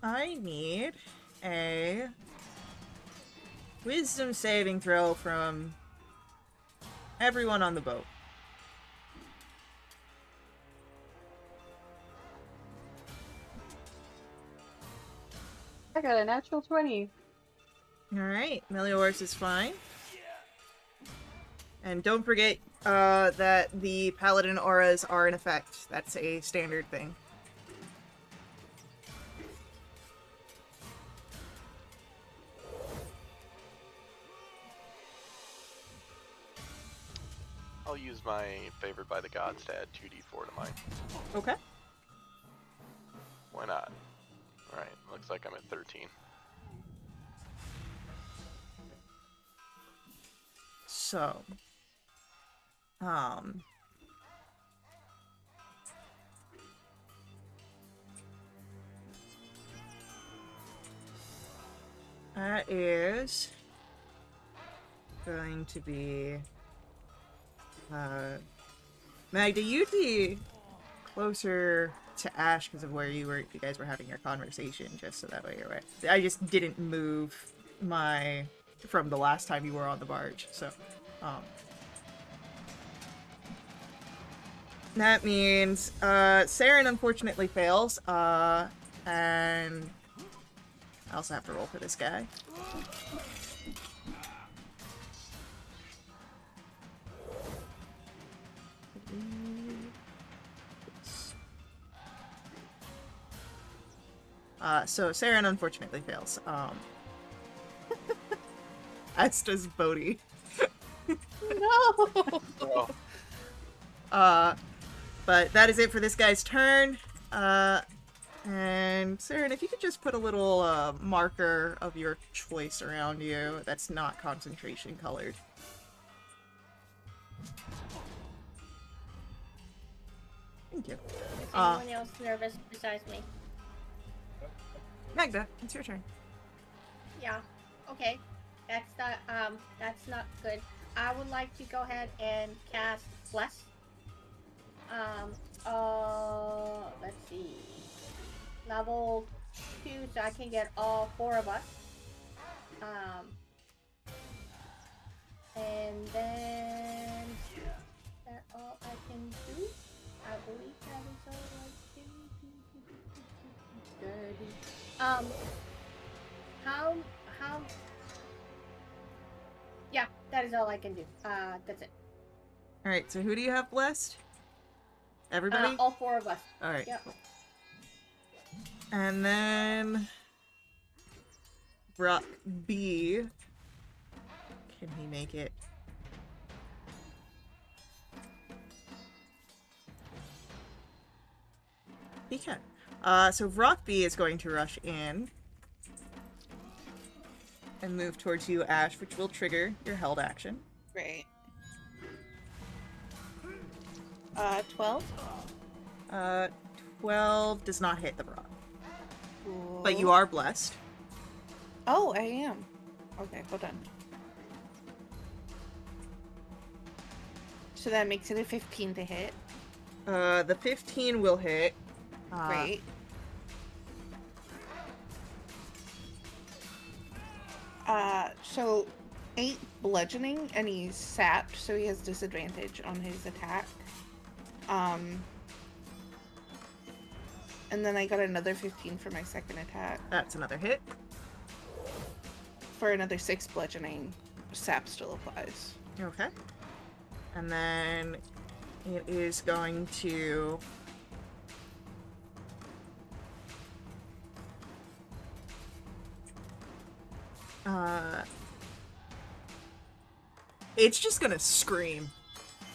I need a wisdom saving throw from everyone on the boat. I got a natural 20. Alright, Melior's is fine. And don't forget that the paladin auras are in effect. That's a standard thing. I'll use my favored by the gods to add 2d4 to mine. Okay. Why not? Alright, looks like I'm at 13. So, that is going to be Magda, you'd be closer to Ash because of where you guys were having your conversation, just so that way you're right. I just didn't move my from the last time you were on the barge, so that means Saren unfortunately fails, and I also have to roll for this guy. So Saren unfortunately fails. As does Bodhi. No! Oh, But that is it for this guy's turn. And Saren, if you could just put a little marker of your choice around you that's not concentration colored. Thank you. Is anyone else nervous besides me? Magda, it's your turn. Yeah. Okay. That's not good. I would like to go ahead and cast Bless. Let's see. Level 2, so I can get all 4 of us. And then that all I can do? I believe that is all I can do. How yeah, that is all I can do. That's it. Alright, so who do you have blessed? Everybody? All 4 of us. Alright. Yep. Cool. And then Brock B. Can he make it? He can. So Rockby is going to rush in and move towards you, Ash, which will trigger your held action. Great. 12? 12 does not hit the Brock. Cool. But you are blessed. Oh, I am. Okay, hold on. So that makes it a 15 to hit. The 15 will hit. Great. So 8 bludgeoning, and he's sapped, so he has disadvantage on his attack. And then I got another 15 for my second attack. That's another hit. For another 6 bludgeoning, sap still applies. Okay. And then it is going to... It's just gonna scream.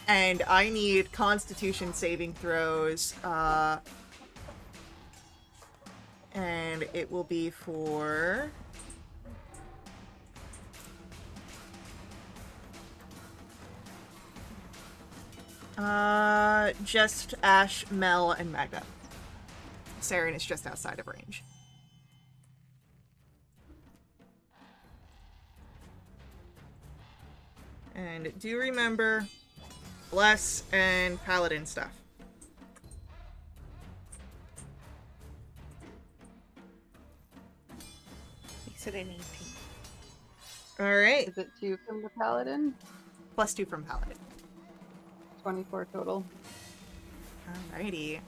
And I need Constitution saving throws, and it will be for... just Ash, Mel, and Magda. Saren is just outside of range. And do remember Bless and Paladin stuff. Makes it an 18. Alright. Is it 2 from the paladin? +2 from Paladin. 24 total. Alrighty.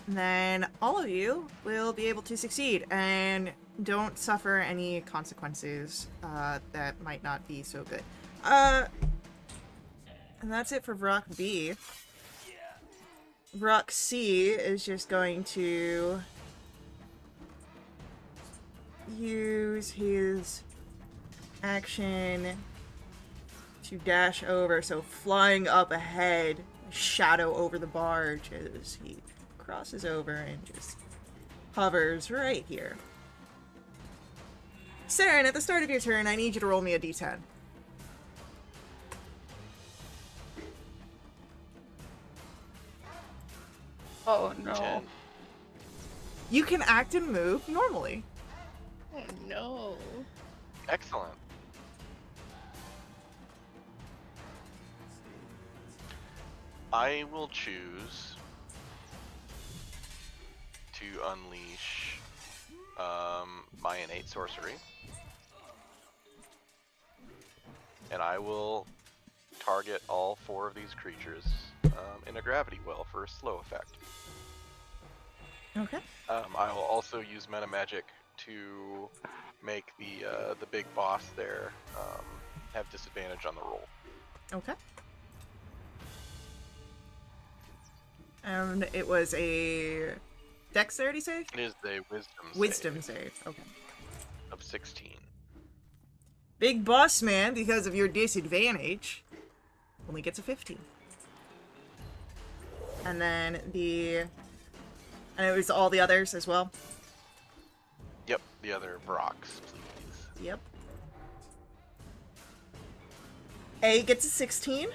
Then all of you will be able to succeed and don't suffer any consequences that might not be so good. And that's it for Rock B. Rock C is just going to use his action to dash over, so flying up ahead, shadow over the barge as he crosses over and just hovers right here. Saren, at the start of your turn, I need you to roll me a d10. Oh no. 10. You can act and move normally. Oh no. Excellent. I will choose to unleash my innate sorcery. And I will target all 4 of these creatures in a gravity well for a slow effect. Okay. I will also use meta magic to make the big boss there have disadvantage on the roll. Okay. And it was a dexterity save? It is a Wisdom save. Okay. of 16. Big boss man, because of your disadvantage, only gets a 15. And then and it was all the others as well? Yep, the other Brocs, please. Yep. A gets a 16.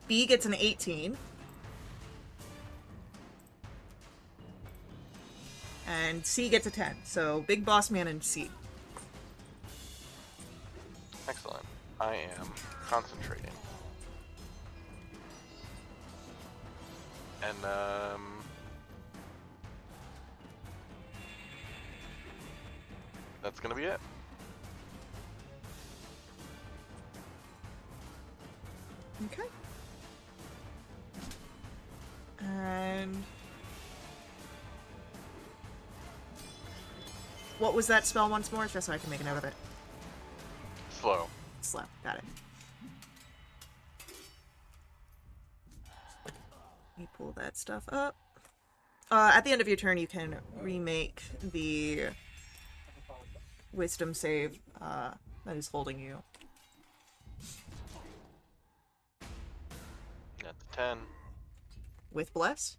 B gets an 18. And C gets a 10. So Big Boss Man and C. Excellent. I am concentrating. And that's gonna be it. Okay. And what was that spell once more? Just so I can make a note of it. Slow. Slow. Got it. Let me pull that stuff up. At the end of your turn, you can remake the wisdom save that is holding you. That's a 10. With Bless?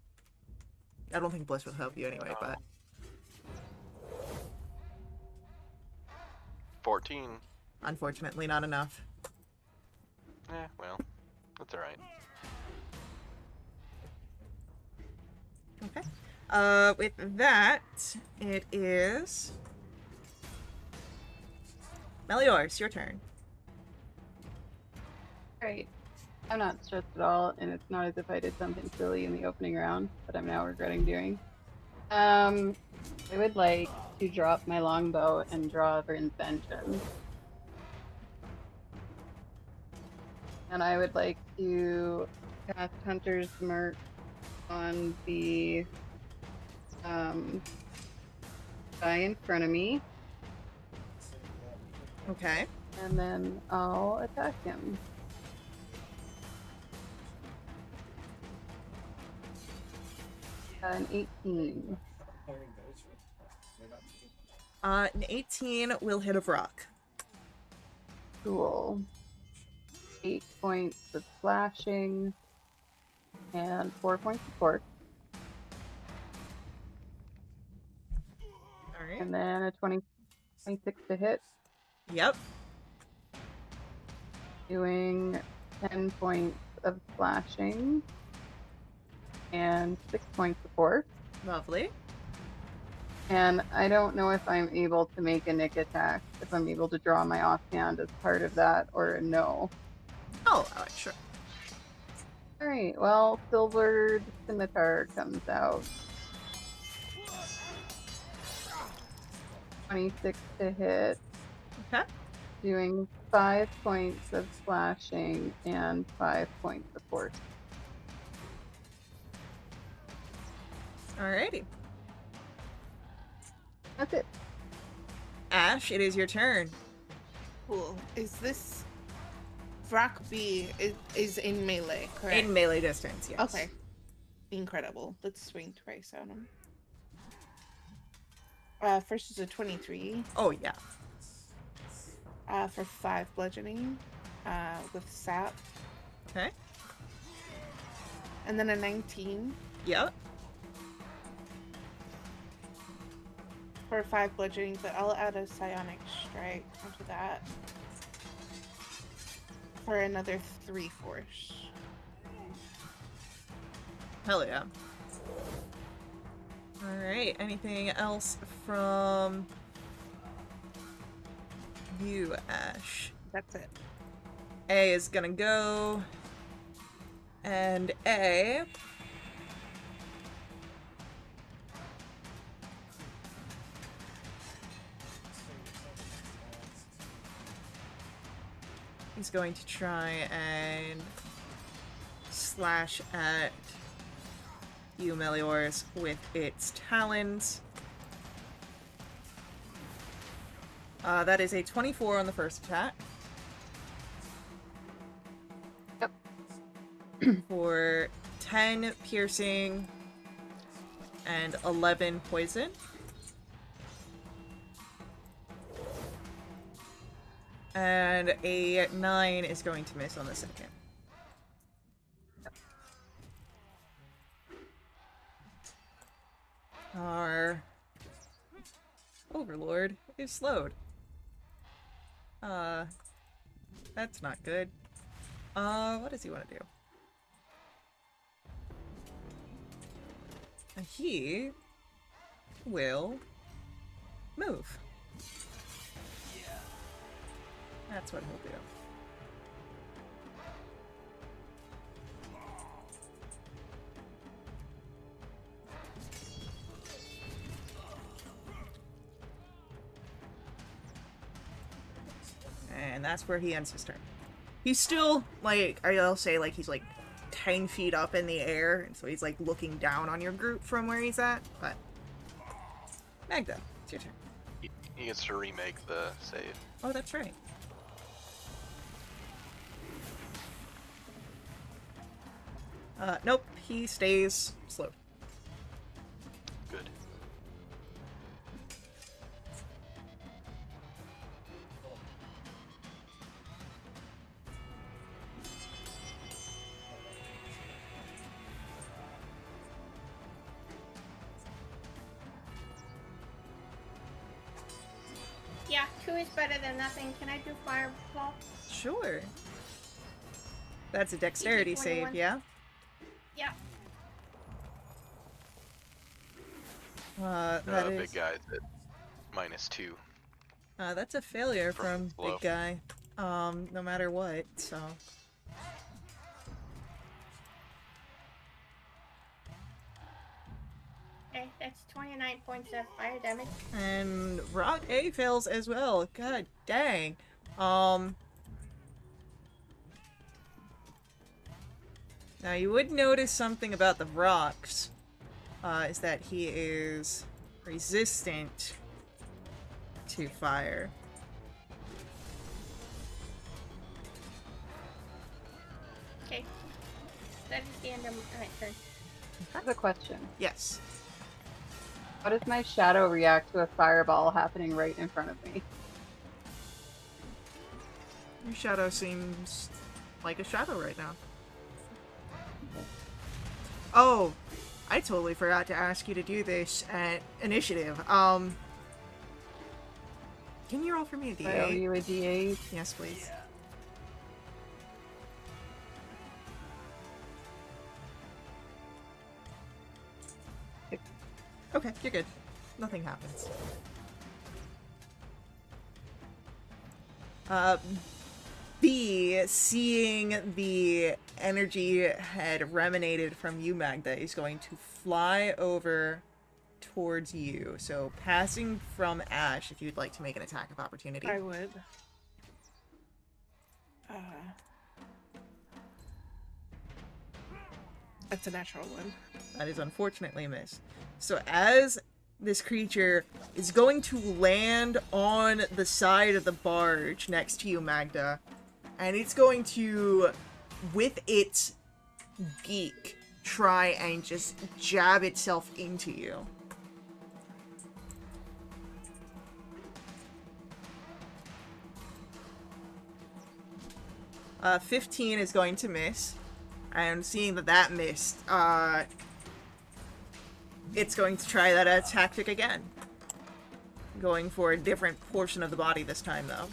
I don't think Bless will help you anyway, but... 14. Unfortunately, not enough. Well, that's alright. Okay. With that, it is... Melior, it's your turn. Right. I'm not stressed at all, and it's not as if I did something silly in the opening round that I'm now regretting doing. I would like to drop my longbow and draw Vern's Vengeance. And I would like to cast Hunter's Mark on the guy in front of me, Okay. and then I'll attack him. An 18. An 18 will hit a rock. Cool. 8 points of slashing and 4 points of force. Alright. And then a 26 to hit, Yep. doing 10 points of slashing and 6 points of force. Lovely. And I don't know if I'm able to make a nick attack, if I'm able to draw my offhand as part of that, or a no. Oh, alright, sure. Alright, well, Silvered Scimitar comes out. 26 to hit, Okay. doing 5 points of slashing and 5 points of force. Alrighty. That's it. Ash, it is your turn. Cool. Is this Vrak B is in melee, correct? In melee distance, yes. Okay. Incredible. Let's swing twice on him. First is a 23. Oh, yeah. For 5 bludgeoning. With sap. Okay. And then a 19 Yep. for 5 bludgeoning, but I'll add a psionic strike onto that. For another 3 force. Hell yeah. Alright, anything else from you, Ash? That's it. A is gonna go. And A. He's going to try and slash at you, Meliors, with its talons. That is a 24 on the first attack. Yep. For 10 piercing and 11 poison. And a 9 is going to miss on the second. Our Overlord is slowed. That's not good. What does he want to do? He will move. That's what he'll do. And that's where he ends his turn. He's still, like, I'll say, like, he's, like, 10 feet up in the air, and so he's, like, looking down on your group from where he's at, but... Magda, it's your turn. He gets to remake the save. Oh, that's right. Nope, he stays slowed. Good. Yeah, 2 is better than nothing. Can I do fireball? Sure. That's a dexterity DC save, 21. yeah? Yeah. That is... Big guy's at -2. That's a failure from Hello. Big Guy. No matter what, so. Okay, that's 29 points of fire damage. And Rock A fails as well. God dang. Now you would notice something about the rocks, is that he is resistant to fire. Okay. That is the end of my turn. I have a question. Yes. How does my shadow react to a fireball happening right in front of me? Your shadow seems like a shadow right now. Oh, I totally forgot to ask you to do this at initiative. Can you roll for me a I owe d8? you a D8. Yes, please. Okay, you're good. Nothing happens. B, seeing the energy had remanated from you, Magda, is going to fly over towards you. So passing from Ash, if you'd like to make an attack of opportunity. I would. That's a natural one. That is unfortunately a miss. So as this creature is going to land on the side of the barge next to you, Magda, and it's going to, with its beak, try and just jab itself into you. Uh, 15 is going to miss. And seeing that that missed, it's going to try that tactic again. Going for a different portion of the body this time, though.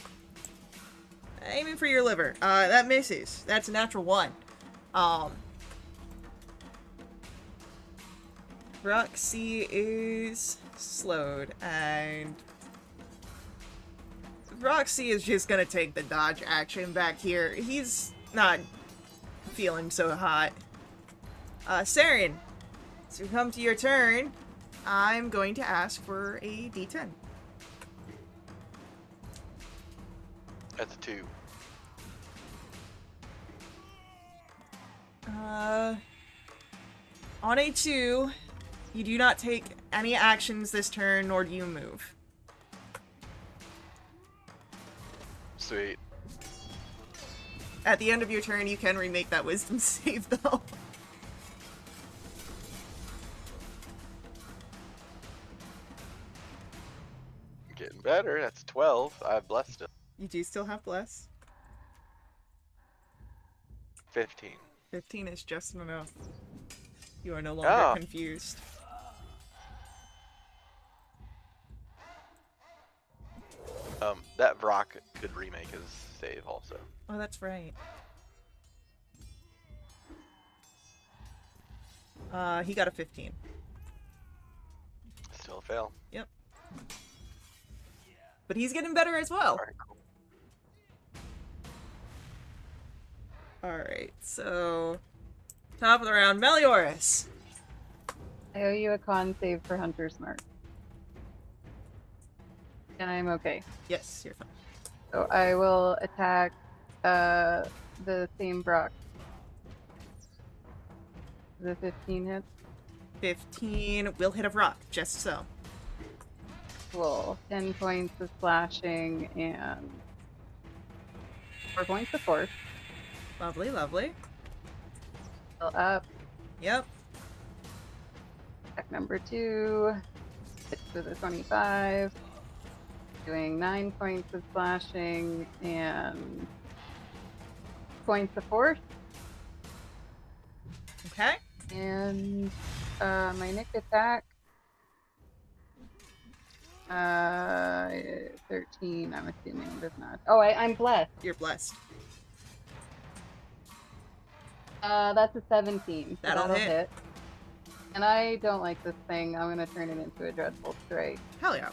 Aiming for your liver. That misses. That's a natural 1. Roxy is slowed, and Roxy is just gonna take the dodge action back here. He's not feeling so hot. Saren, to come to your turn, I'm going to ask for a d10. That's a 2. On a 2, you do not take any actions this turn, nor do you move. Sweet. At the end of your turn, you can remake that wisdom save, though. Getting better. That's 12. I've blessed it. You do still have bless. 15. 15 is just enough. You are no longer confused. That Brock could remake his save also. Oh, that's right. He got a 15. Still a fail. Yep. But he's getting better as well. Alright, cool. Alright, so... Top of the round, Melioras! I owe you a con save for Hunter's Mark. And I'm okay. Yes, you're fine. So I will attack the same Brock. The 15 hits. 15 will hit a rock, just so. Cool. 10 points of slashing and 4 points of force. Lovely, lovely. Still up. Yep. Attack number 2. Hits with a 25. Doing 9 points of slashing and points of force. Okay. And my Nick attack. 13, I'm assuming, does not. Oh, I'm blessed. You're blessed. That's a 17. So That'll hit. And I don't like this thing. I'm gonna turn it into a dreadful strike. Hell yeah.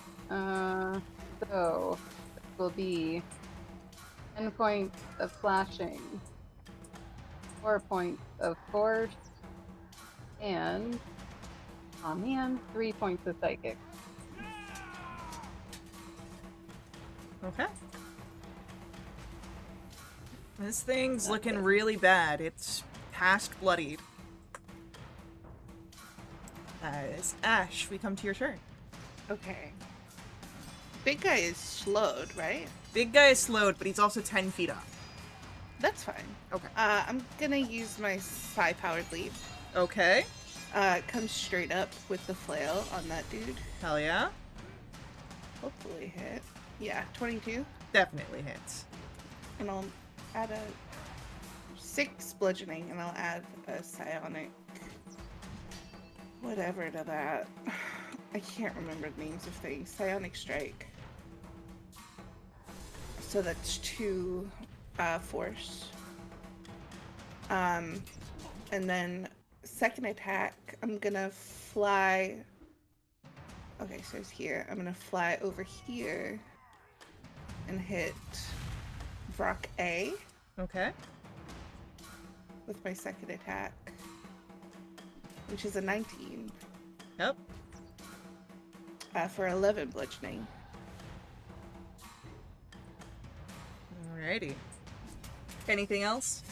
So will be 10 points of slashing, 4 points of force, and, oh man, 3 points of psychic. Okay. This thing's That's looking it. really bad. It's past bloodied. As Ash, we come to your turn. Okay. Big guy is slowed, right? Big guy is slowed, but he's also 10 feet up. That's fine. Okay. I'm gonna use my psi-powered leap. Okay. Come straight up with the flail on that dude. Hell yeah. Hopefully hit. Yeah, 22. Definitely hits. And I'll add a 6 bludgeoning, and I'll add a psionic whatever to that. I can't remember the names of things. Psionic strike. So that's 2 force. And then second attack, I'm gonna fly. Okay, so it's here. I'm gonna fly over here and hit Vrock A Okay. with my second attack, which is a 19 Yep. for 11 bludgeoning. Alrighty. Anything else?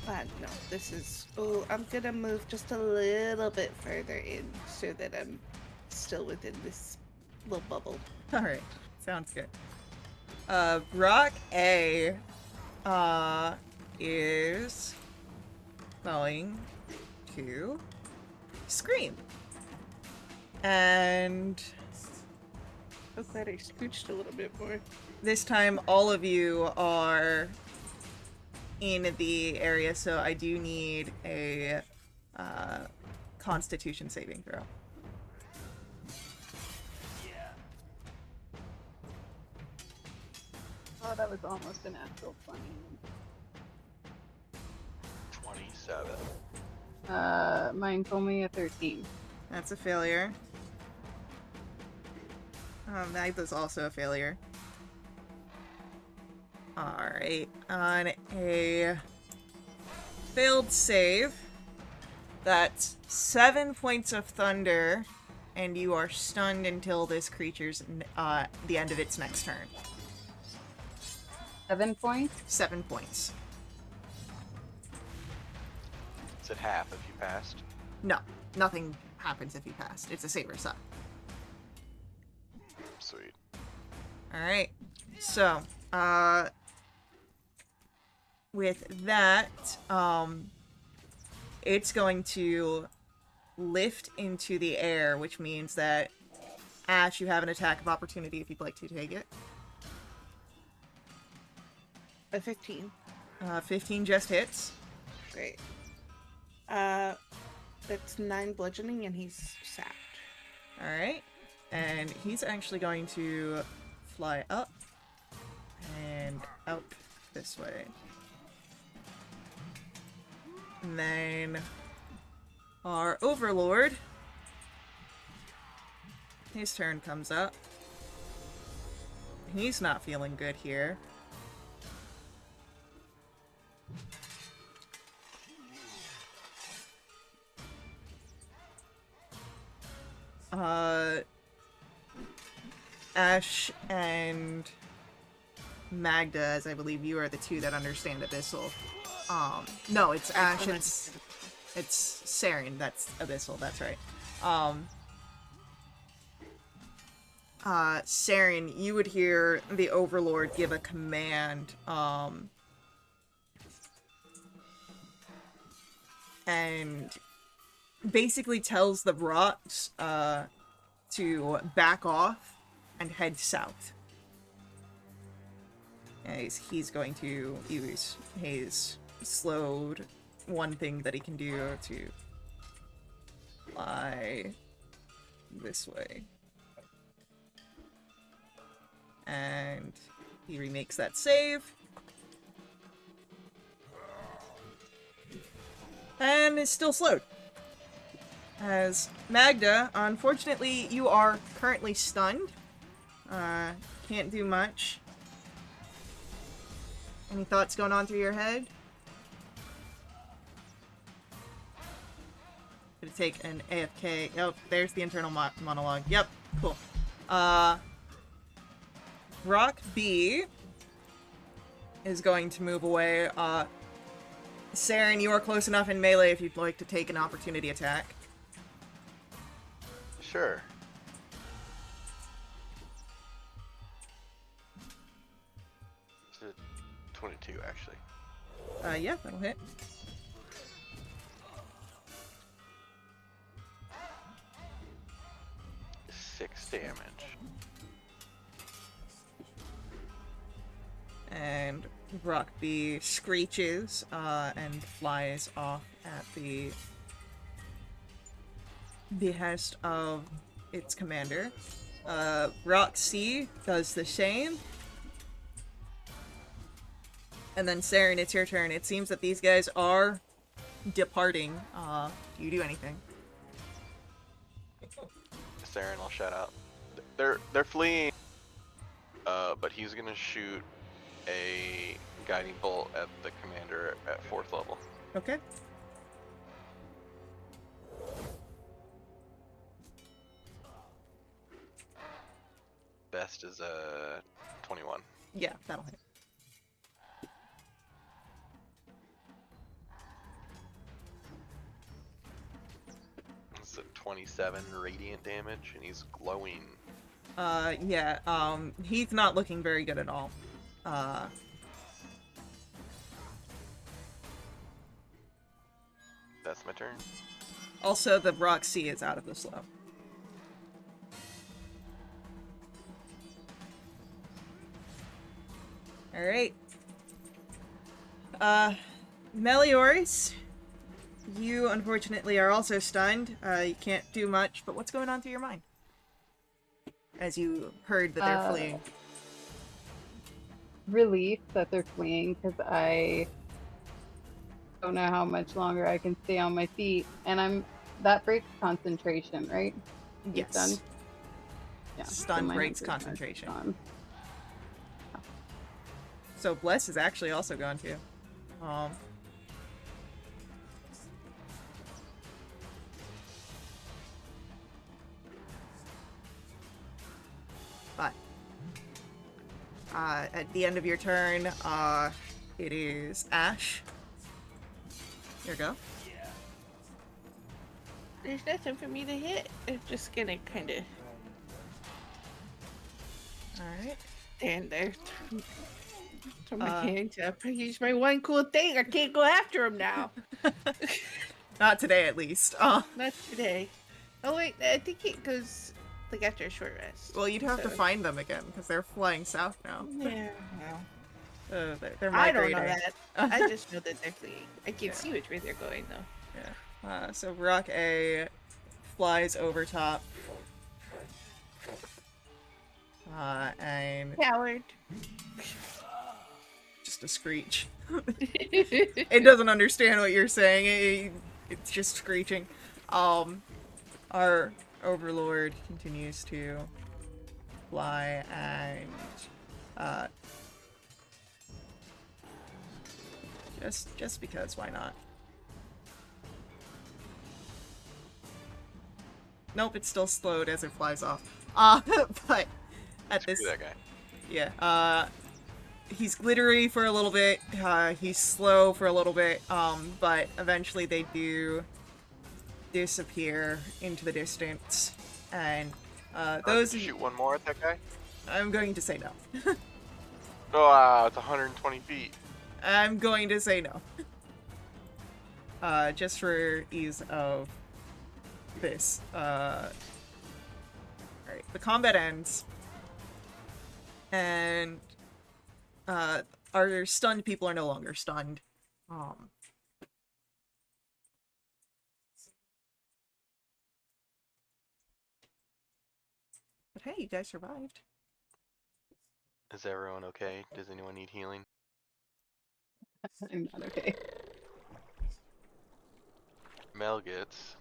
No, this is. Oh, I'm gonna move just a little bit further in so that I'm still within this little bubble. Alright. Sounds good. Brock A, is going to scream. And So glad I scooched a little bit more. this time all of you are in the area, so I do need a Constitution saving throw. Oh, that was almost a natural 20. 27. Mine's only a 13. That's a failure. Magda's also a failure. Alright, on a failed save, that's 7 points of thunder, and you are stunned until this creature's the end of its next turn. 7 points? 7 points. Is it half if you passed? No, nothing happens if you pass. It's a saber suck. Sweet. Alright, so, with that, it's going to lift into the air, which means that, Ash, you have an attack of opportunity if you'd like to take it. A 15. 15 just hits. Great. That's 9 bludgeoning, and he's sapped. Alright, and he's actually going to fly up and out this way. And then our Overlord, his turn comes up. He's not feeling good here. Ash and Magda, as I believe you are the two that understand Abyssal. No, it's Ash, it's Saren that's Abyssal, that's right. Saren, you would hear the Overlord give a command, and basically tells the rocks, to back off and head south. As he's going to use his slowed one thing that he can do to fly this way. And he remakes that save. And is still slowed. As Magda, unfortunately, you are currently stunned. Can't do much. Any thoughts going on through your head? Gonna take an AFK. Oh, there's the internal monologue. Yep, cool. Rock B is going to move away. Saren, you are close enough in melee if you'd like to take an opportunity attack. Sure. It's a 22, actually. Yeah, that'll hit. Six damage. And Rock B screeches and flies off at the behest of its commander. Rock C does the same. And then Saren, it's your turn. It seems that these guys are departing. Do you do anything? Saren, I'll shout out. They're fleeing. But he's gonna shoot a guiding bolt at the commander at 4th level. Okay. Best is a 21. Yeah, that'll hit. It's a 27 radiant damage, and he's glowing. Yeah, he's not looking very good at all. That's my turn. Also, the Rock C is out of the slow. Alright. Meliors, you unfortunately are also stunned. You can't do much, but what's going on through your mind? As you heard that they're fleeing. Relief that they're fleeing, because I don't know how much longer I can stay on my feet. And that breaks concentration, right? Yes. Stun? Yeah. Stun my breaks numbers are concentration. stun. So Bless is actually also gone too. But at the end of your turn, it is Ash. Here you go. There's nothing for me to hit. I'm just gonna kind of Alright. stand there. Throw my hands up. I use my one cool thing. I can't go after him now. Not today, at least. Not today. Oh wait, I think it goes like after a short rest. Well, you'd have to find them again, because they're flying south now. Yeah, well. They're I don't migrating. know that. I just know that they're fleeing. I can't see which way they're going though. Yeah. So Rock A flies over top. And Coward. just a screech. It doesn't understand what you're saying. It's just screeching. Our overlord continues to fly and just because, why not? Nope, it's still slowed as it flies off. But at Screw this, that guy. yeah, he's glittery for a little bit, he's slow for a little bit, but eventually they do disappear into the distance, and those... Did you shoot one more at that guy? I'm going to say no. Oh, wow, it's 120 feet. I'm going to say no. Just for ease of this. Alright, the combat ends. And our stunned people are no longer stunned. But hey, you guys survived. Is everyone okay? Does anyone need healing? I'm not okay. Mel gets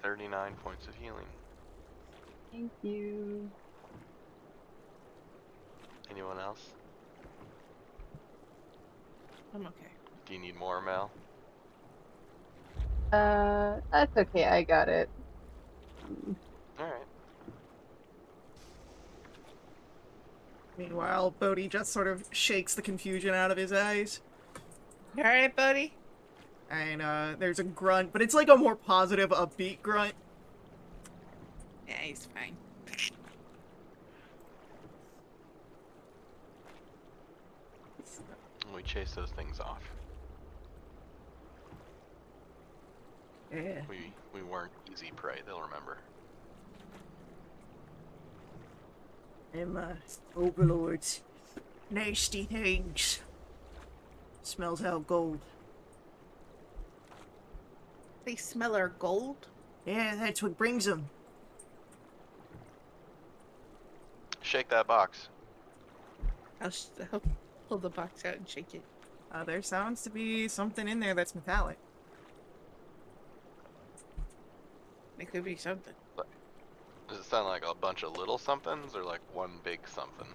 39 points of healing. Thank you. Anyone else? I'm okay. Do you need more, Mel? That's okay. I got it. Alright. Meanwhile, Bodhi just sort of shakes the confusion out of his eyes. You alright, buddy? And there's a grunt, but it's like a more positive, upbeat grunt. Yeah, he's fine. We chase those things off. Yeah. We weren't easy prey, they'll remember. Them overlords. Nasty things. Smells out gold. They smell our gold? Yeah, that's what brings them. Shake that box. I'll pull the box out and shake it. There sounds to be something in there that's metallic. It could be something. Does it sound like a bunch of little somethings or like one big something?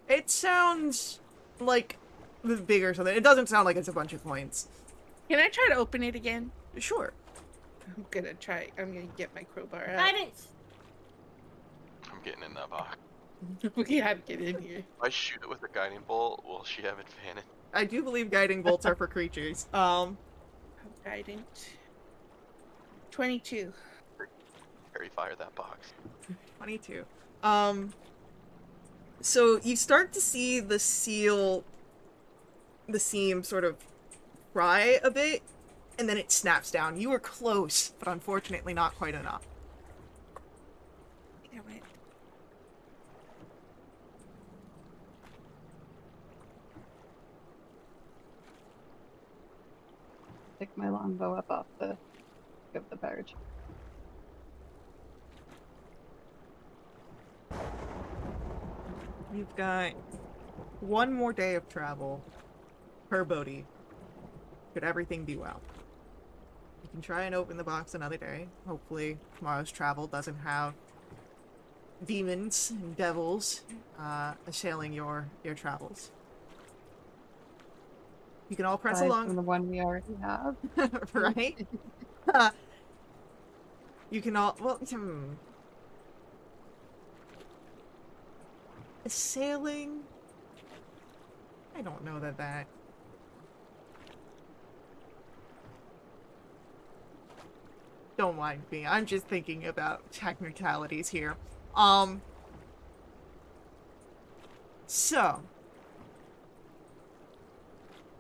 It sounds like the bigger something. It doesn't sound like it's a bunch of coins. Can I try to open it again? Sure. I'm gonna try. I'm gonna get my crowbar out. Guidance! I'm getting in that box. We have to get in here. If I shoot it with a guiding bolt, will she have advantage? I do believe guiding bolts are for creatures. Guidance. 22. Harry, fire that box. 22. So you start to see the seam sort of fry a bit, and then it snaps down. You were close, but unfortunately not quite enough. Damn it. Pick my longbow up off the barge. You've got one more day of travel per Bodhi. Could everything be well? You can try and open the box another day. Hopefully tomorrow's travel doesn't have demons and devils assailing your travels. You can all press Aside along. from the one we already have. Right? You can all, well, Sailing? I don't know that. Don't mind me. I'm just thinking about technicalities here. So.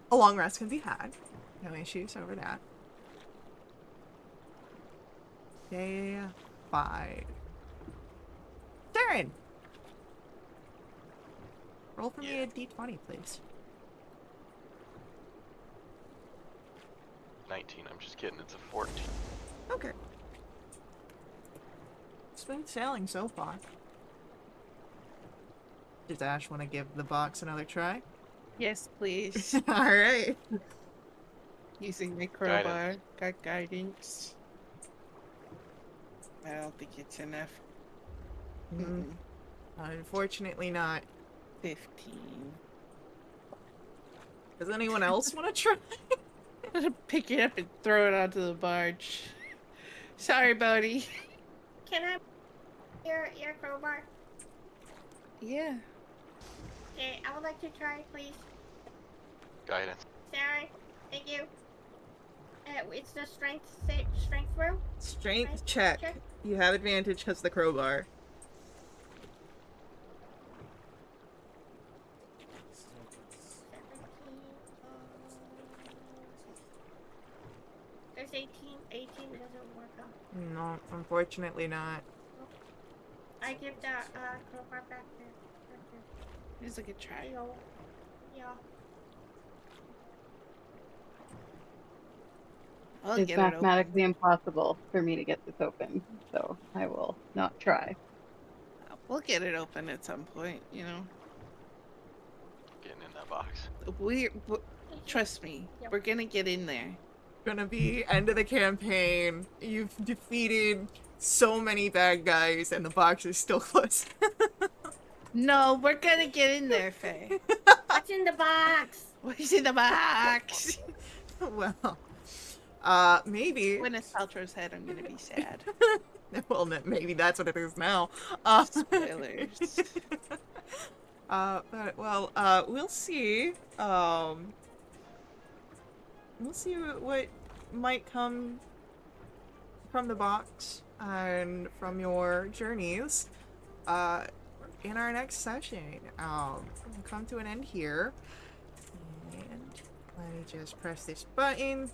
A long rest can be had. No issues over that. Day 5. Darren! Roll for me a d20, please. 19, I'm just kidding, it's a 14. Okay. Smooth sailing so far. Does Ash want to give the box another try? Yes, please. Alright. Using my crowbar. Got guidance. I don't think it's enough. Unfortunately not. 15. Does anyone else want to try? I'm gonna pick it up and throw it onto the barge. Sorry, buddy. Can I your crowbar? Yeah. Okay, I would like to try, please. Guidance. Sorry. Thank you. It's the strength row. Strength check. You have advantage because the crowbar. There's 18. 18 doesn't work out. No, unfortunately not. I give that crowbar back there. Here's a good try. Yeah. I'll It's get it open. mathematically impossible for me to get this open, so I will not try. We'll get it open at some point, you know. Getting in that box. Trust me, Yep. we're gonna get in there. Gonna be end of the campaign. You've defeated so many bad guys and the box is still closed. No, we're gonna get in there, Faye. What's in the box? What's in the box? Well, maybe. Gwyneth Paltrow's head, I'm gonna be sad. Well, maybe that's what it is now. Spoilers. But well, we'll see. We'll see what might come from the box and from your journeys. In our next session, we'll come to an end here. And let me just press this button.